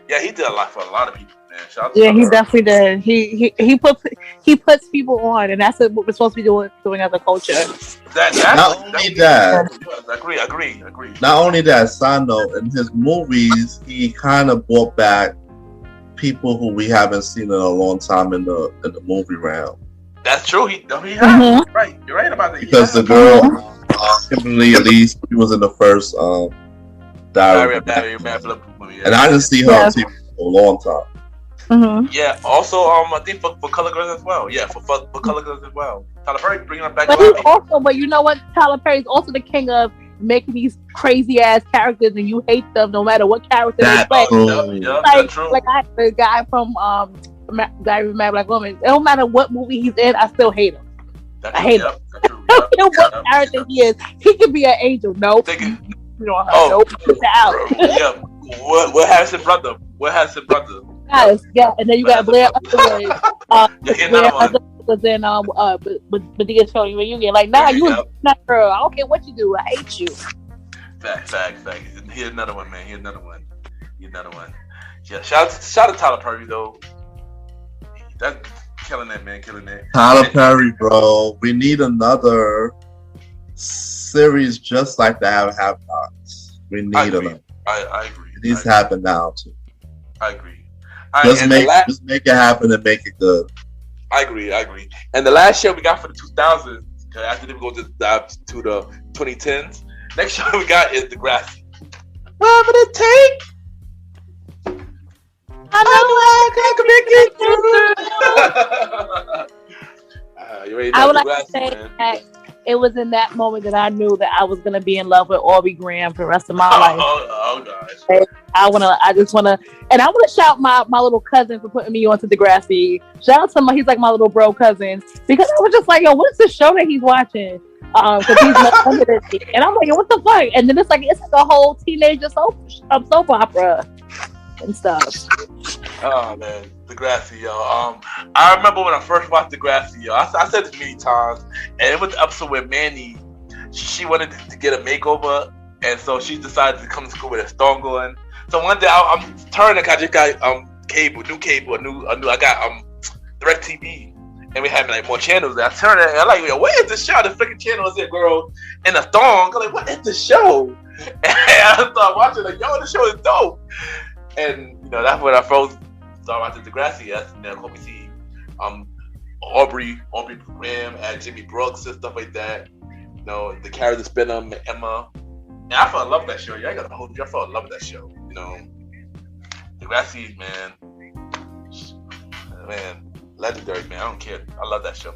Yeah, he did a lot for a lot of people, man. Shout out to Yeah, Tyler he Perry. definitely did. He puts people on, and that's what we're supposed to be doing as a culture. Not only that, Agree. not only that, side note, in his movies, he kind of brought back people who we haven't seen in a long time in the movie realm. That's true. He has. Right. You're right about that. Because the girl, Kimberly Elise, she was in the first Diary of a Mad movie, and I didn't see her on TV for a long time. Mm-hmm. Yeah. Also, I think for Color Girls as well. Yeah, for Color Girls as well. Tyler Perry bringing us back. But you know what? Tyler Perry's also the king of making these crazy ass characters, and you hate them no matter what character they play. Like I the guy from Diary of a Mad Black Woman. It don't matter what movie he's in, I still hate him. I hate him. I don't care what character he is. He could be an angel. Nope. Nope. Yeah. What has his brother? Yes, yeah, and then you got Blair Underwood. Blair Underwood was in Medea Tony Reunion. Like, nah, you not girl. I don't care what you do. I hate you. Fact. Here's another one, man. Yeah, shout out to Tyler Perry though. That's killing it, man. Tyler Perry, bro. We need another series just like the Have-Nots. We need another. I agree. It needs to happen now too. I agree. Just make it happen and make it good. I agree. And the last show we got for the 2000s, because after we go to the 2010s, next show we got is Degrassi. Whatever it take. I know I can make it through. You ready to I would Degrassi, like to say man? that it was in that moment that I knew that I was gonna be in love with Aubrey Graham for the rest of my life. Oh gosh. And I want to shout my little cousin for putting me onto Degrassi. Shout out to he's like my little bro cousin, because I was just like, yo, what's the show that he's watching? Because he's not under this, and I'm like, yo, what the fuck? And then it's like a whole teenager soap opera and stuff. Oh man, Degrassi, yo. I remember when I first watched Degrassi, yo. I said this many times, and it was the episode where Manny, she wanted to get a makeover, and so she decided to come to school with a thong on. So one day I'm turning, I just got I got DirecTV, and we had like more channels there. I turned it, and I'm like, yo, what is this show? The freaking channel is there, girl, in a thong. I'm like, what is this show? And I started watching, like, yo, this show is dope. And that's when I first started watching Degrassi. That's Kobe T, Aubrey Graham, and Jimmy Brooks and stuff like that. The character spin on Emma. And I fell in love with that show. I gotta hold you. I fell in love with that show. Degrassi, man, legendary, man. I don't care. I love that show.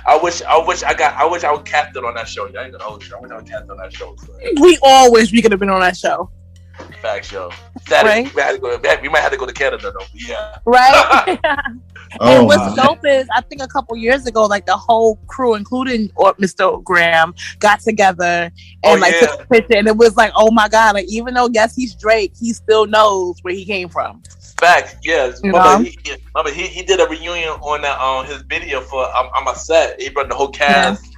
I wish I was casted on that show. I ain't gonna hold you. I wish I was casted on that show. So. We all wish we could have been on that show. Fact show. Saturday, right? we might have to go to Canada though. Yeah. Right. And what's dope is, I think a couple years ago, like the whole crew, including Mr. Graham, got together and took a picture, and it was like, oh my god! Like, even though yes, he's Drake, he still knows where he came from. Fact, yes. He did a reunion on that his video for I'm a set. He brought the whole cast. Yeah.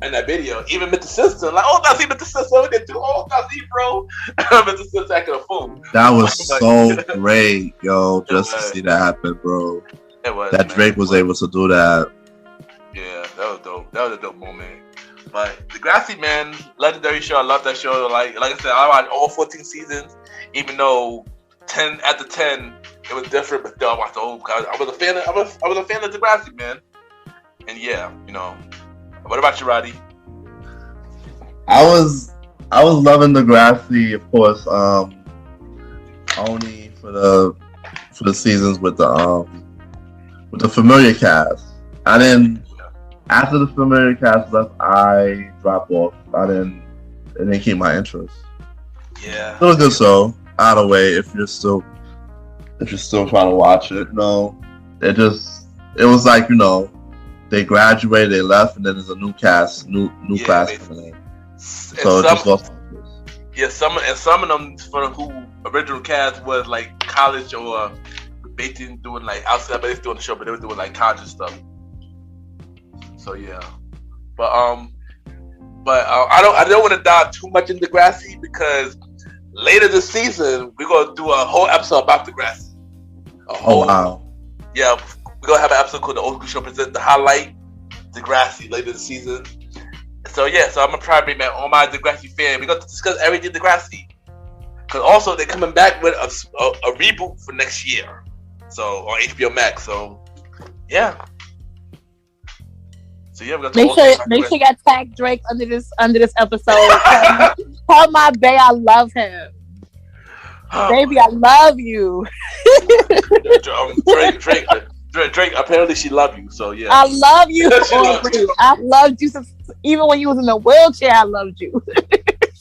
In that video, even Mr. Simpson, like, oh, that's Mr. Simpson, we did too. Oh, that's he, bro. Mr. Simpson acting a fool. That was so great, yo, just to see that happen, bro. It was, that Drake was able to do that. Yeah, that was dope. That was a dope moment. But Degrassi, man, legendary show. I love that show. Like I said, I watched all 14 seasons, even though 10 after 10 it was different. But I watched the whole. I was a fan of Degrassi, man. And yeah, What about you, Roddy? I was loving Degrassi, of course. Only for the seasons with the familiar cast. I didn't. After the familiar cast left, I dropped off. It didn't keep my interest. Yeah. It was good show. Either way, if you're still trying to watch it, it was like, they graduated, they left, and then there's a new cast, new class coming in. So it just lost interest. Yeah, some of them for who original cast was like college or they didn't doing like outside, but they doing the show, but they were doing like college stuff. So yeah, but I don't want to dive too much into Degrassi because later this season we're gonna do a whole episode about Degrassi. Oh wow! Yeah, we're gonna have an episode called The Old School Show Present the Highlight Degrassi later this season. So I'm gonna try to bring back all my Degrassi fans. We're gonna discuss everything Degrassi. Because also they're coming back with a reboot for next year. So on HBO Max. So yeah. So yeah, we're gonna make sure you tag Drake under this episode. Tell my bae I love him. Baby, I love you. Drake, apparently she loved you, so yeah. I love you. I loved you since even when you was in a wheelchair. I loved you.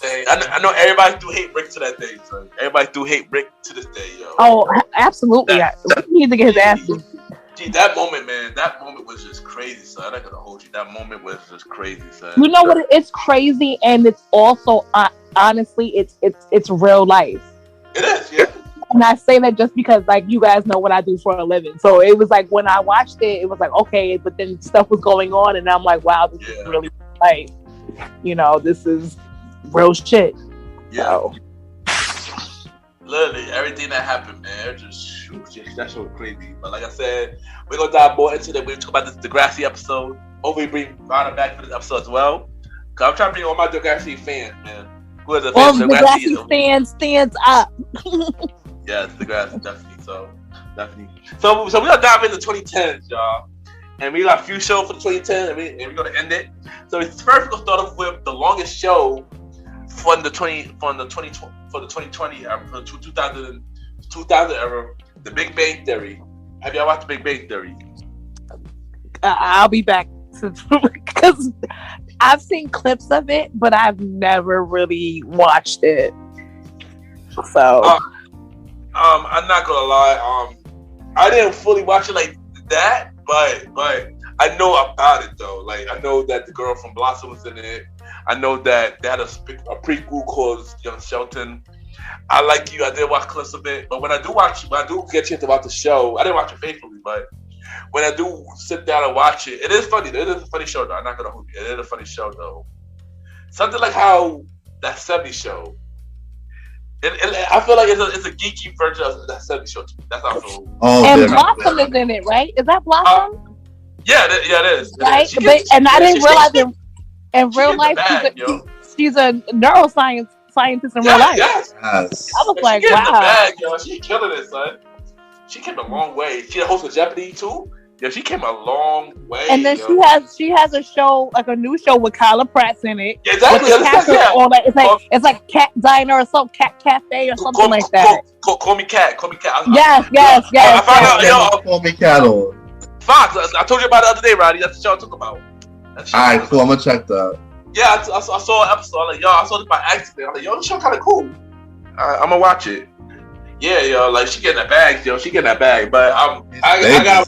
I know everybody do hate Rick to that day, so everybody do hate Rick to this day, yo. Oh, absolutely. We need to get his ass beat. Gee, that moment, man, was just crazy, son. I'm not gonna hold you. That moment was just crazy, son. You know what? It's crazy, and it's also honestly, it's real life. It is, yeah. And I say that just because, like, you guys know what I do for a living. So it was like when I watched it, it was like, okay, but then stuff was going on, and I'm like, wow, this is really life. You know, this is real shit. Yeah. So. Literally, everything that happened, man, that's so crazy. But like I said, we're gonna dive more into that. We're talk about this Degrassi episode. Hopefully, bring Vanna back for this episode as well. Cause I'm trying to bring all my Degrassi fans, man. Who are the fans? All Degrassi fans stands up. Yes, Degrassi, definitely. So we're gonna dive into 2010s, y'all. And we got a few shows for the 2010s, and we're gonna end it. So first, we're gonna start off with the longest show for the 2020 era, for the 2000 era, The Big Bang Theory. Have y'all watched The Big Bang Theory? I'll be back because I've seen clips of it, but I've never really watched it. So, I'm not gonna lie. I didn't fully watch it like that, but I know about it though. Like I know that the girl from Blossom was in it. I know that they had a prequel called Young Shelton. I like you. I did watch clips of it, but when I do get a chance to watch the show, I didn't watch it faithfully, but when I do sit down and watch it, it is funny. It is a funny show though. I'm not gonna hold you. It is a funny show though. Something like how that 70s show. I feel like it's a geeky version of that 70s show. That's how I feel. And Blossom is in it, right? Is that Blossom? Yeah, it is. Right, I didn't realize in real life she's a neuroscience scientist in real life. Yes. I was like, wow. She killing it, son. She came a long way. She the host of Jeopardy too. Yeah, she came a long way. And then she has a show, like a new show with Kyla Pratt's in it. Yeah, exactly. It's like Cat Diner or something, Cat Cafe or something like that. Call me Cat. Yes. I found out. Call me Cat on Fox. I told you about it the other day, Roddy. That's the show I talk about. Alright, cool. I'm gonna check that. Yeah, I saw an episode. I'm like, yo, I saw this by accident. I'm like, yo, this show kind of cool. I'm gonna watch it. Yeah, yo, like she getting that bag, yo. She getting that bag, but I got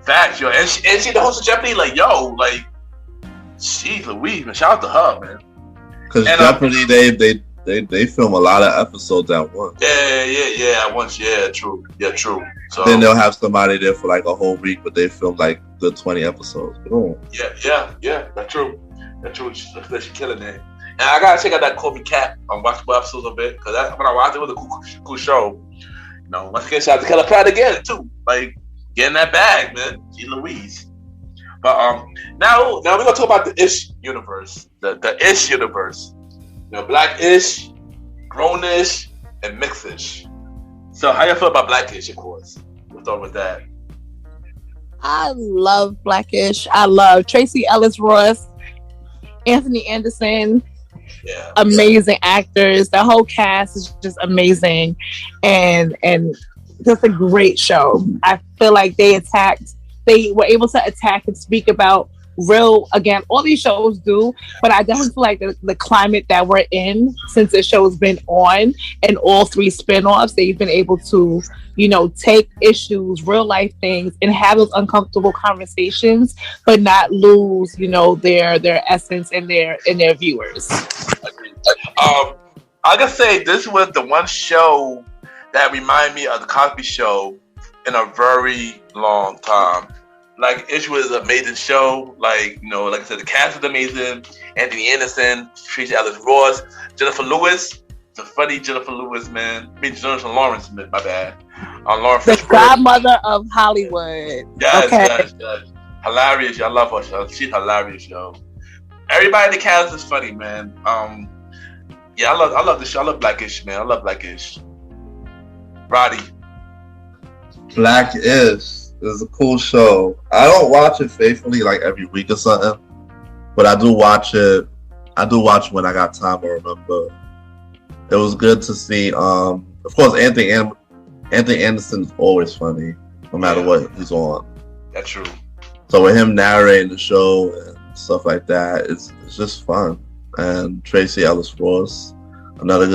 facts, yo. And she the host of Jeopardy. Like, yo, like, she's Louise, man. Shout out to her, man. Because Jeopardy, they film a lot of episodes at once. Yeah, at once. Yeah, true. So then they'll have somebody there for like a whole week, but they film like the 20 episodes. Boom. Yeah. That's true. She's killing it. And I gotta check out that Call Me Cat on watch more episodes of it because when I watched it, it was a cool show. You know, once again, shout out to Kyla Pratt again too. Like getting that bag, man. She's Louise. But now we're gonna talk about the Ish universe, the Ish universe. You know, Black-ish, grown-ish, and mixed-ish. So how you feel about Black-ish, of course? We'll start with that. I love Black-ish. I love Tracy Ellis Ross, Anthony Anderson. Yeah. Amazing actors. The whole cast is just amazing, and just a great show. I feel like they were able to attack and speak about real, again, all these shows do, but I definitely feel like the climate that we're in since the show's been on and all three spinoffs, they've been able to, you know, take issues, real life things, and have those uncomfortable conversations, but not lose, you know, their essence and their viewers. I gotta say, this was the one show that reminded me of the Cosby Show in a very long time. Like, Ish was an amazing show. Like, you know, like I said, the cast was amazing. Anthony Anderson, Tracy Ellis Ross, Jennifer Lewis, the funny Jennifer Lewis, man. I mean, Jennifer Lawrence, my bad. Lauren The Fishburne. godmother of Hollywood. Yes, Okay. yes. Hilarious. I love her show. She's hilarious, yo. Everybody in the cast is funny, man. Yeah, I love the show. I love Blackish, man. I love Blackish. Roddy. Blackish is a cool show. I don't watch it faithfully like every week or something, but I do watch it. I do watch when I got time to remember. It was good to see. Of course, Anthony Anderson is always funny, no matter what he's on. That's true. So with him narrating the show and stuff like that, it's just fun. And Tracy Ellis Ross, another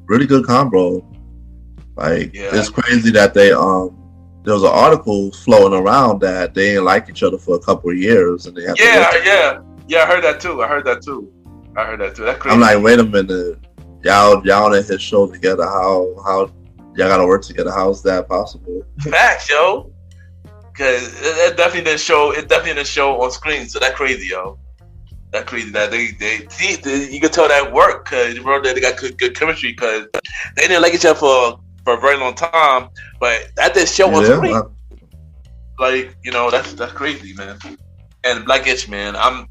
really good combo. Like it's crazy that they there was an article floating around that they didn't like each other for a couple of years, and they had I heard that too. That's crazy. I'm like, wait a minute, y'all in his show together. How y'all gotta work together? How is that possible? Facts, yo. Because it definitely didn't show. It definitely didn't show on screen. So that's crazy, yo. That's crazy that they you can tell that work because they got good chemistry because they didn't like each other for a very long time, but that didn't show on screen. Like, you know, that's crazy, man. And Blackish, man, I'm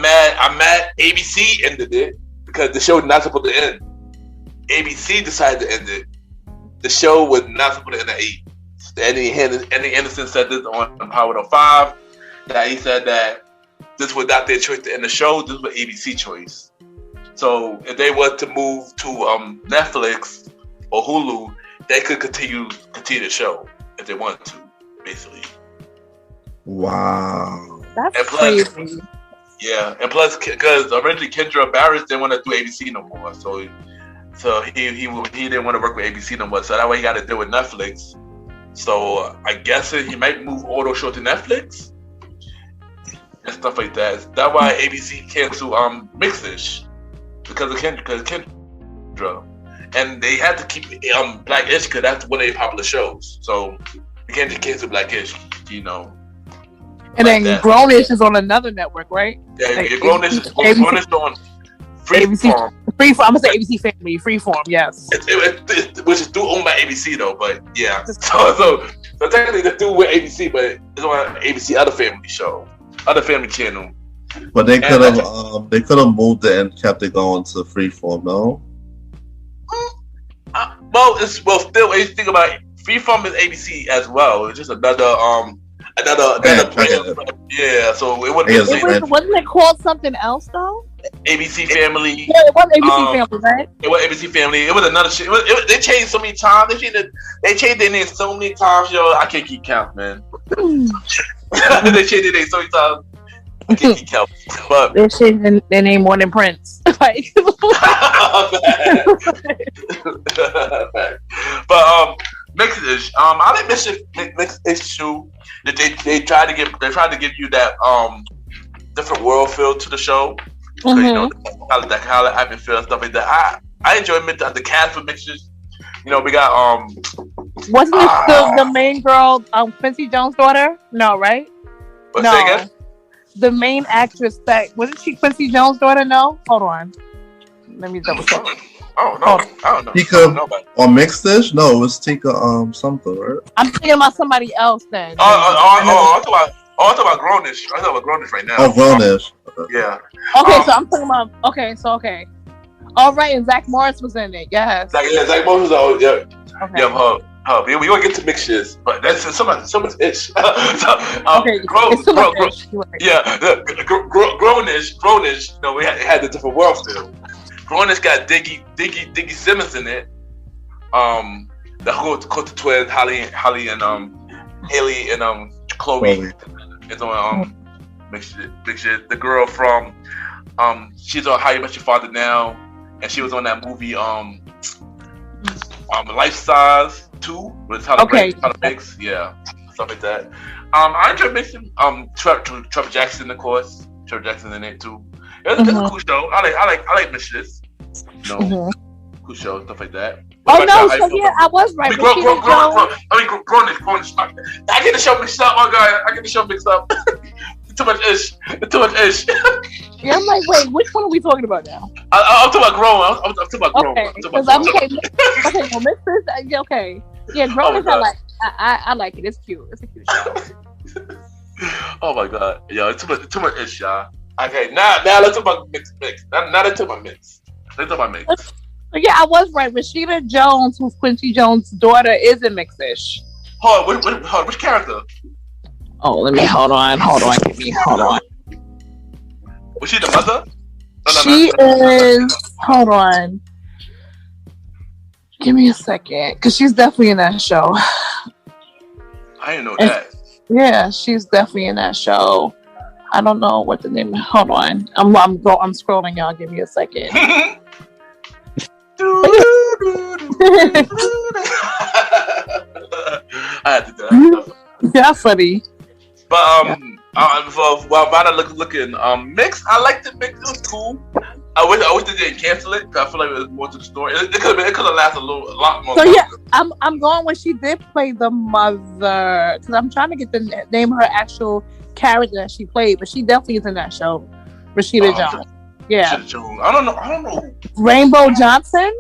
mad ABC ended it because the show was not supposed to end. ABC decided to end it. The show was not supposed to end at 8. Andy Anderson said this on Power 5 that he said that this was not their choice to end the show. This was ABC choice. So if they were to move to Netflix or Hulu, they could continue the show if they wanted to, basically. Wow. That's crazy. Yeah, and plus, because originally Kendra Barris didn't want to do ABC no more, so he didn't want to work with ABC no more. So that way he got to deal with Netflix. So I guess he might move all those shows to Netflix and stuff like that. That's why ABC canceled Mixed-ish because of Kendra. And they had to keep Blackish because that's one of their popular shows. So you can't just cancel Blackish, you know. And like then Grownish is on another network, right? Yeah, like, Grownish is on Freeform. Freeform. I'm gonna say ABC Family. Freeform, yes. Which is still owned by ABC though, but yeah. So technically they're still with ABC, but it's on ABC other family channel. But they could have moved it and kept it going to Freeform, no? Still, when you think about it, Freeform is ABC as well. It's just another brand. Yeah, so it wouldn't. Wasn't it called something else though? ABC Family. Yeah, it was ABC Family, right? It was ABC Family. It was another shit. They changed so many times. They changed their name so many times, yo. I can't keep count, man. They changed their name so many times. I can't keep count. But they changed their name more than Prince. Like. But Mixed-ish. I like Mixed-ish too. They tried to give you that different world feel to the show. Mm-hmm. You know, how the atmosphere and stuff like that. I enjoy the cast with Mixed-ish. You know, we got wasn't it the main girl, Quincy Jones' daughter? No, right? What's that again? The main actress that wasn't she Quincy Jones' daughter? No, hold on. Let me double check. Oh no, I don't know. Tika on Mixed-ish? No, it was Tika something, right? I'm thinking about somebody else then. I'm talking about Grownish. I'm talking about Grownish right now. Oh, Grownish. Yeah. Okay, so I'm talking about. Okay. All right, and Zach Morris was in it. Yes. Zach Morris was on. Yeah. Okay. Yeah. We gonna get to mixtures, but that's so much ish. Okay. Grownish. You know, we had the different world still. Grownish got Diggy Simmons in it. The Dakota twins, Holly and Haley and Chloe is on mixture. The girl from she's on How You Met Your Father now, and she was on that movie Life Size 2 with Tyler Banks, yeah, stuff like that. I enjoy mixing Trevor Jackson, of course. Trevor Jackson in it too. It's a cool show. I like Mixed-ish. You know, cool show, stuff like that. Oh no, so yeah, I was right. Grownish. I get the show mixed up, my guy. I get the show mixed up. Too much ish. Yeah, I'm like, wait, which one are we talking about now? I'm talking about Grown. I'm talking about Grown. Okay, well, Mixed-ish, okay. Yeah, Oh my Grownish, god. I like it. It's cute. It's a cute show. Oh my god. Yo, it's too much ish, y'all. Okay, now let's talk about mix. Now let's talk about mix. Let's talk about mix. But yeah, I was right. Rashida Jones, who's Quincy Jones' daughter, is in Mix-ish. Hold on, which character? Oh, hold on. Hold on. Was she the mother? She is. Hold on. Give me a second, because she's definitely in that show. I didn't know that. Yeah, she's definitely in that show. I don't know what the name. Hold on, I'm scrolling. Y'all, give me a second. I had to do that. That's funny. But while Vanna looking mix, I liked it. Mix, it was cool. I wish they didn't cancel it because I feel like it was more to the story. It could have lasted a lot more. So yeah, I'm going when she did play the mother, because I'm trying to get the name of her actual character that she played, but she definitely is in that show. Rashida Jones. Yeah. Rashida Jones. I don't know. Rainbow Johnson.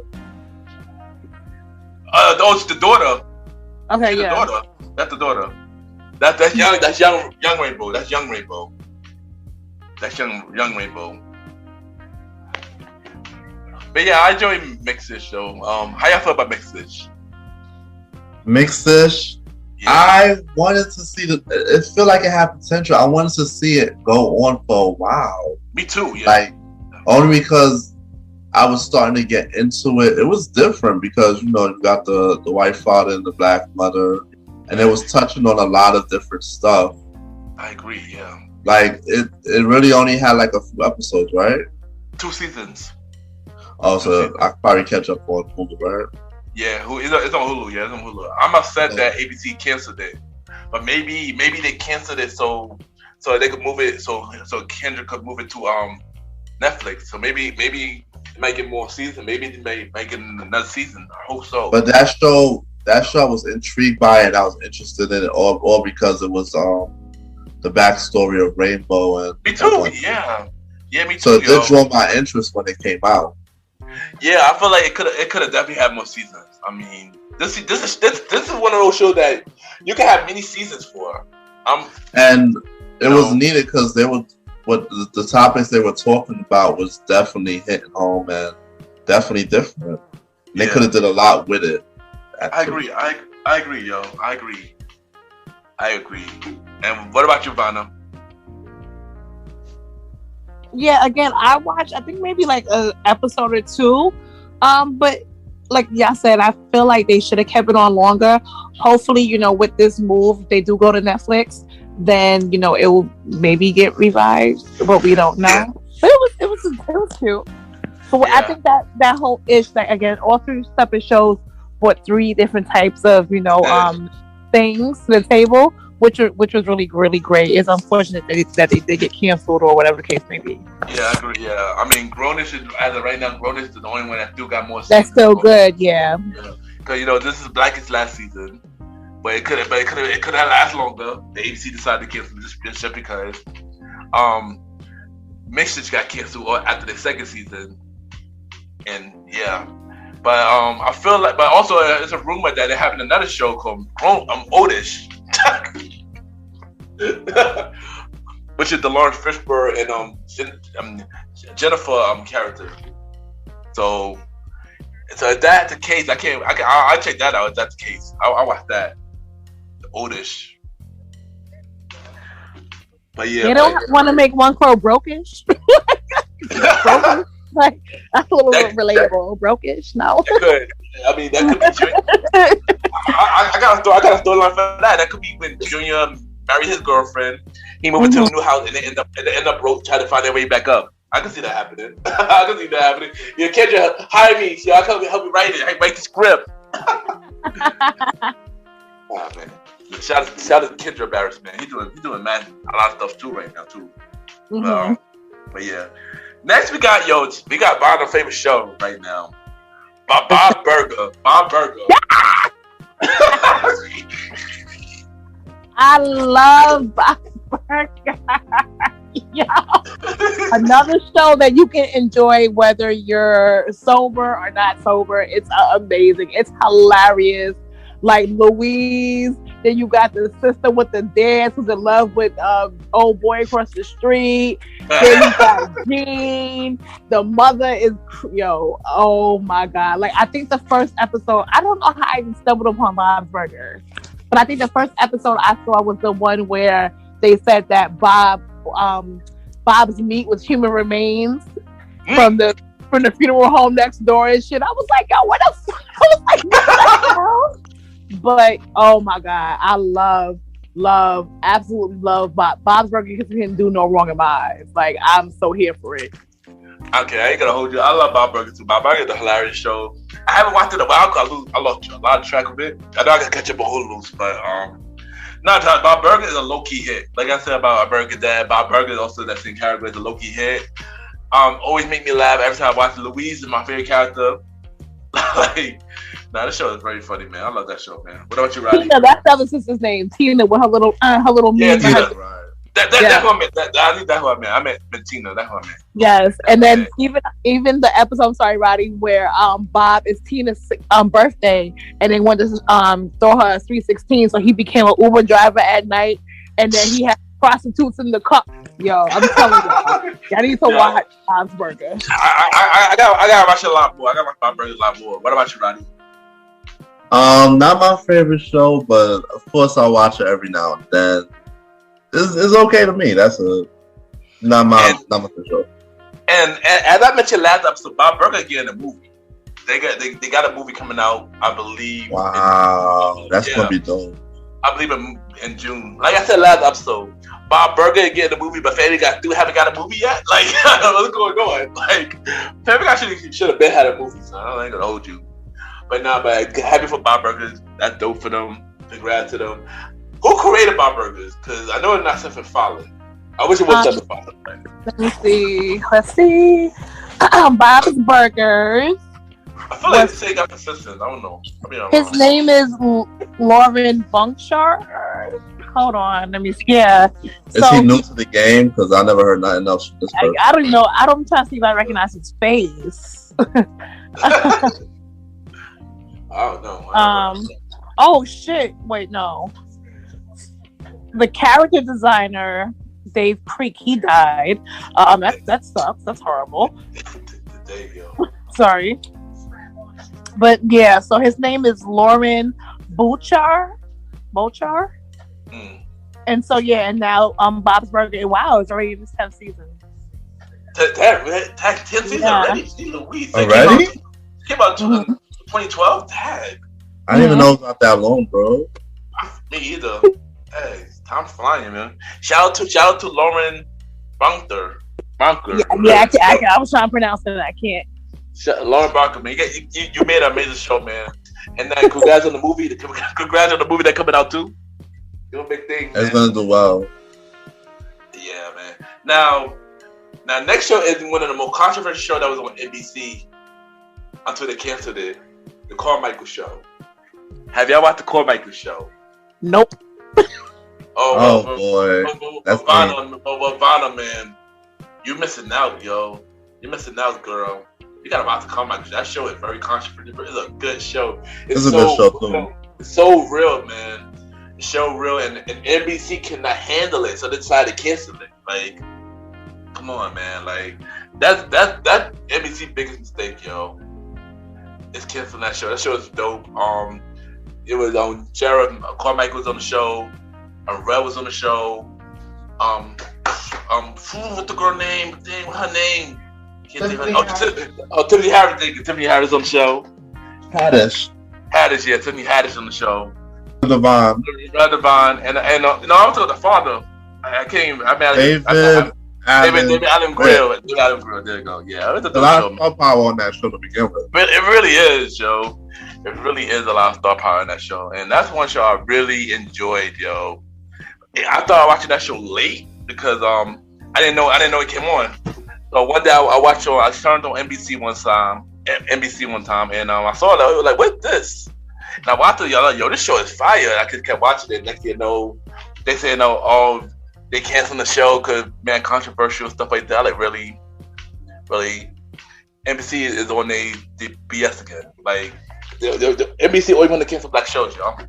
It's the daughter. Okay, She's yeah. The daughter. That's the daughter. That's young Rainbow. That's young Rainbow. That's young Rainbow. But yeah, I enjoy Mix-ish though. How y'all feel about Mix-ish? Mix-ish? Yeah. I wanted to see it feel like it had potential. I wanted to see it go on for a while. Me too, yeah. Like, only because I was starting to get into it. It was different because, you got the white father and the black mother, and it was touching on a lot of different stuff. I agree, yeah. Like, it really only had like a few episodes, right? 2 seasons. Oh, so I could probably catch up on Hulu, right? Yeah, it's on Hulu. Yeah, it's on Hulu. I'm upset that ABC canceled it, but maybe they canceled it so they could move it so Kendra could move it to Netflix. So maybe it might get more season. Maybe they may get another season. I hope so. But that show I was intrigued by it. I was interested in it all because it was the backstory of Rainbow and me too. Yeah, me too. So it did draw my interest when it came out. Yeah, I feel like it could have definitely had more seasons. I mean, this is one of those shows that you can have many seasons for. And it was needed because the topics they were talking about was definitely hitting home and definitely different. And they could have did a lot with it. I agree. I agree, yo. I agree. And what about you, Vanna? Yeah, again, I watched, I think maybe like an episode or 2. But like y'all said, I feel like they should have kept it on longer. Hopefully, with this move, if they do go to Netflix, then, it will maybe get revived, but we don't know. Yeah. But it was cute. So I think that whole ish, like, again, all 3 separate shows brought 3 different types of, things to the table, which was really, really great. It's unfortunate that they get canceled or whatever the case may be. Yeah, I agree. Yeah, I mean, Grownish as of right now, Grownish is the only one that still got more. That's still good, yeah. Because this is Blackest last season, but it could have lasted longer. The ABC decided to cancel just because Mix-ish got canceled after the 2nd season, and yeah. But I feel like, but also there's a rumor that they're having another show called Oldish. Which is the Lawrence Fishburne and Jennifer character. So if that's the case, I'll check that out. If that's the case, I'll watch that. The Oldish. But yeah, you don't want to make one called Brokish. Brokish? Like, that's a little relatable. Brokish, no. That could. I mean, that could be. I got a storyline for that. That could be when Junior married his girlfriend. He moved into a new house, and they end up broke, trying to find their way back up. I can see that happening. Yeah, Kendra, hire me. So I come help me write it. Write the script. Oh man! Shout out to Kendra Barris, man. He's doing mad a lot of stuff too right now too. Mm-hmm. But yeah. Next we got Vanna's favorite show right now. Bob Burger. I love Bob Burger. Yo. Another show that you can enjoy whether you're sober or not sober. It's amazing. It's hilarious. like Louise. Then you got the sister with the dance who's in love with old boy across the street. Then you got Jean. The mother is oh my god! Like I think the first episode, I don't know how I even stumbled upon Bob's Burgers, but I think the first episode I saw was the one where they said that Bob's meat was human remains from the funeral home next door and shit. I was like, yo, what the fuck? I was like, what the hell? But oh my god, I absolutely love Bob's Burgers because he didn't do no wrong in my eyes. Like I'm so here for it. Okay, I ain't gonna hold you. I love Bob Burgers too. Bob Burgers is a hilarious show. I haven't watched it in a while because I lost a lot of track of it. I know I can catch up on Hulu, but Bob Burgers is a low key hit. Like I said about Burger Dad, Bob Burgers also that same character is a low key hit. Always make me laugh every time I watch Louise is my favorite character. This show is very funny, man. I love that show, man. What about you, Roddy? Tina, that's the other sister's name. Tina with her little yeah, Tina. Right. That's what I meant. I think that's what I meant. I meant Tina. That's what I meant. Yes, and then even the episode, sorry, Roddy, where Bob is Tina's birthday, and they wanted to throw her a 316, so he became an Uber driver at night, and then he had prostitutes in the car. Yo, I'm telling y'all need to watch Bob's Burgers. I gotta watch it a lot more. I gotta watch Bob's Burgers a lot more. What about you, Roddy? Not my favorite show, but of course I watch it every now and then. It's okay to me. That's not my favorite show. And as I mentioned last episode, Bob Burgers getting a movie. They got a movie coming out, I believe. Wow, that's gonna be dope. I believe in June. Like I said last episode, Bob Burgers getting a movie, but Family Guy haven't got a movie yet. Like what's going on? Like Family Guy should have been had a movie. So I ain't gonna hold you. But happy for Bob Burgers. That's dope for them. Congrats to them. Who created Bob Burgers? Because I know it's not Stephen Fowler. I wish it was Stephen Fowler. Right? Let me see. Let's see. Bob's Burgers. I feel like they got consistent. I don't know. His name is Lauren Bunkshar. Hold on. Let me see. Yeah. Is he new to the game? Because I never heard nothing else from this person. I don't know. I'm trying to see if I recognize his face. I don't know. Oh shit! Wait, no. The character designer Dave Creek, he died. That sucks. That's horrible. There you go. Sorry, but yeah. So his name is Lauren Buchar. And so yeah, and now Bob's Burgers. Wow, it's already in his 10th season. 10th season already? Already? Came out 2012. Tag. I didn't even know it was not that long, bro. Me either. Hey, time's flying, man. Shout out to Lauren Bunker. Yeah, I was trying to pronounce it, and I can't. Lauren Bunker, man. You made an amazing show, man. And then congrats on the movie. Congrats on the movie that's coming out too. Doing big things. It's gonna do well. Yeah, man. Now, next show is one of the most controversial shows that was on NBC until they canceled it. The Carmichael Show. Have y'all watched the Carmichael Show? Nope. Oh boy. That's Vanna, man. You missing out, yo. You missing out, girl. You gotta watch the Carmichael Show. That show is very controversial. It's a good show. It's a good show too. It's so real, man. It's so real, and NBC cannot handle it, so they decided to cancel it. Like, come on, man. Like, that's NBC's biggest mistake, yo. It's canceling that show. That show is dope. It was on Jared Carmichael was on the show. Red was on the show. What's the girl name? Dang, what's her name? Tiffany Harris. Tiffany Harris on the show. Haddish, yeah, Tiffany Haddish on the show. Devon, and I was with the father. I can't even. David Allen Grill. There you go. Yeah, it was a lot of star power on that show to begin with. But it really is, yo. It really is a lot of star power in that show, and that's one show I really enjoyed, yo. I started watching that show late because I didn't know it came on. So one day I turned on NBC one time, and I saw that. I was like, "What's this?" And I watched it, y'all like, "Yo, this show is fire." I just kept watching it. Next thing you know, they say they canceling the show because controversial stuff like that. Like really, NBC is on the BS again. Like the NBC always want to cancel black shows, y'all.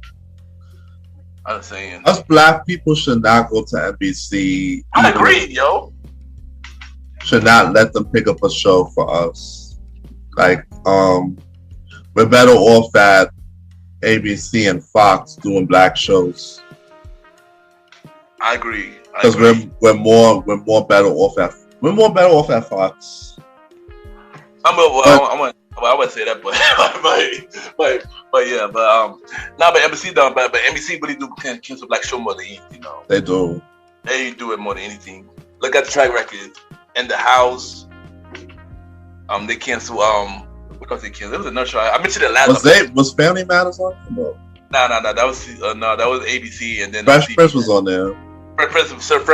I'm saying us black people should not go to NBC. I agree, yo. Should not let them pick up a show for us. Like, we're better off at ABC and Fox doing black shows. I agree. Because we're more better off at Fox. I wouldn't say that, but yeah, but NBC done, but NBC really do cancel black show more than anything, They do. They do it more than anything. Look at the track record. In the House. They cancel. Because they canceled. It was another show. I mentioned it last. Was Family Matters on? No. That was ABC, and then Fresh Prince was on there. Fresh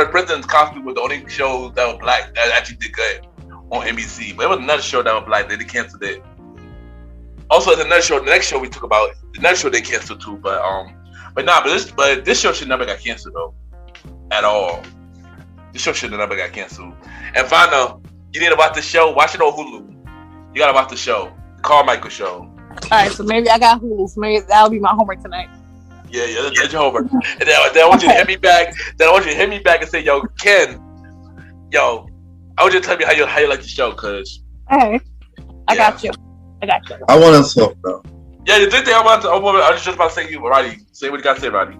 Prince and Cosby were the only shows that were black that actually did good on NBC. But it was another show that was black. They canceled it. Also, the next show we talk about, the next show they canceled too. But this show should never got canceled though, at all. This show should never got canceled. And Vanna, you need to watch the show. Watch it on Hulu. You gotta watch the show, the Carmichael Show. All right, so maybe I got Hulu. So maybe that'll be my homework tonight. Yeah, that's your homework. And then I want you to hit me back. And say, yo, Ken, I want you to tell me how you like the show, cause. Hey, I got you. I want to talk now. Yeah, the thing I was just about to say you, Roddy. Say what you got to say, Roddy.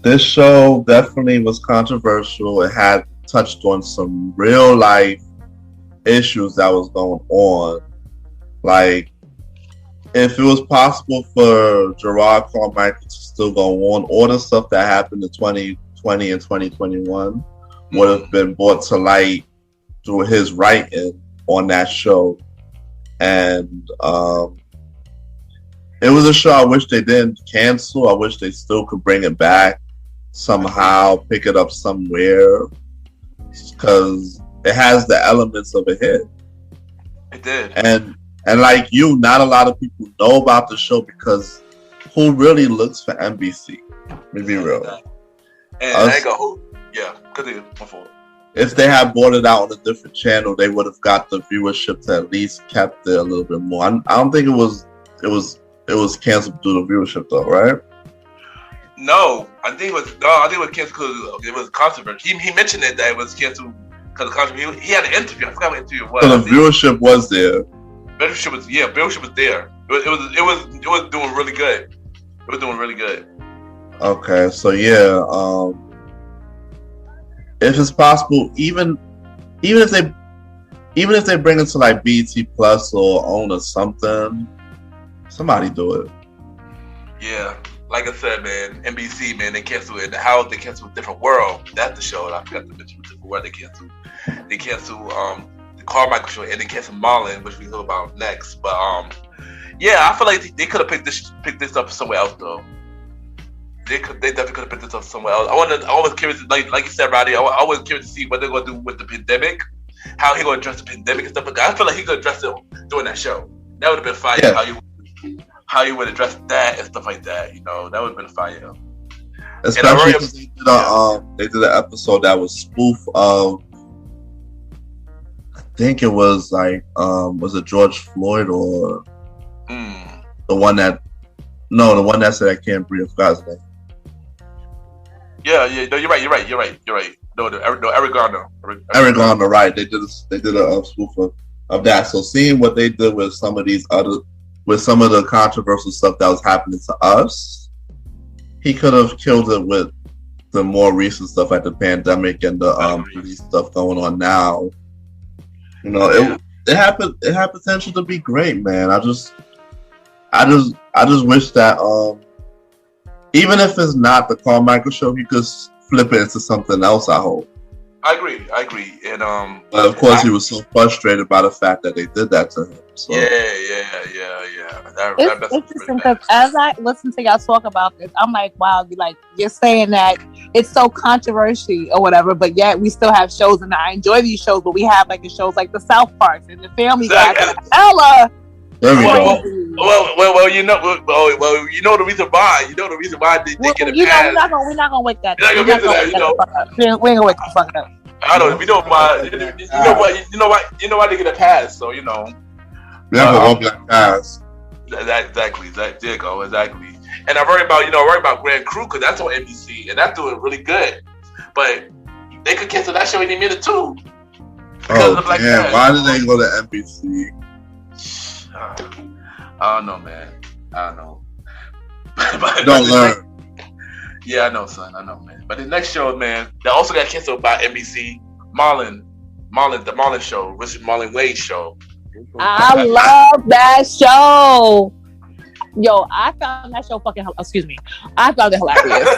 This show definitely was controversial. It had touched on some real life issues that was going on. Like, if it was possible for Gerard Carmichael to still go on, all the stuff that happened in 2020 and 2021 would have been brought to light through his writing on that show. And it was a show I wish they didn't cancel. I wish they still could bring it back somehow, pick it up somewhere, because it has the elements of a hit. It did. And like you, not a lot of people know about the show because who really looks for NBC? Let me be real. And I go, continue. My fault. If they had brought it out on a different channel, they would have got the viewership to at least kept it a little bit more. I don't think it was canceled due to viewership though, right? No, I think it was canceled because it was controversy. He mentioned that it was canceled because of controversy. He had an interview. I forgot what interview it was. So the viewership was there. Viewership was there. It was doing really good. It was doing really good. Okay, so if it's possible, even if they bring it to like BT Plus or OWN or something, somebody do it. Yeah, like I said, man, NBC, man, they canceled it. The House, they canceled Different World. That's the show. I forgot to mention Different World. They canceled the Carmichael Show, and they canceled Marlon, which we talk about next. But I feel like they could have picked this up somewhere else though. They definitely could have picked this up somewhere else. I was curious, like you said, Roddy. I was curious to see what they're gonna do with the pandemic, how he gonna address the pandemic and stuff like that. I feel like he could address it during that show. That would have been fire. Yeah. How you would address that and stuff like that. That would have been fire. Especially because they did an episode that was spoof of. I think it was like was it George Floyd or the one that said I can't breathe. I forgot his name. Yeah. No, you're right. No, Eric Garner. Eric Garner, right? They did a spoof of that. So seeing what they did with some of the controversial stuff that was happening to us, he could have killed it with the more recent stuff like the pandemic and the police stuff going on now. It had potential to be great, man. I just wish that even if it's not the Carmichael Show, he could flip it into something else. I hope. I agree, and but of course, he was so frustrated by the fact that they did that to him. So. Yeah. It's interesting because as I listen to y'all talk about this, I'm like, wow, you're saying that it's so controversial or whatever, but yet we still have shows, and I enjoy these shows, but we have like the shows like the South Parks and the Family Guy. Ella. There we go. Well, you know the reason why. You know the reason why they get a pass. We're not gonna wake that. We ain't gonna wake the fuck up. I don't know. We know why. You know why they get a pass. So we have an all black cast. Exactly. There you go. Exactly. And I worry about Grand Crew because that's on NBC and that's doing really good. But they could cancel that show any minute too. Oh man, why did they go to NBC? I don't know, man. I don't know. Don't learn. Yeah, I know, son. I know, man. But the next show, man, that also got canceled by NBC. The Marlon show, Richard Marlon Wade show. I love that show. Yo, I found that show I found it hilarious.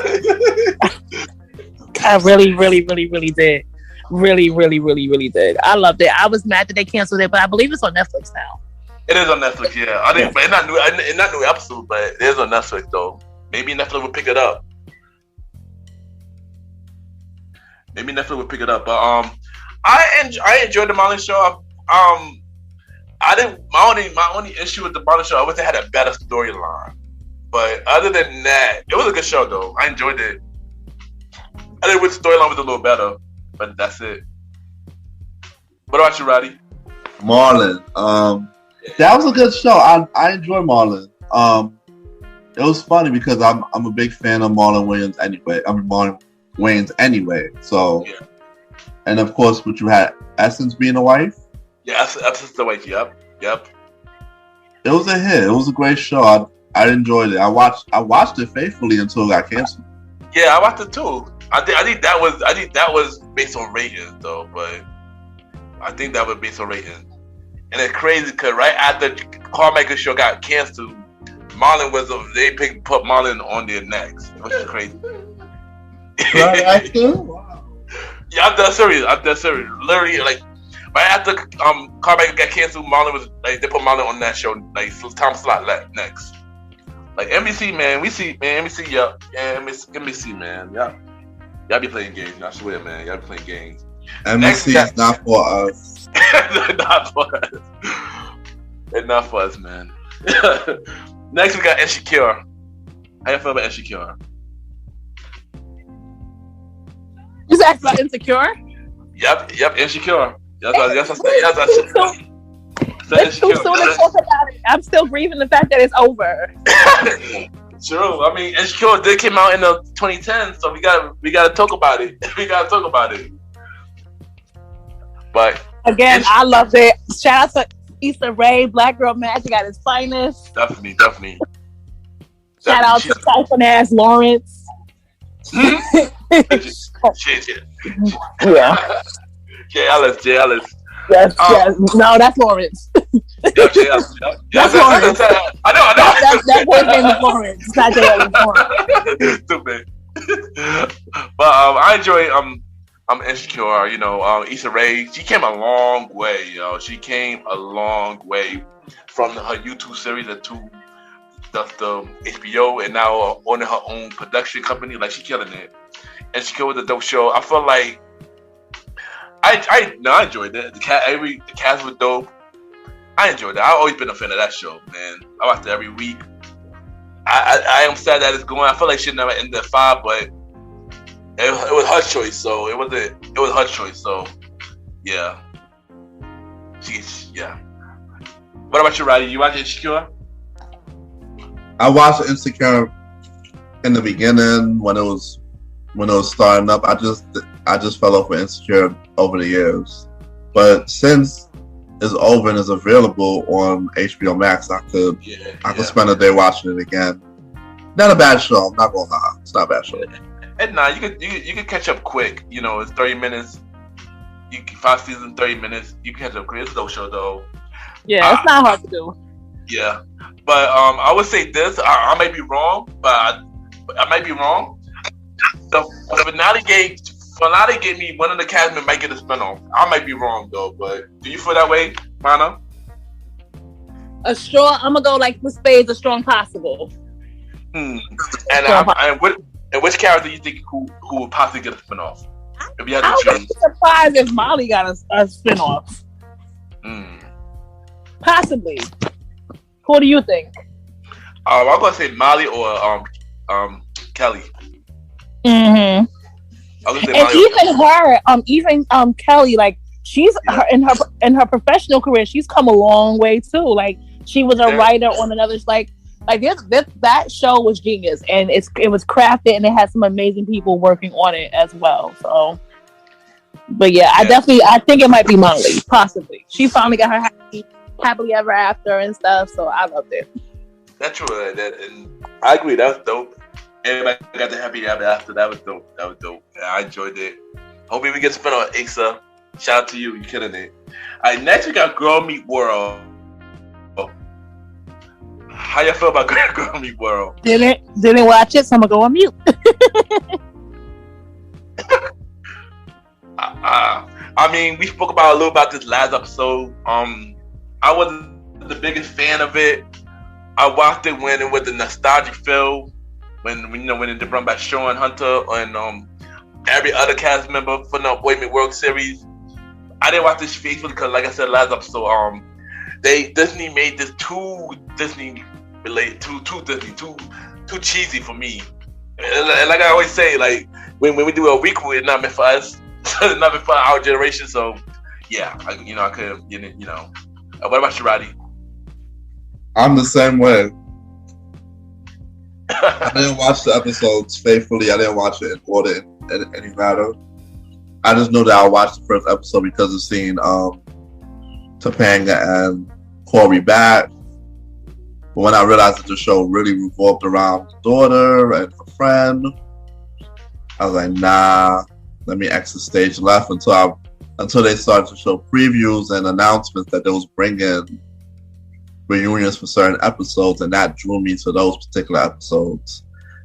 I really, really, really, really did. Really, really, really, really did. I loved it. I was mad that they canceled it, but I believe it's on Netflix now. It is on Netflix, yeah. I think, but it's not new episode, but it is on Netflix though. Maybe Netflix will pick it up. But I enjoyed the Marlon show. My only issue with the Marlon show, I wish they had a better storyline. But other than that, it was a good show though. I enjoyed it. I think with the storyline was a little better, but that's it. What about you, Roddy? Marlon. That was a good show. I enjoy Marlon. It was funny because I'm a big fan of Marlon Williams anyway. Marlon Wayans anyway. So, yeah. And of course, what you had Essence being a wife. Yeah, Essence the wife. Yep. It was a hit. It was a great show. I enjoyed it. I watched it faithfully until it got canceled. Yeah, I watched it too. I think that was based on ratings though, but I think that was based on ratings. And it's crazy because right after Carmaker show got canceled, Marlon they put Marlon on their next, which is crazy. Wow. Yeah, I'm dead serious. Literally, like right after Carmaker got canceled, Marlon was like they put Marlon on that show, like time slot next. Like NBC, man, NBC, yeah, NBC, man, yeah. Y'all be playing games, I swear, man. Y'all be playing games. NBC is not for us. Not for us. It's not for us, man. Next, we got Insecure. How you feel about Insecure? You asked about Insecure? Yep, Insecure. Yes, It's too soon to talk about it. I'm still grieving the fact that it's over. True. I mean, Insecure did come out in the 2010, so we gotta talk about it. But again, I loved it. Shout out to Issa Rae, Black Girl Magic at its finest. Definitely. Shout out to siphon ass Lawrence. Shit. Yeah. Jay Ellis. Yes. No, that's Lawrence. Jay Ellis. That's Lawrence. I know. That boy's name is Lawrence. It's not Jay Ellis. Stupid. But I enjoy Insecure. You know, Issa Rae. She came a long way, yo. She came a long way from her YouTube series to the HBO, and now owning her own production company. Like, she killing it. Insecure was a dope show. I feel like I enjoyed it. The cast was dope. I enjoyed it. I've always been a fan of that show, man. I watch it every week. I am sad that it's going. I feel like she never ended at 5, but it was her choice. So it was her choice. So yeah. Yeah. What about you, Roddy? You watch Insecure? I watched Insecure in the beginning when it was starting up. I just fell off with Insecure over the years, but since it's over and is available on HBO Max, I could spend a day watching it again. Not a bad show. I'm not gonna lie, it's not a bad show. And you could catch up quick. You know, it's 30 minutes. 5 seasons, 30 minutes. You can catch up quick. It's a dope show though. Yeah, it's not hard to do. Yeah, but I would say this. I might be wrong, but I might be wrong. The finale gave me one of the castmen might get a spinoff. I might be wrong though, but do you feel that way, Vanna? I'm gonna go like with spades, as strong possible. And which character you think who would possibly get a spinoff? If you had to choose. I would be surprised if Molly got a spinoff. Possibly. Who do you think? I'm gonna say Molly or Kelly. Mm-hmm. And even Kelly, like she's in her professional career, she's come a long way too. Like She was a writer on another that show was genius, and it was crafted, and it had some amazing people working on it as well. So, but yeah, I think it might be Molly, possibly. She finally got her happily ever after and stuff. So I loved it. That's true. And I agree. That was dope. Everybody got the happy ever after. That was dope. Yeah, I enjoyed it. Hopefully we get spent on Asa. Shout out to you. You're killing it. All right, next we got Girl Meet World. How you feel about Girl Meet World? Didn't watch it, so I'm gonna go on mute. I mean, we spoke about a little about this last episode. I wasn't the biggest fan of it. I watched it when it was the nostalgic feel, when it run by Sean Hunter and every other cast member from the Boy Meet World series. I didn't watch this faithfully because, like I said last episode, Disney made this too Disney related, too cheesy for me. And like I always say, like when we do a week, it's not meant for us, it's not meant for our generation. So yeah, I could, what about you, Roddy? I'm the same way. I didn't watch the episodes faithfully. I didn't watch it in order in any matter. I just know that I watched the first episode because of seeing Topanga and Corey back. But when I realized that the show really revolved around the daughter and her friend, I was like, nah, let me exit stage left until they started to show previews and announcements that they was bringing reunions for certain episodes, and that drew me to those particular episodes.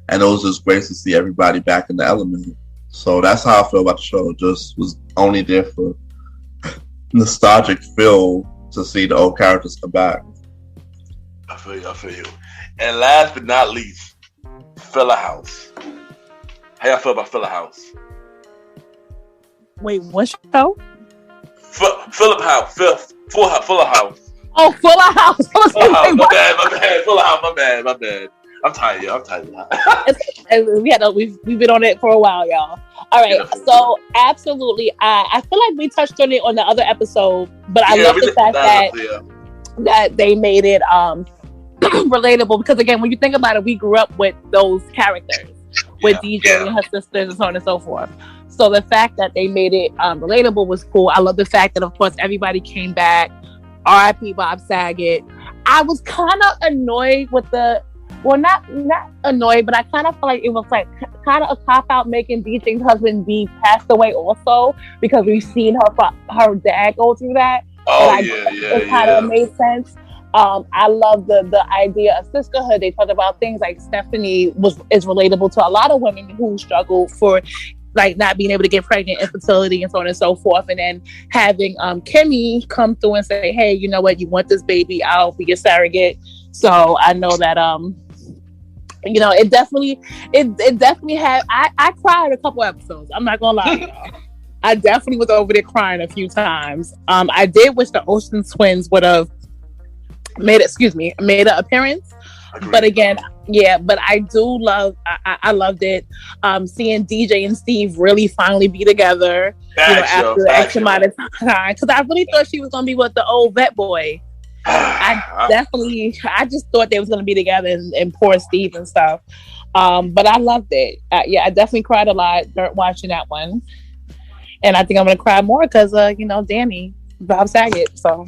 And it was just great to see everybody back in the element. So that's how I feel about the show. It just was only there for nostalgic feel to see the old characters come back. I feel you. And last but not least, Fuller House. How y'all feel about Fuller House? Wait, what show? Fuller House. Oh, Fuller House. My bad. Fuller House. My bad. I'm tired. We've been on it for a while, y'all. All right, so absolutely, I feel like we touched on it on the other episode, but I love the fact that they made it relatable, because again, when you think about it, we grew up with those characters, with DJ and her sisters and so on and so forth. So the fact that they made it relatable was cool. I love the fact that, of course, everybody came back. R.I.P. Bob Saget. I was kind of annoyed with not annoyed, but I kind of felt like it was like kind of a cop out making DJ's husband be passed away also, because we've seen her dad go through that. It kind of made sense. I love the idea of sisterhood. They talk about things like Stephanie is relatable to a lot of women who struggle for like not being able to get pregnant, infertility, and so on and so forth. And then having Kimmy come through and say, hey, you know what, you want this baby, I'll be your surrogate. So I know that it definitely had, I cried a couple episodes. I'm not gonna lie, y'all. I definitely was over there crying a few times. I did wish the Olsen twins would have made an appearance. Agreed. But again, but I do love, I loved it. Seeing DJ and Steve really finally be together, after X amount of time. Because I really thought she was going to be with the old vet boy. I just thought they was going to be together and poor Steve and stuff. But I loved it. I definitely cried a lot watching that one. And I think I'm going to cry more because, Danny, Bob Saget, so.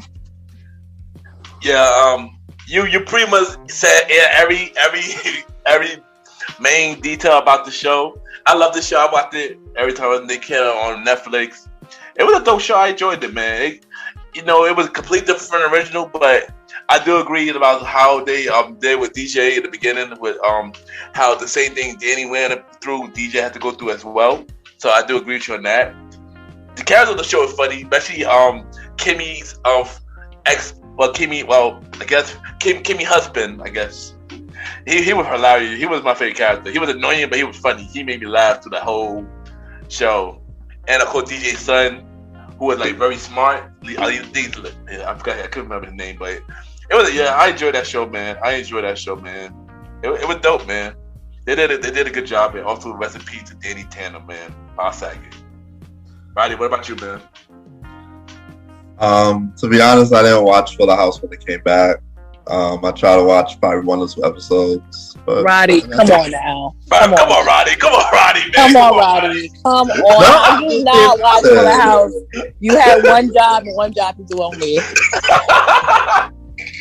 Yeah, you pretty much said every main detail about the show. I love the show. I watched it every time they came on Netflix. It was a dope show. I enjoyed it, man. It was completely different from the original, but I do agree about how they did with DJ at the beginning, with how the same thing Danny went through, DJ had to go through as well. So I do agree with you on that. The characters of the show is funny, especially Kimmy's Kimmy husband, I guess. He was hilarious. He was my favorite character. He was annoying, but he was funny. He made me laugh through the whole show. And of course, DJ's son, who was like very smart. I couldn't remember his name, but it was. I enjoyed that show, man. It was dope, man. They did a good job, and also rest in peace to Danny Tanner, man. Bob Saget. Roddy, what about you, man? To be honest, I didn't watch Fuller House when it came back. I try to watch probably one or two episodes. But Roddy, come on now. Come on, Roddy. Come on, Roddy, man. Come on, Roddy. Come on. You did not watch Full House. You had one job and one job to do only.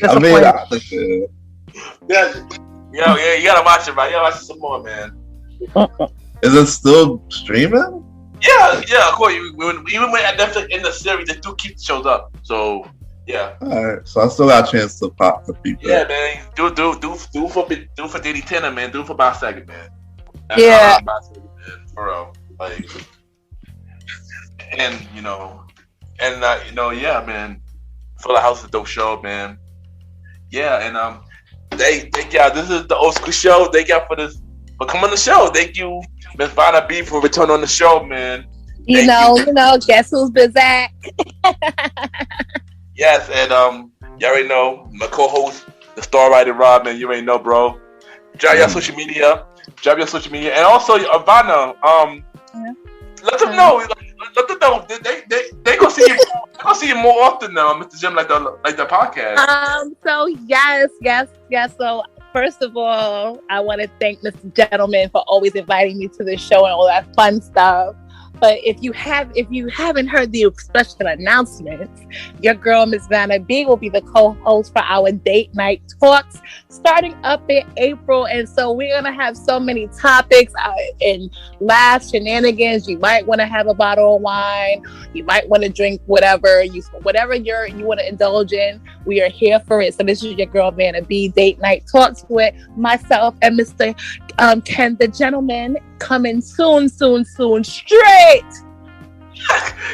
I mean, I understand. Yeah, you gotta watch it, man. You gotta watch it some more, man. Is it still streaming? Yeah, of course. Even when at Netflix in the series, they do keep the shows up. So yeah. Alright, so I still got a chance to pop the people. Yeah, man. Do for Diddy Tanner, man. Do it for Bob Saget, man. Yeah. For real. Like, and yeah, man. Full House is a dope show, man. Yeah, and thank y'all. This is the old school show. Thank y'all for coming on the show. Thank you, Miss Vanna Bee, for returning on the show, man. You know, guess who's back? Yes, and you already know my co-host, the star Roddy Rod, man. You already know, bro. Drop your social media. And also, Vanna, let them know. Let them know. They gonna see you. They gonna see you more often now, Mr. Jim, like the podcast. So yes. So first of all, I want to thank Mr. Gentleman for always inviting me to the show and all that fun stuff. But if you haven't heard the special announcements, your girl Miss Vanna Bee will be the co-host for our date night talks starting up in April, and so we're gonna have so many topics and laughs, shenanigans. You might want to have a bottle of wine. You might want to drink whatever you want to indulge in. We are here for it. So this is your girl Vanna Bee date night talks with myself and Mr. Ken the Gentleman, coming soon, straight.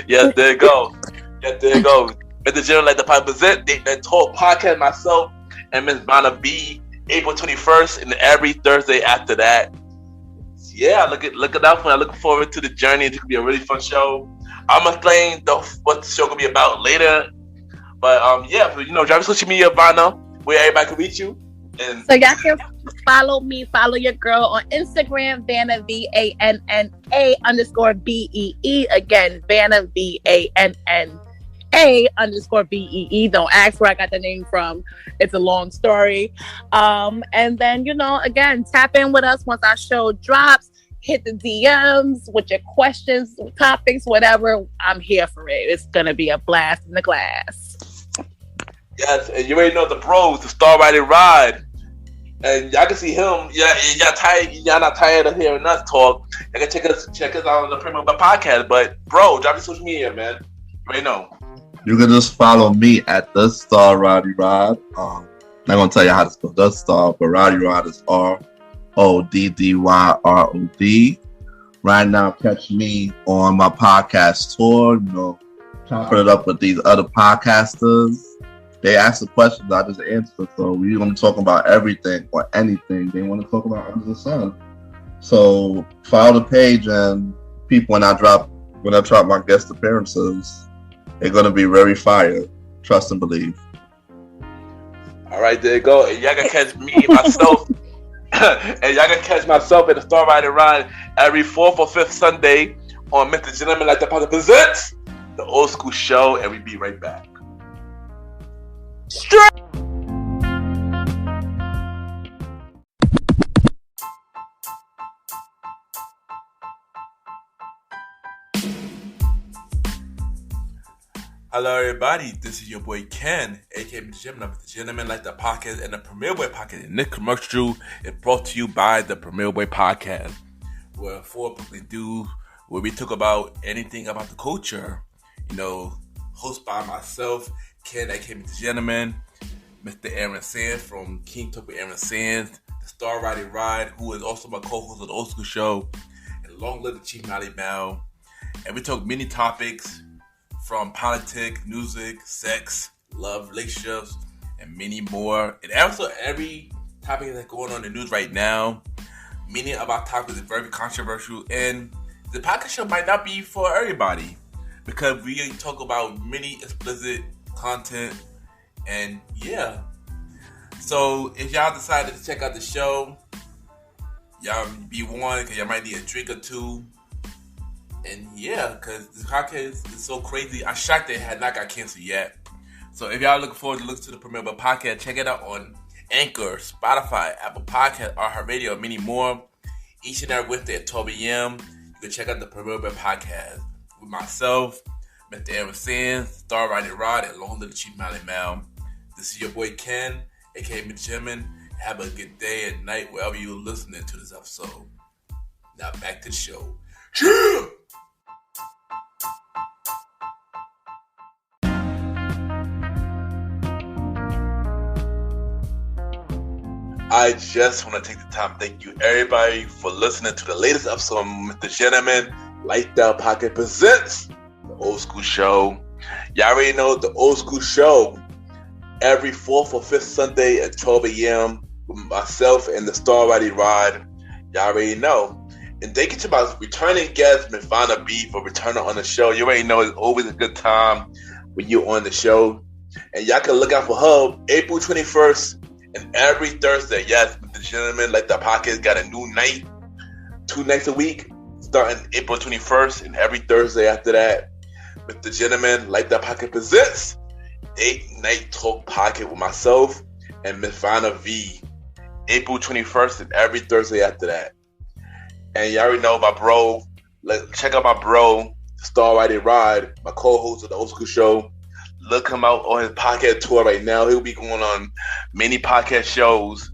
Yes, there you go. Mr. Gentleman, like the present date night talk podcast, myself and Miss Vanna Bee, April 21st, and every Thursday after that. Yeah, look it out for. I'm looking forward to the journey. It's gonna be a really fun show. I'm gonna explain what the show gonna be about later. But drop your social media, Vanna, where everybody can reach you. And so y'all can follow your girl on Instagram, Vanna VANNA_BEE. Again, Vanna VANNA_BEE. Don't ask where I got the name from. It's a long story. And then, again, tap in with us once our show drops. Hit the DMs with your questions, topics, whatever. I'm here for it. It's gonna be a blast in the glass. Yes, and you already know the bros, the star Roddy Rod. And y'all can see him. Yeah, y'all not tired of hearing us talk. Y'all can check us out on the Premium Podcast. But bro, drop your social media, man. You already know. You can just follow me at the star Roddy Rod. I'm not gonna tell you how to spell the star, but Roddy Rod is RODDYROD. Right now, catch me on my podcast tour. Chopping it up with these other podcasters. They ask the questions, I just answer. So we're going to talk about everything or anything they want to talk about under the sun. So follow the page, and people, when I drop my guest appearances, they're going to be very fire. Trust and believe. All right, there you go. And y'all can catch me, myself, and y'all can catch myself and the Star Roddy Rod every 4th or 5th Sunday on Mr. Gentleman, like the podcast presents the old school show, and we be right back. Straight. Hello, everybody. This is your boy Ken, aka MrGentleman, the Gentleman like the podcast and the Premier Boy podcast. And this commercial is brought to you by the Premier Boy podcast, where we talk about anything about the culture. Hosted by myself, Ken, aka MrGentleman, Mr. Aaron Sands from King Talk with Aaron Sands, the star Roddy Rod, who is also my co-host of the Old School Show, and long live the Chief Nolly Bell. And we talk many topics from politics, music, sex, love, relationships, and many more. And also every topic that's going on in the news right now. Many of our topics are very controversial, and the podcast show might not be for everybody, because we talk about many explicit content, and yeah. So if y'all decided to check out the show, y'all be warned, because y'all might need a drink or two. And yeah, because this podcast is so crazy. I'm shocked they had not got canceled yet. So if y'all looking forward to listen to the Premier Boy podcast, check it out on Anchor, Spotify, Apple Podcast, iHeartRadio, and many more. Each and every Wednesday at 12 a.m. You can check out the Premier Boy podcast with myself, Mr. Aaron Sands, Star Roddy Rod, and Long Little Chief Mally Mal. This is your boy Ken, aka McGentleman. Have a good day and night wherever you're listening to this episode. Now back to the show. Yeah! I just want to take the time to thank you everybody for listening to the latest episode of MrGentleman Lifestyle Pocket presents the Old School Show. Y'all already know the Old School Show every 4th or 5th Sunday at 12 a.m. with myself and the Star Roddy Rod. Y'all already know. And thank you to my returning guest, Miss Vanna Bee, for returning on the show. You already know it's always a good time when you're on the show. And y'all can look out for her April 21st. And every Thursday, yes, MrGentleman Like That Podcast got a new night, 2 nights a week, starting April 21st, and every Thursday after that, MrGentleman Like That Podcast presents Date Night Talk Pocket with myself and Miss Vanna V, April 21st, and every Thursday after that. And you already know my bro, check out my bro, Star Roddy Rod, my co-host of the Old School Show. Look him out on his podcast tour right now. He'll be going on many podcast shows.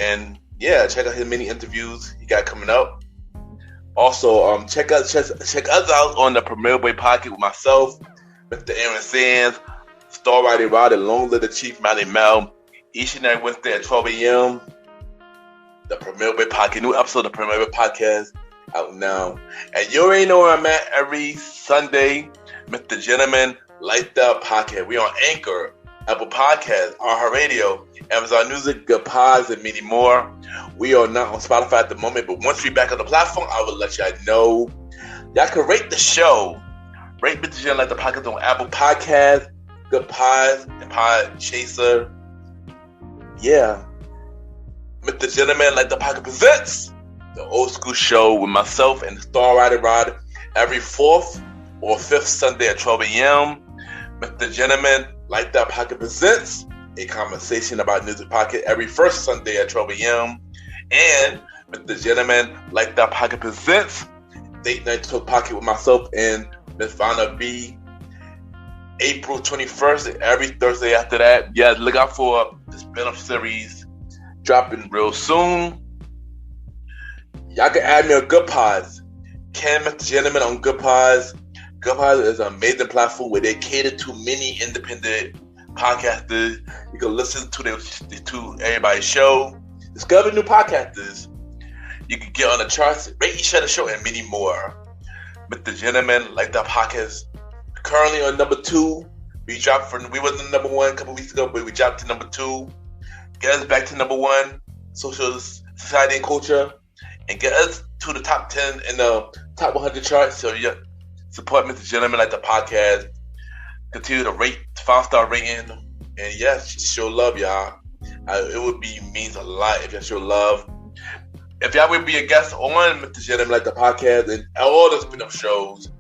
And yeah, check out his many interviews he got coming up. Also, check us out on the Premier Boy Pocket with myself, Mr. Aaron Sands, Star Roddy Rod, and Long Little Chief Mally Mal. Each and every Wednesday at 12 a.m. The Premier Boy Pocket, new episode of the Premier Boy Podcast out now. And you already know where I'm at every Sunday, MrGentleman Like That Podcast. We on Anchor, Apple Podcasts, iHeartRadio, Amazon Music, Good Pods, and many more. We are not on Spotify at the moment, but once we're back on the platform, I will let y'all know. Y'all can rate the show. Rate MrGentleman Like That Podcast on Apple Podcasts, Good Pods, and Pod Chaser. Yeah. MrGentleman Like That Podcast presents the Old School Show with myself and the Star Roddy Rod every 4th or 5th Sunday at 12 a.m. MrGentleman Like That Pocket presents a conversation about music pocket every 1st Sunday at 12 a.m. And MrGentleman Like That Pocket presents Date Night Talk Pocket with myself and Miss Vanna Bee, April 21st, and every Thursday after that. Yeah, look out for the spin-off series dropping real soon. Y'all can add me on Good Pods. Ken MrGentleman on Good Pods. Good Pods is an amazing platform where they cater to many independent podcasters. You can listen to everybody's show, discover new podcasters. You can get on the charts, rate each other's show, and many more. MrGentleman Like That Podcast currently on number 2. We was in number 1 a couple weeks ago, but we dropped to number 2. Get us back to number 1, social society and culture, and get us to the top 10 in the top 100 charts. So yeah. Support MrGentleman Like the Podcast. Continue to rate, 5-star rating. And yes, show love, y'all. It would means a lot if y'all show love. If y'all would be a guest on MrGentleman Like the Podcast and all the spin-off shows,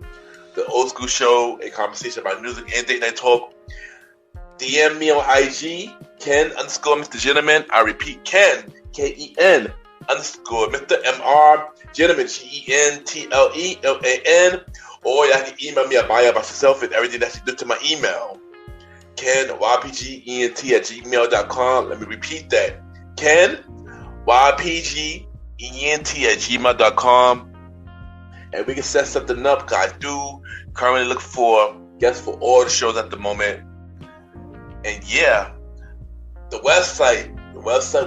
the Old School Show, a conversation about music and date night talk, DM me on IG, Ken_MrGentleman. I repeat, Ken, Ken _Mr. MR Gentleman, GENTLELAN. Or y'all can email me a bio about yourself and everything that you do to my email. KenYPGENT@gmail.com. Let me repeat that. KenYPGENT@gmail.com. And we can set something up, guys. Do currently look for guests for all the shows at the moment. And yeah, the website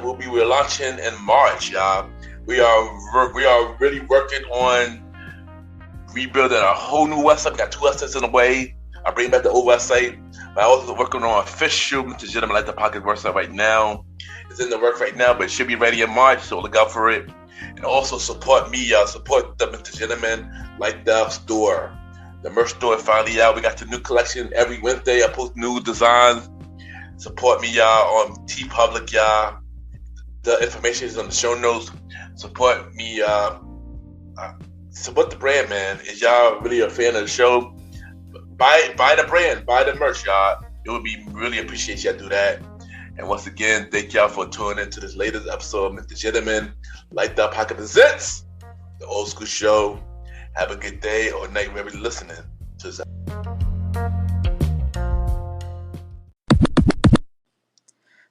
will be relaunching in March, y'all. We are really working on rebuilding a whole new website. We got 2 websites in the way. I bring back the old website, but I also working on official MrGentleman Like the Pocket website right now. It's in the work right now, but it should be ready in March, so look out for it. And also support me, y'all. Support the MrGentleman Like the store. The merch store is finally out. We got the new collection every Wednesday. I post new designs. Support me, y'all, on TeePublic, y'all. The information is on the show notes. Support me, support the brand, man. If y'all really a fan of the show, buy the brand, buy the merch, y'all. it would be really appreciate y'all do that. And once again, thank y'all for tuning into this latest episode of Mr. Gentleman, Like the Pocket Presents, the old school show. Have a good day or night wherever you're listening to this.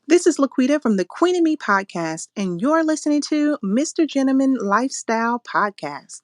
This is Laquita from the Queen and Me podcast, and you're listening to Mr. Gentleman Lifestyle Podcast.